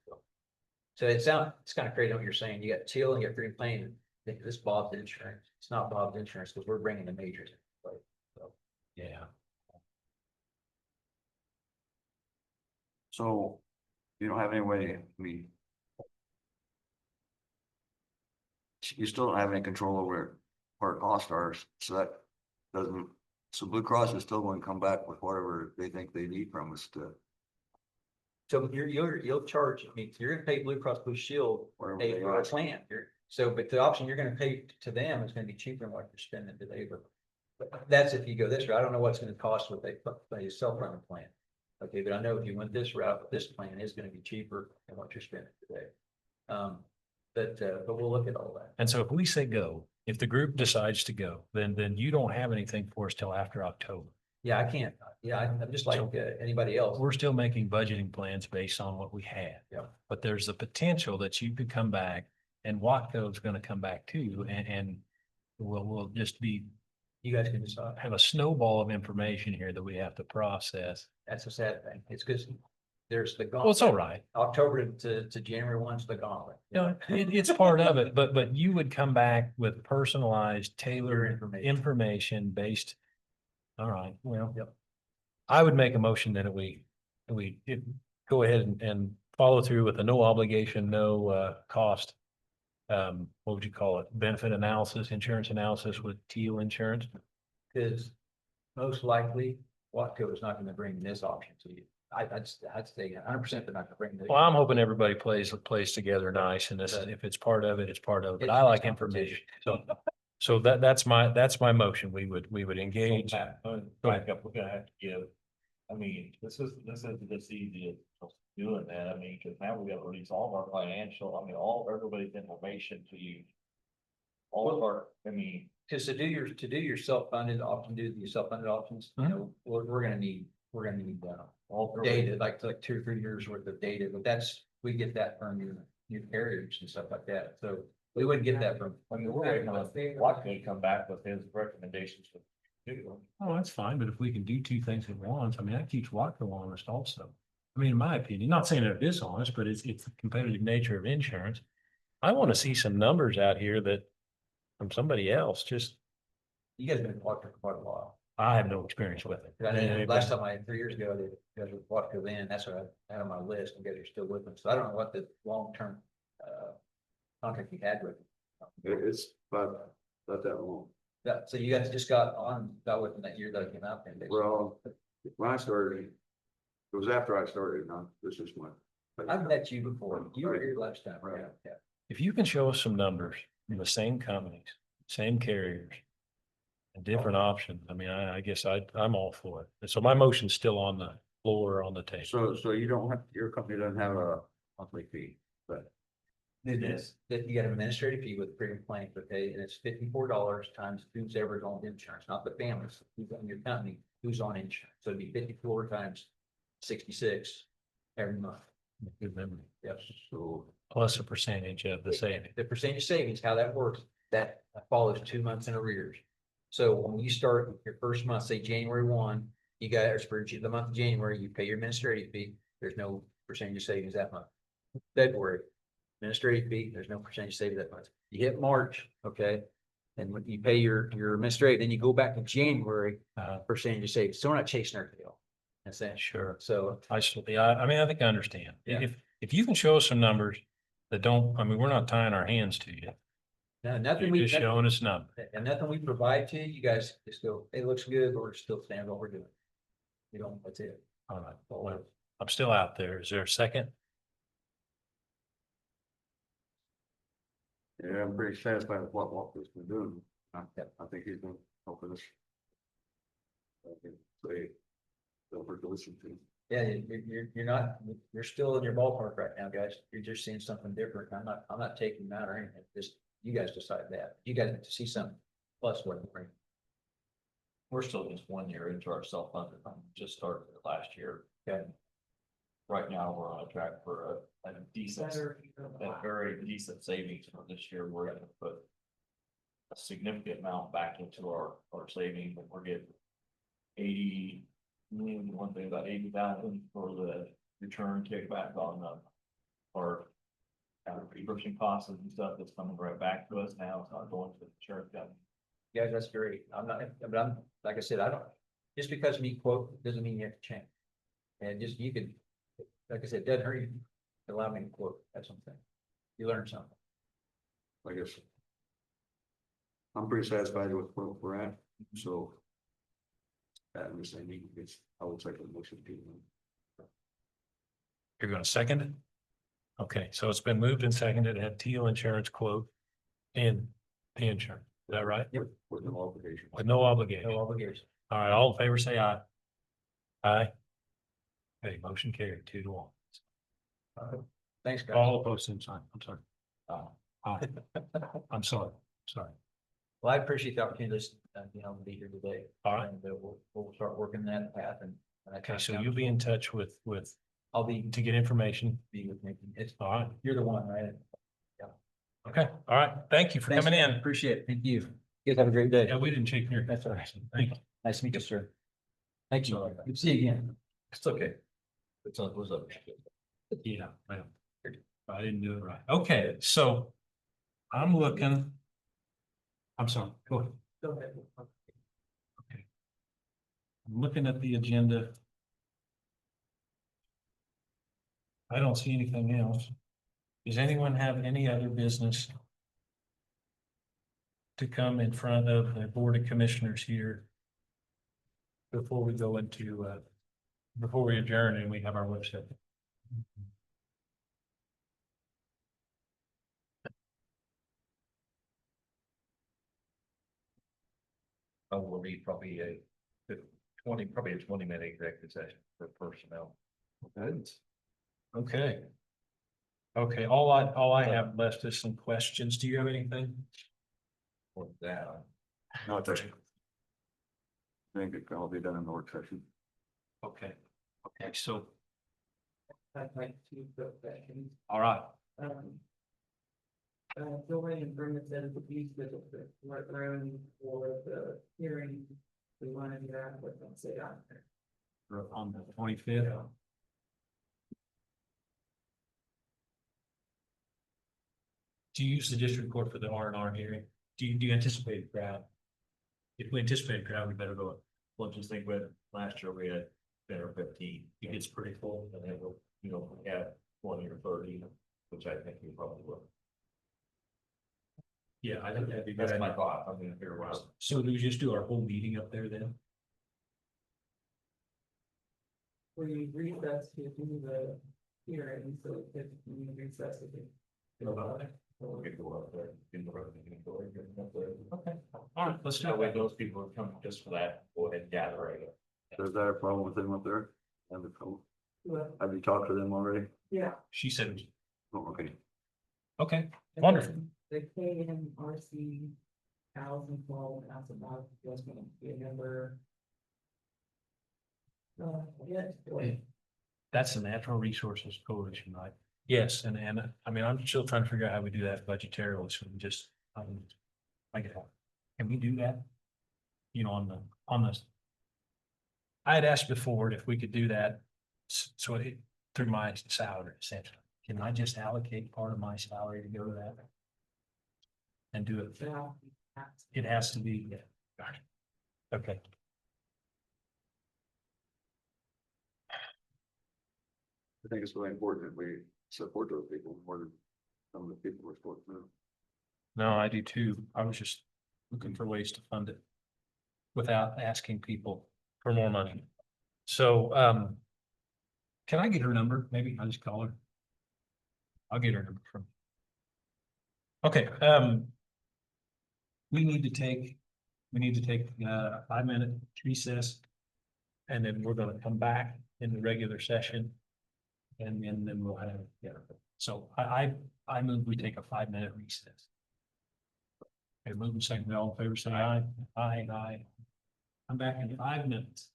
So it's kind of crazy what you're saying. You got Teal and you got Freedom Claim. This Bob's Insurance. It's not Bob's Insurance because we're bringing the majors. in, right? So, Yeah. So you don't have any way, you still don't have any control over what our costs are, so that doesn't, so Blue Cross is still going to come back with whatever they think they need from us to. So you'll charge, you're gonna pay Blue Cross Blue Shield Whatever pay they for a are. plan. But the option you're gonna pay to them is gonna be cheaper than what you're spending today, but That's if you go this route. I don't know what's gonna cost with a self-funded plan. Okay, but I know if you went this route, this plan is gonna be cheaper than what you're spending today. But we'll look at all that. And so if we say go, if the group decides to go, then you don't have anything for us till after October. Yeah, I can't, I'm just like anybody else. We're still making budgeting plans based on what we have. Yeah. But there's the potential that you could come back and Watco is gonna come back too, and we'll just be, You guys can decide. have a snowball of information here that we have to process. That's a sad thing. It's because there's the Well, it's all right. October to January 1's the gauntlet. No, it's part of it, but you would come back with personalized, tailored information based. All right, well. Yep. I would make a motion that we go ahead and follow through with a no obligation, no cost. What would you call it? Benefit analysis, insurance analysis with Teal Insurance. Because most likely Watco is not going to bring this option to you. I'd say 100% they're not going to bring this. Well, I'm hoping everybody plays together nice, and this, if it's part of it, it's part of it. But I like information. So that's my motion. We would engage. Back up, we're gonna have to give, I mean, this isn't this easy as doing that, I mean, cause now we gotta release all of our financial, I mean, everybody's information to you. All of our, I mean, Because to do your self-funded options, you know, we're gonna need all data, like 2 or 3 years worth of data, but we get that from your carriers and stuff like that, so we wouldn't get that from. I mean, we're waiting on Watson to come back with his recommendations for. Oh, that's fine, but if we can do two things at once, I mean, that keeps Watco honest also. I mean, in my opinion, not saying they're dishonest, but it's the competitive nature of insurance. I want to see some numbers out here that from somebody else, just, You guys have been Watco for quite a while. I have no experience with it. I know last time 3 years ago, you guys were Watco then, that's what I had on my list, you guys are still with them, so I don't know what the long-term contract you had with them. It's about that long. Yeah, so you guys just got with them that year that I came out then. basically. Well, when I started, it was after I started, now this is my. I've met you before, you were here last time, Right. yeah. If you can show us some numbers from the same companies, same carriers. And different options, I mean, I guess I'm all for it. And so my motion's still on the floor, on the table. So you don't have, your company doesn't have a monthly fee, but. It is, that you got an administrative fee with premium claim, okay, and it's $54 times who's ever on insurance, not the families, who's on your company, who's on insurance, so it'd be 54 times 66 every month. Good memory. Yep. So Plus a percentage of the savings. The percentage savings, how that works, that follows 2 months in arrears. So when you start your first month, say January 1, you guys, for the month of January, you pay your administrative fee, there's no percentage savings that month. February, administrative fee, there's no percentage savings that month. You hit March, okay? And when you pay your administrative, then you go back to January, percentage savings. So we're not chasing our tail. That's it. Sure. So I mean, I think I understand. Yeah. If you can show us some numbers that don't, I mean, we're not tying our hands to you. no, nothing You're we, just showing us numbers. and nothing we provide to you, you guys just go, it looks good, or still stand what we're doing. You don't, that's it. All right. Well, I'm still out there. Is there a second? yeah, I'm pretty satisfied with what Walker's been doing. I think he's been helping us. Say, don't forget to listen to. Yeah, you're not, you're still in your ballpark right now, guys. You're just seeing something different. I'm not taking them out or anything. Just, you guys decide that. You guys have to see something plus what you bring. We're still just 1 year into our self-funded, just started it last year. Okay. Right now, we're on a track for a decent, a very decent savings for this year. We're gonna put a significant amount back into our savings, and we're getting 80, one thing about 80,000 for the return kickback on our reimbursement costs and stuff that's coming right back to us now. It's not going to the insurance company. Guys, that's great. But I'm, like I said, I don't, just because me quote doesn't mean you have to change. And just, you could, like I said, it doesn't hurt you to allow me to quote. That's something. You learn something. I guess. I'm pretty satisfied with where we're at, so. I'm just saying, it's, I would take a motion to. You're going to second it? Okay, so it's been moved and seconded to have Teal Insurance quote in the insurance. that right? With no obligation. With no obligation. No obligation. All right, all in favor, say aye. Aye. Okay, motion carried 2-1. Thanks, guys. All opposed, same sign. I'm sorry. Uh, Aye. I'm sorry. Well, I appreciate the opportunity to, being able to be here today. All right. And we'll start working that path and. Okay, so you'll be in touch with, I'll be to get information. with Nikki. It's, All right. you're the one, right? Okay, all right. Thank you for Thanks, coming in. Appreciate it. Thank you. You guys have a great day. Yeah, we didn't shake your. That's all right. Thank you. Nice to meet you, sir. Thank you. Good to see you again. It's okay. It's on, was up. Yeah, well, I didn't do it right. Okay, so I'm looking. I'm sorry, go ahead. Okay. I'm looking at the agenda. I don't see anything else. Does anyone have any other business to come in front of the Board of Commissioners here before we go into, before we adjourn and we have our work session? Will be probably a 20-minute executive session for personnel. Okay. Okay, all I have left is some questions. Do you have anything? For that. No, it's actually. I think it can all be done in the work session. Okay, okay, so, I'd like to go back and, all right, building and permits that would be the room for the hearing. We want to do that, but don't say on there. on the 25th. Do you use the district court for the R&R hearing? Do you anticipate a crowd? If we anticipate a crowd, we better go. Well, just think with last year we had 10 or 15, It gets pretty full. and then we'll, have 20 or 30, which I think we probably will. Yeah, I think that'd be good. That's my thought. I'm gonna hear what. So do we just do our whole meeting up there then? We recess to do the hearing, so if we recess it. We'll get to up there. In the road, up there. Okay, all right, let's do That way it. those people who come just for that, go ahead and gather it. So is that a problem with them up there? Have a problem? Have you talked to them already? Yeah. She said, it was- Oh, okay. okay, wonderful. The KMRC 1012, that's about, just gonna be a number. Yeah. That's the Natural Resources Coalition, right? Yes, and I mean, I'm still trying to figure out how we do that budgetarily, so we just, I get it. Can we do that? On the. I had asked before if we could do that, so it, through my salary, essentially. Can I just allocate part of my salary to go to that? And do it? It has to be, yeah. Got it. Okay. I think it's really important that we support those people more than some of the people we're supposed to. No, I do too. I was just looking for ways to fund it without asking people for more money. So, can I get her number? Maybe I'll just call her. I'll get her number from. Okay, we need to take a 5-minute recess. And then we're gonna come back in the regular session. And then we'll have, yeah, so I move we take a 5-minute recess. Okay, moving second, all in favor, say aye. Aye. I'm back in 5 minutes.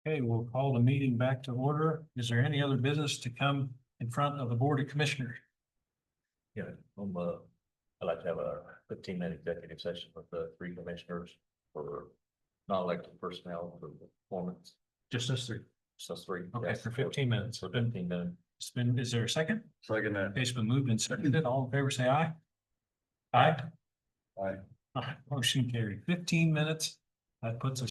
Okay, we'll call the meeting back to order. Is there any other business to come in front of the Board of Commissioners? Yeah, I'd like to have a 15-minute executive session with the three commissioners for non-elected personnel for performance. Just us three. So three. Okay, yes, for 15 minutes. For 15 minutes. It's been, is there a second? Second that. Okay, it's been moved and seconded. All in favor, say aye. Aye. Aye. Aye. Motion carried. 15 minutes. That puts us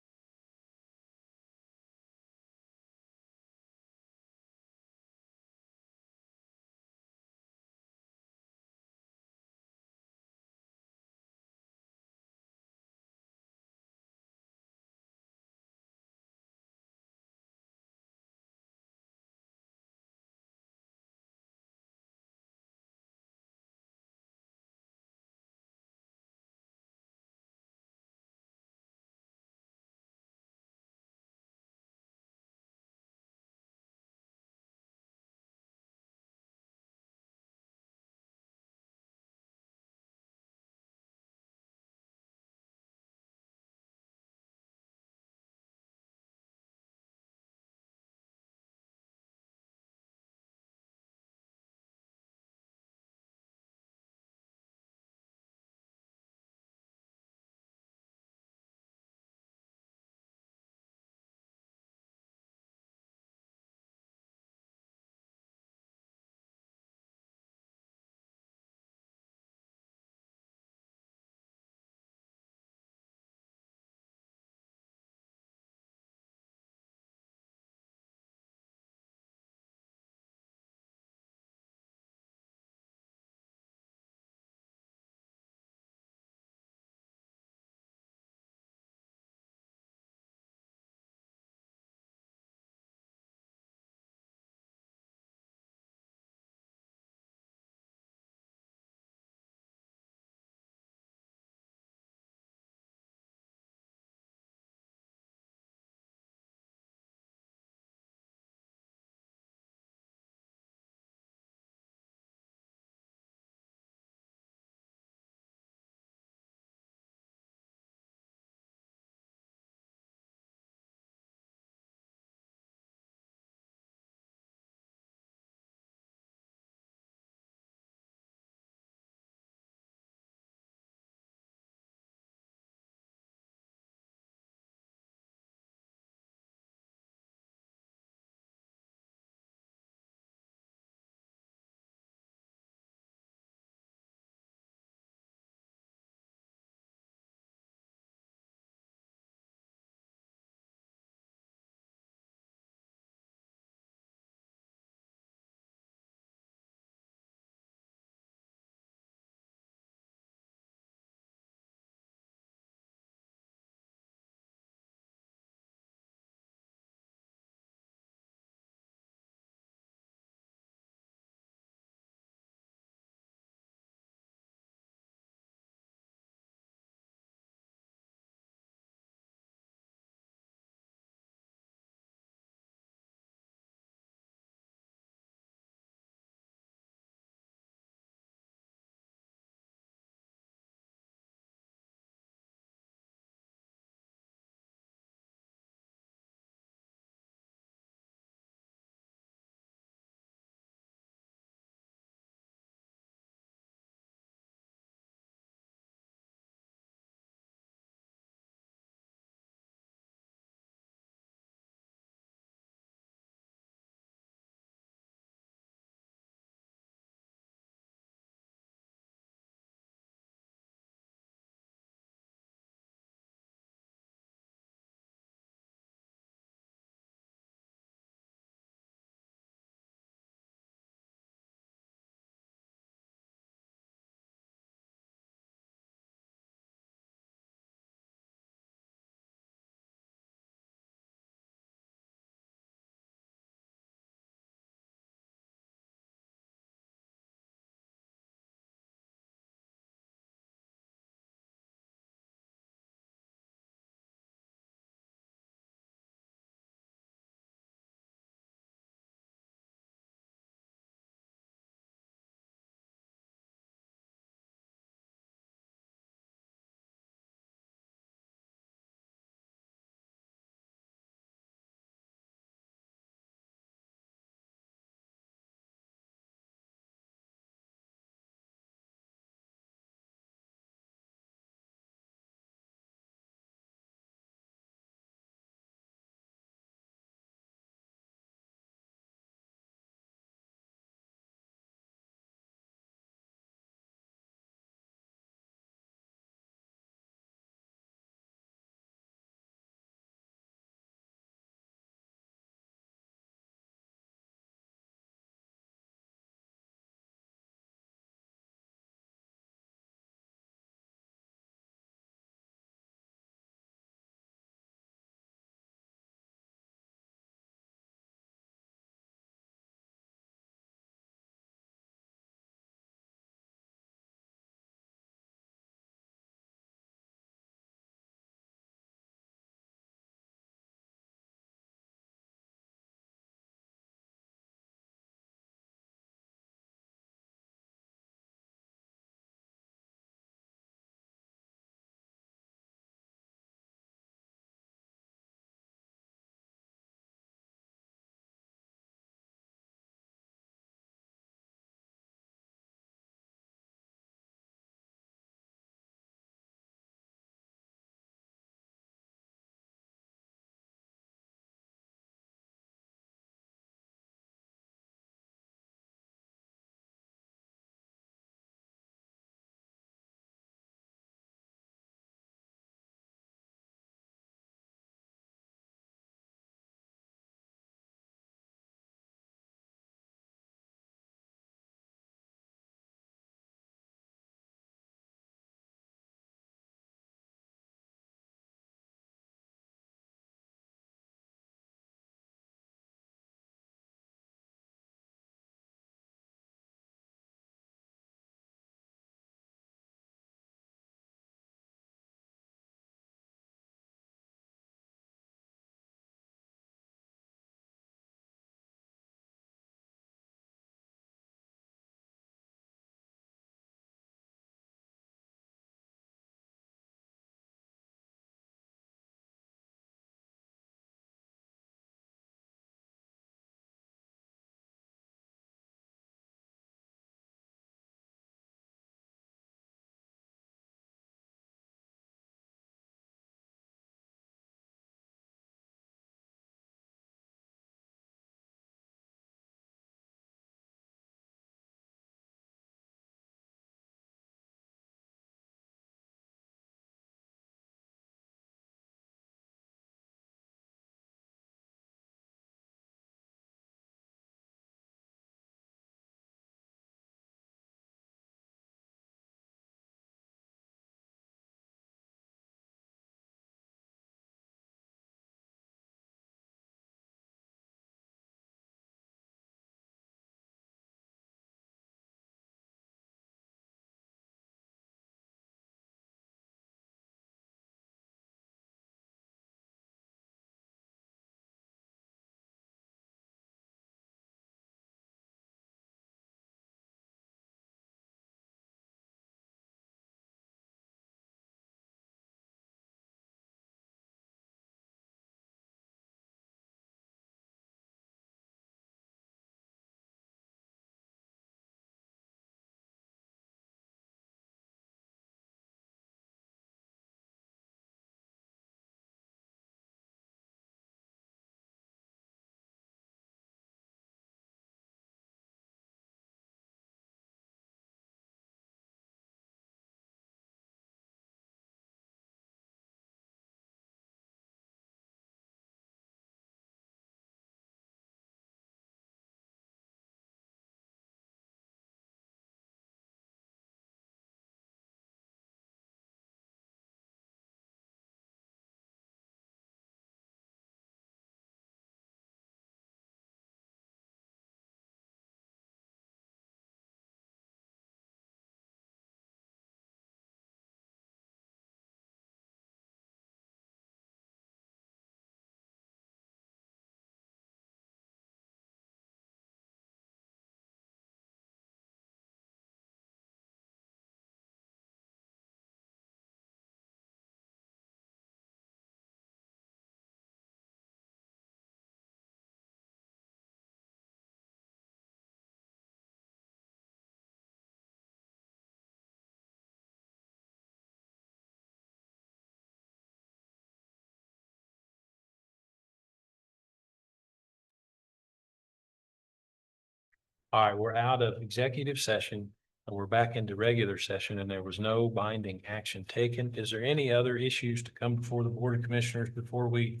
All right, we're out of executive session and we're back into regular session and there was no binding action taken. Is there any other issues to come before the Board of Commissioners before we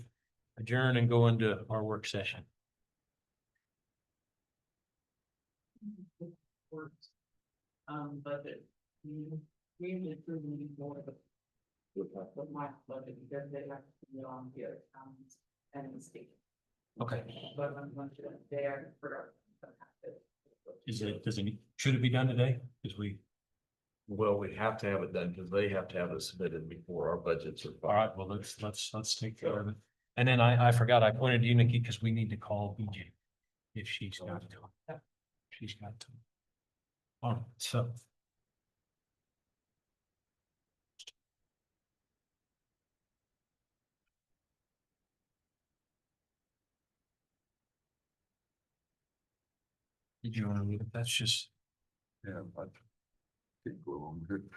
adjourn and go into our work session? Budget. We need to move more of the. With my budget, because they have to be on here, and the state, Okay, but I'm going to, they are. should it be done today? Because we, Well, we have to have it done because they have to have it submitted before our budgets are. all right, well, let's take care of it. And then I forgot, I pointed to you, Nikki, because we need to call BJ. If she's got to. She's got to. All right, so. Did you want to leave it? That's just, Yeah, but. Keep going. Good.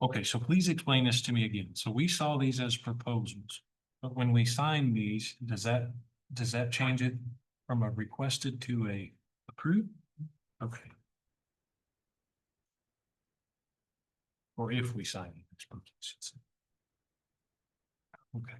Okay, so please explain this to me again. So we saw these as proposals, but when we sign these, does that change it from a requested to a approved? Okay. Or if we sign it, I suppose I should say. Okay.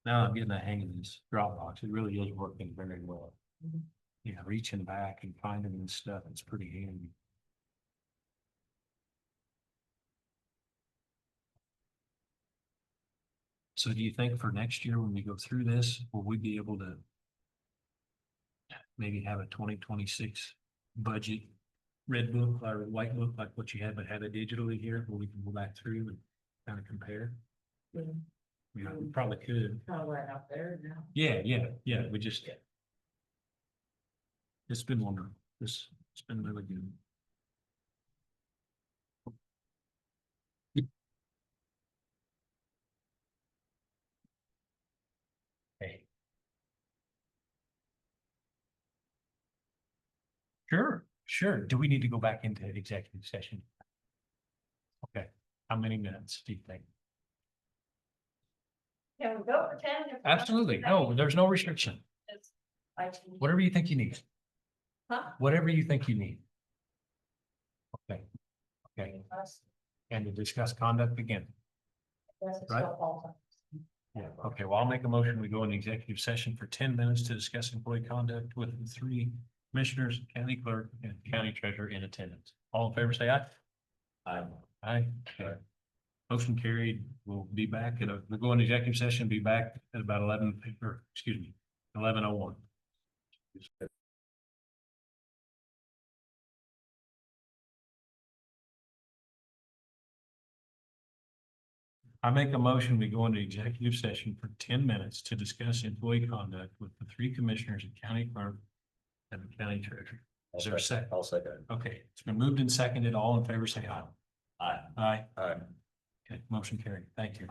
Now I'm getting the hang of this Dropbox. It really is working very well. Yeah, reaching back and finding this stuff, it's pretty handy. So do you think for next year, when we go through this, will we be able to maybe have a 2026 budget red book or white book like what you had, but have it digitally here where we can go back through and kind of compare? Yeah. Yeah, we probably could. Kind of right out there now. Yeah, we just. It's been wonderful. It's been really good. Hey. Sure. Do we need to go back into executive session? Okay, how many minutes do you think? Can we go for 10? If we want to Absolutely. do that? No, there's no restriction. I can- Whatever you think you need. Huh? Whatever you think you need. Okay. Okay, Us, and to discuss conduct again. yes, it's Right. still all Yeah, okay, well, I'll make a motion. We go into executive session for 10 minutes to discuss employee conduct with the three commissioners, county clerk, and county treasurer in attendance. All in favor, say aye. Aye. Aye. Okay. Motion carried. We'll be back we'll go into executive session, be back at about 11:01. I make a motion, we go into executive session for 10 minutes to discuss employee conduct with the three commissioners and county clerk and the county treasurer. Is there a second? I'll second. Okay, it's been moved and seconded. All in favor, say aye. Aye. Aye. Aye. Okay, motion carried. Thank you.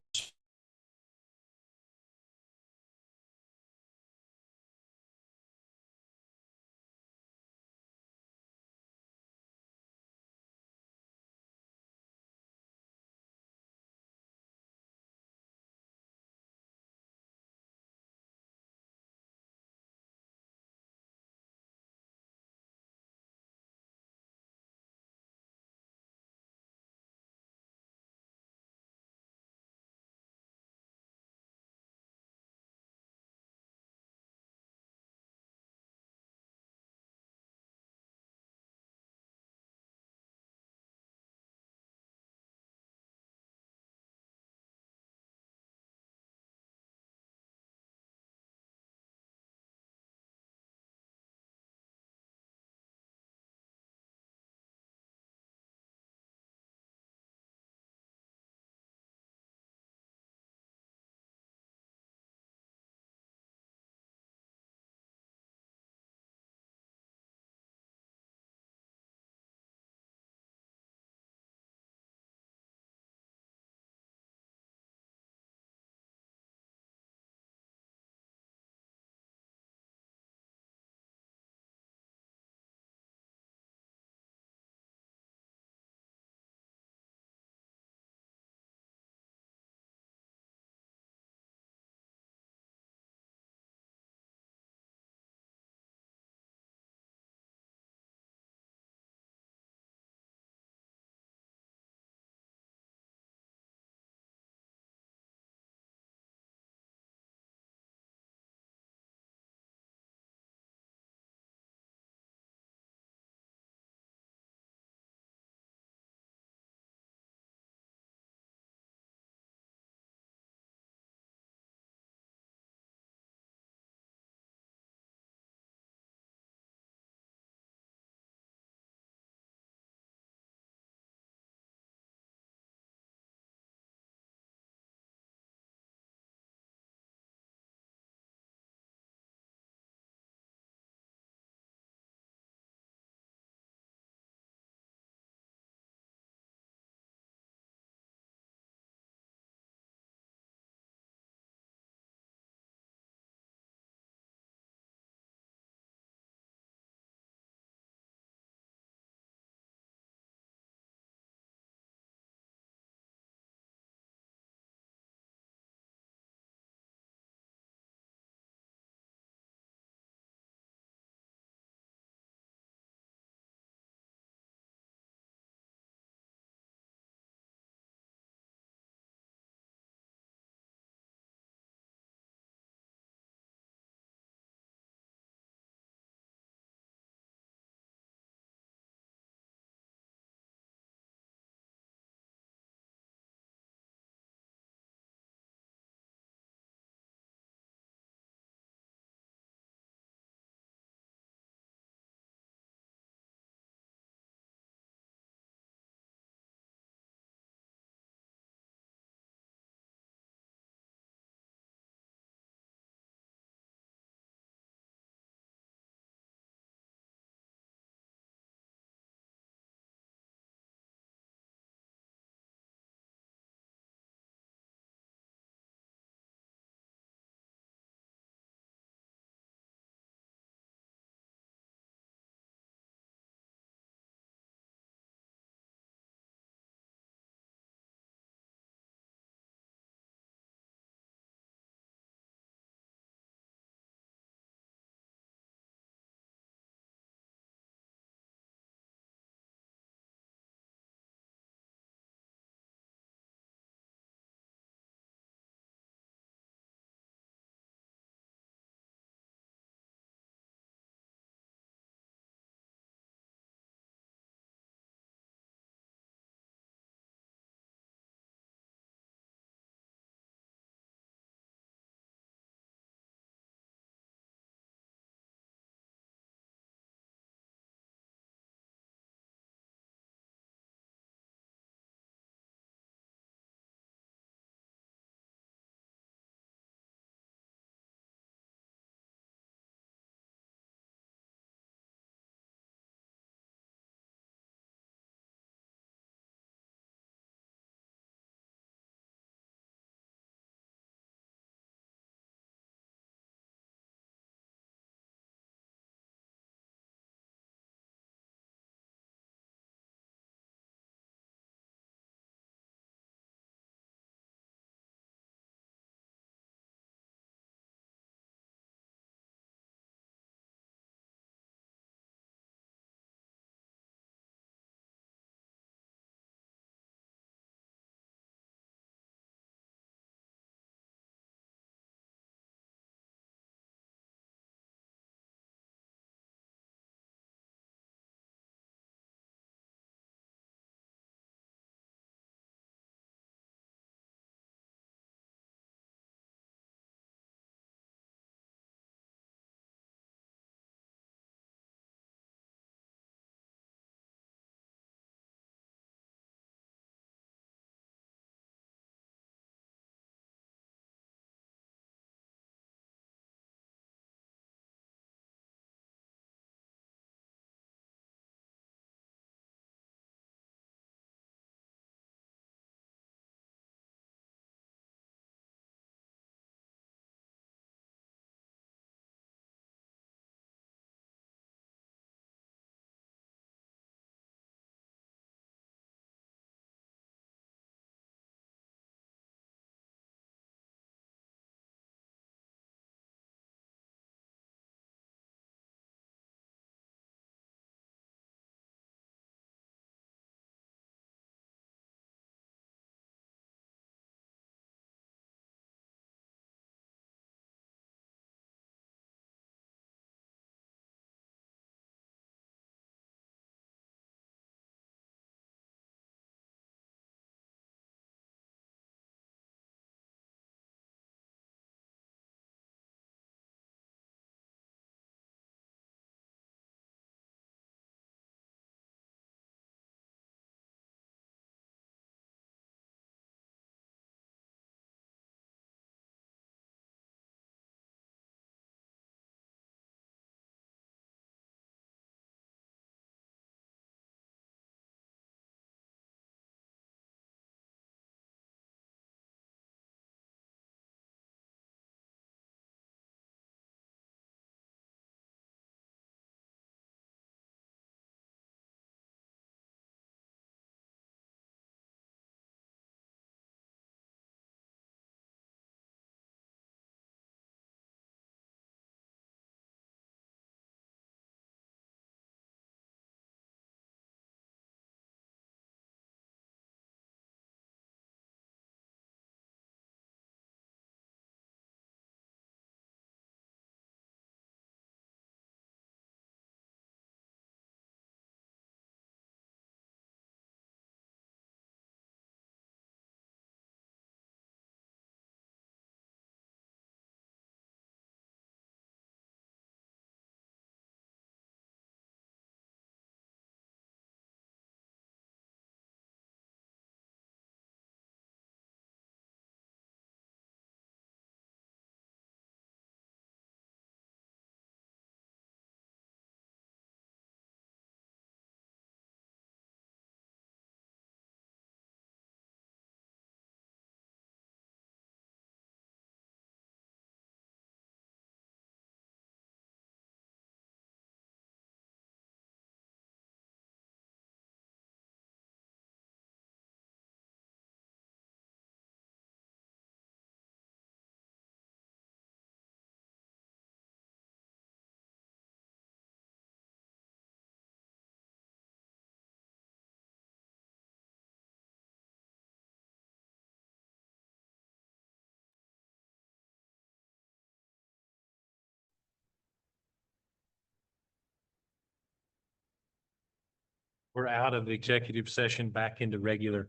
We're out of the executive session, back into regular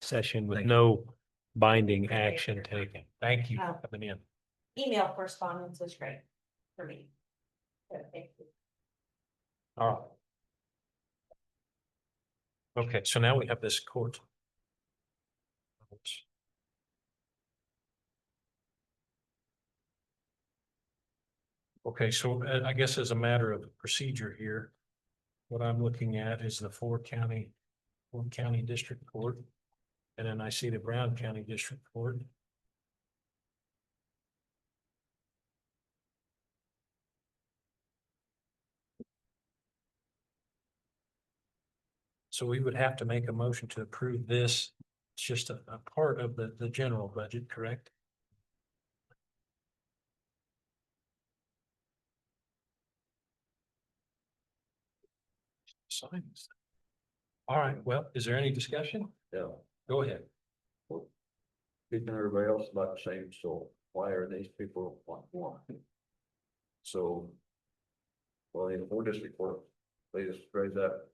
session with Thank you. no binding action taken. Thank you for coming in. Email correspondence was great for me. So, thank you. All right. Okay, so now we have this court. Okay, so I guess as a matter of procedure here, what I'm looking at is the Ford County District Court. And then I see the Brown County District Court. So we would have to make a motion to approve this. It's just a part of the general budget, correct? Signs. All right, well, is there any discussion? Yeah. Go ahead. Keeping everybody else about the same, so why are these people want more? So. Well, in the 4th district court, they just raised that.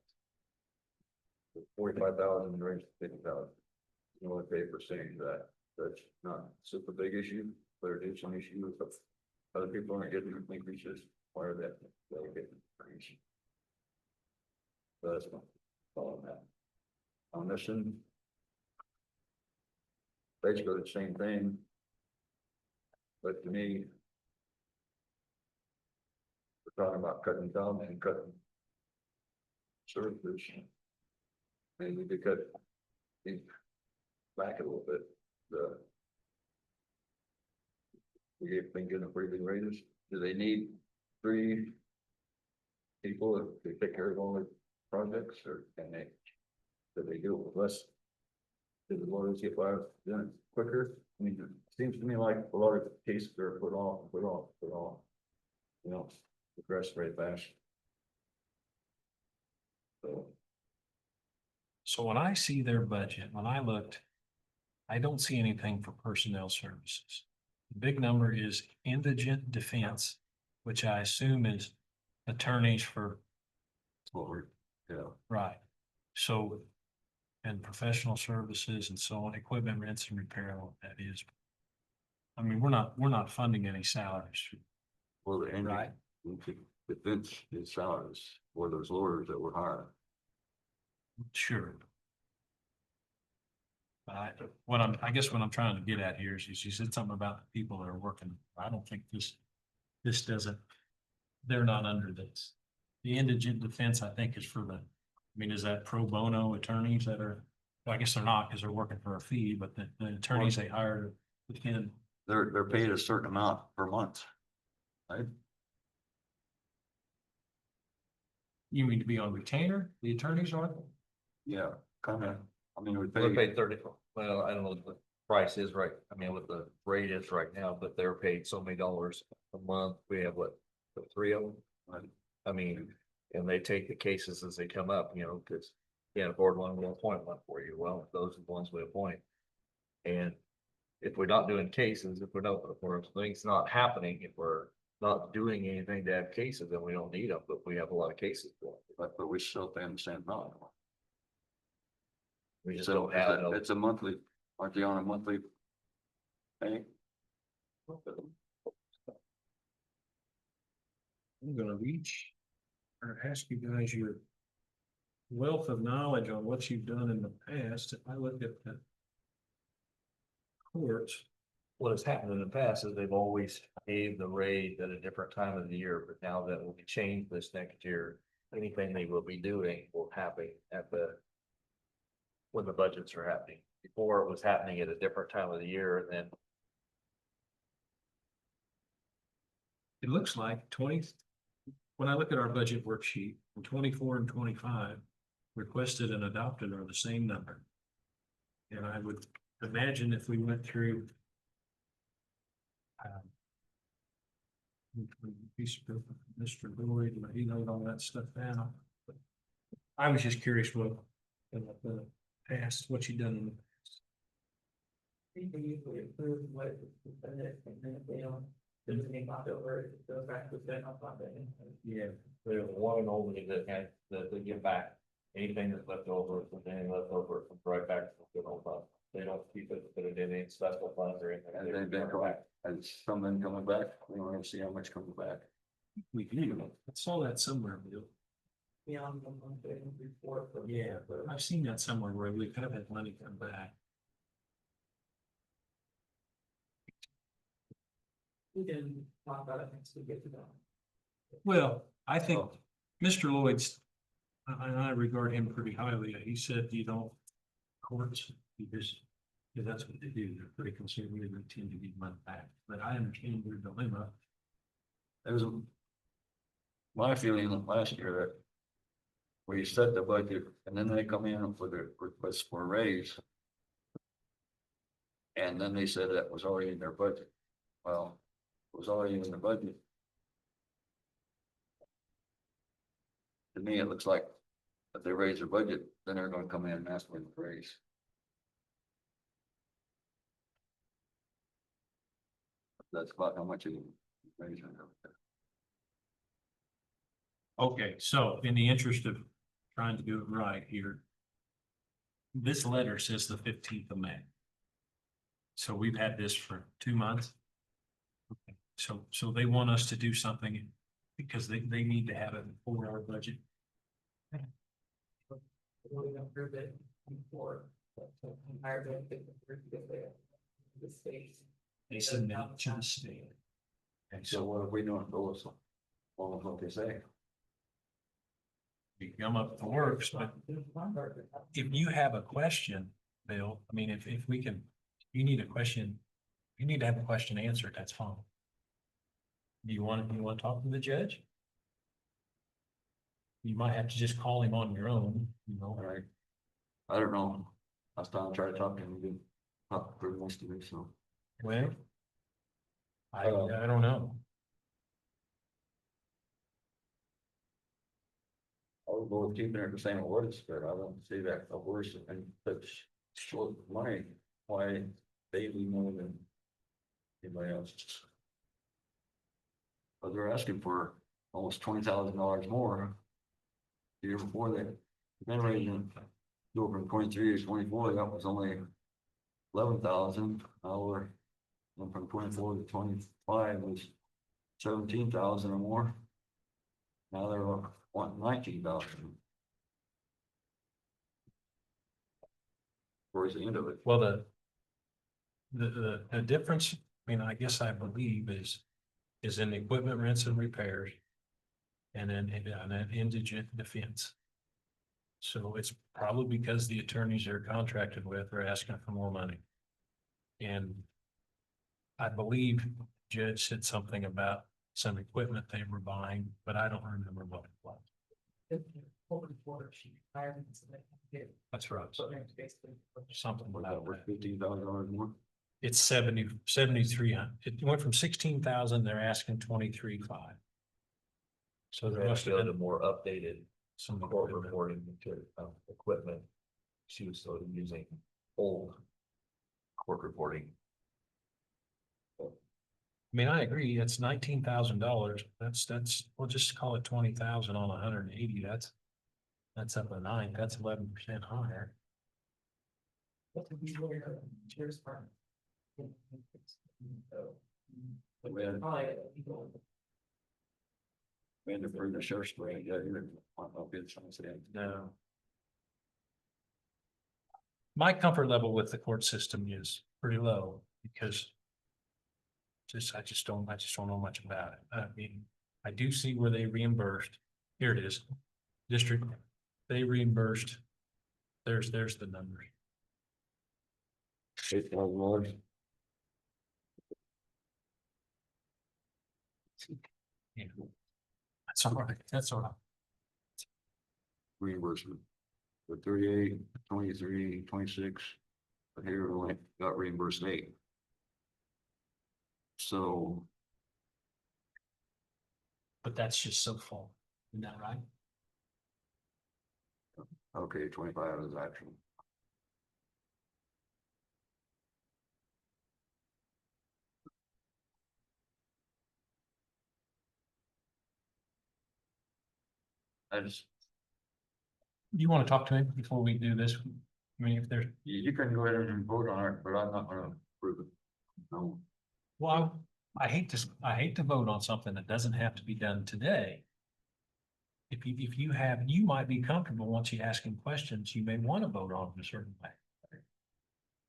45,000 and raised 50,000. You know, they percentage that, that's not super big issue, but it is an issue with other people aren't getting increases, why are that, they're getting increases. So that's all on that. On this one. Basically the same thing. But to me. We're talking about cutting down and cutting. Services. Maybe we could cut. These back a little bit, we have been getting a pretty big raises. Do they need 3 people to take care of all the projects, or can they? Do they do it with less? Do the lawyers get by doing it quicker? I mean, it seems to me like a lot of cases are put off. You know, progress very fast. So when I see their budget, when I looked, I don't see anything for personnel services. The big number is indigent defense, which I assume is attorneys for, What we're, right. So, and professional services and so on, equipment rents and repair, what that is. I mean, we're not funding any salaries. well, the end. Right. Defense is salaries for those lawyers that were hired. Sure. But I guess what I'm trying to get at here is you said something about the people that are working. I don't think this doesn't, they're not under this. The indigent defense, I think, is for the, I mean, is that pro bono attorneys that are, well, I guess they're not because they're working for a fee, but the attorneys they hire within. They're paid a certain amount per month. Right? You mean to be on retainer? The attorneys are? Yeah, kind of. I mean, we They're pay, paid 30, well, I don't know what the price is right, I mean, what the rate is right now, but they're paid so many dollars a month. We have what, 3 of them? Right. I mean, and they take the cases as they come up, you know, because you can't afford one, we'll appoint one for you. Well, those are the ones we appoint. And if we're not doing cases, if things not happening, if we're not doing anything to have cases, then we don't need them, but we have a lot of cases for them. but we still pay them the same amount. We just So don't have no. it's a monthly, aren't they on a monthly? Pay? I'm gonna reach or ask you guys your wealth of knowledge on what you've done in the past. If I look at the courts, What has happened in the past is they've always gave the raise at a different time of the year, but now that will be changed this next year. Anything they will be doing will happen at when the budgets are happening. Before it was happening at a different time of the year, and then it looks like when I look at our budget worksheet, in 24 and 25, requested and adopted are the same number. And I would imagine if we went through Mr. Lloyd, he knows all that stuff down. I was just curious what in the past, what you done in the past. People usually approve what and then if they don't, then they pop over, it goes back to the general fund. Yeah. there's one only that they give back anything that's left over, if there's anything left over, it comes right back to the good old fund. They don't keep it, put it in any special funds or anything. And they've been coming, has some been coming back? We don't ever see how much comes back. We do. I saw that somewhere, Bill. Beyond the monthly report. Yeah, I've seen that somewhere where we could have had money come back. We can talk about it next we get to that. Well, I think Mr. Lloyd's, I regard him pretty highly. He said, you know, courts, because that's what they do. They're pretty conservative. They tend to give money back, but I understand their dilemma. There was my feeling last year that we set the budget and then they come in for the request for a raise. And then they said that was already in their budget. Well, it was already in the budget. To me, it looks like if they raise their budget, then they're gonna come in and ask for the raise. That's about how much it raise. Okay, so in the interest of trying to do it right here. This letter says the 15th of May. So we've had this for 2 months. Okay, so they want us to do something because they need to have it for our budget. We approved it before, but higher than the state. They submit it to the state. And So so what are we doing? Go with what they say. you come up with the works, but if you have a question, Bill, I mean, if we can, you need a question, you need to have a question answered, that's fine. Do you want to talk to the judge? You might have to just call him on your own, you know. All right. I don't know. Last time I tried to talk to him, he didn't talk very much to me, so. Well, I don't know. I would go with keeping it the same it was, but I don't see that a worse and such short money, why they need more than anybody else. But they're asking for almost $20,000 more. The year before that, then raising, go from 23 to 24, that was only 11,000. Now we're went from 24 to 25 was 17,000 or more. Now they're wanting 19,000. Towards the end of it. Well, the difference, I mean, I guess I believe is in equipment rents and repairs. And then indigent defense. So it's probably because the attorneys they're contracted with are asking for more money. And I believe the judge said something about some equipment they were buying, but I don't remember what it was. That's right. Something Was about that worth that. $15,000 more? It's 7,300. It went from 16,000, they're asking 23,500. So there must have Go to been more updated some court equipment. reporting material, equipment. She was sort of using old court reporting. I mean, I agree, it's $19,000. That's, we'll just call it 20,000 on 180. That's up a 9, that's 11% higher. What would be where cheers from? We had to bring the sheriff's brigade, yeah, you want no good chance of that. No. My comfort level with the court system is pretty low because I just don't know much about it. I mean, I do see where they reimbursed. Here it is. District, they reimbursed. There's the numbers. $8,000. Yeah. That's all right. That's all right. Reimbursement. For 38, 23, 26, but here we only got reimbursed 8. So, But that's just so full. Isn't that right? okay, 25 is actual. I just, you want to talk to him before we do this? I mean, if there's, You can go ahead and vote on it, but I'm not gonna approve it. No. well, I hate to vote on something that doesn't have to be done today. If you have, you might be comfortable once you ask him questions, you may want to vote on it a certain way.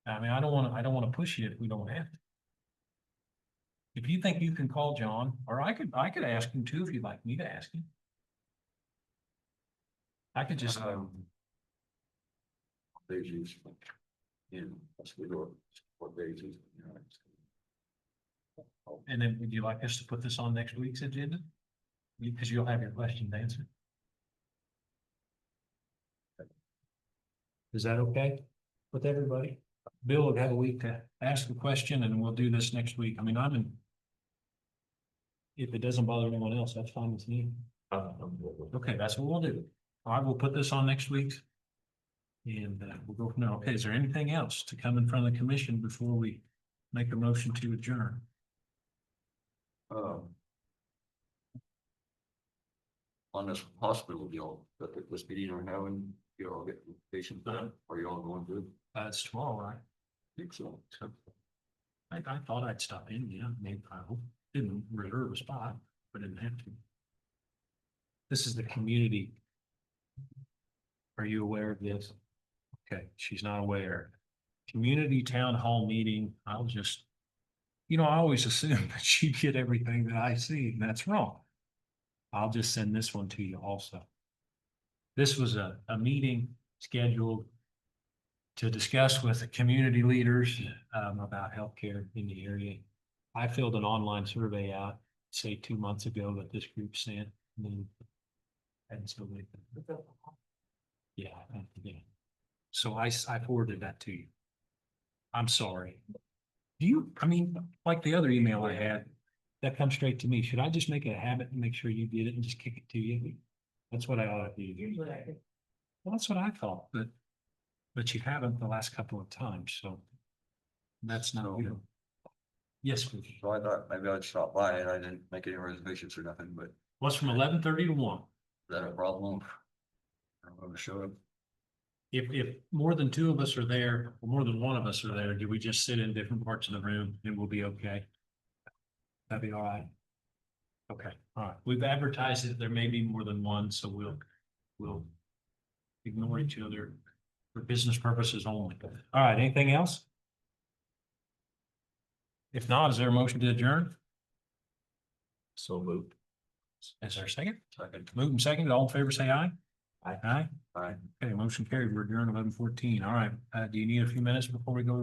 I mean, I don't want to push you if we don't have to. If you think you can call John, or I could ask him too, if you'd like me to ask him. I could just, Days use. You know, that's what we're, what days use, you know. and then would you like us to put this on next week's agenda? Because you'll have your questions answered. Is that okay with everybody? Bill will have a week to ask a question and we'll do this next week. I mean, if it doesn't bother anyone else, that's fine with me. Okay, that's what we'll do. All right, we'll put this on next week. And we'll go from there. Okay, is there anything else to come in front of the commission before we make a motion to adjourn? On this hospital deal, that this meeting are having, you all get patients done, or you all going to? It's tomorrow, right? Think so. So I thought I'd stop in, yeah, maybe I hope, didn't reserve a spot, but didn't have to. This is the community. Are you aware of this? Okay, she's not aware. Community town hall meeting, I'll just, I always assume that you get everything that I see, and that's wrong. I'll just send this one to you also. This was a meeting scheduled to discuss with the community leaders about healthcare in the area. I filled an online survey out, say 2 months ago, that this group sent. And so yeah. So I forwarded that to you. I'm sorry. Like the other email I had, that comes straight to me. Should I just make it a habit and make sure you get it and just kick it to you? That's what I ought to do. Well, that's what I thought, but you haven't the last couple of times, so that's not good. Yes, please. So I thought maybe I'd stop by and I didn't make any reservations or nothing, but is What's from 11:30 to 1? that a problem? I'm gonna show up. If more than 2 of us are there, or more than 1 of us are there, do we just sit in different parts of the room and we'll be okay? That'd be all right. Okay, all right. We've advertised it. There may be more than 1, so we'll ignore each other for business purposes only. All right, anything else? If not, is there a motion to adjourn? So moved. Is there a second? Second. Moved and seconded. All in favor, say aye. Aye. Aye. Aye. Okay, motion carried. We're adjourned 11:14. All right, do you need a few minutes before we go?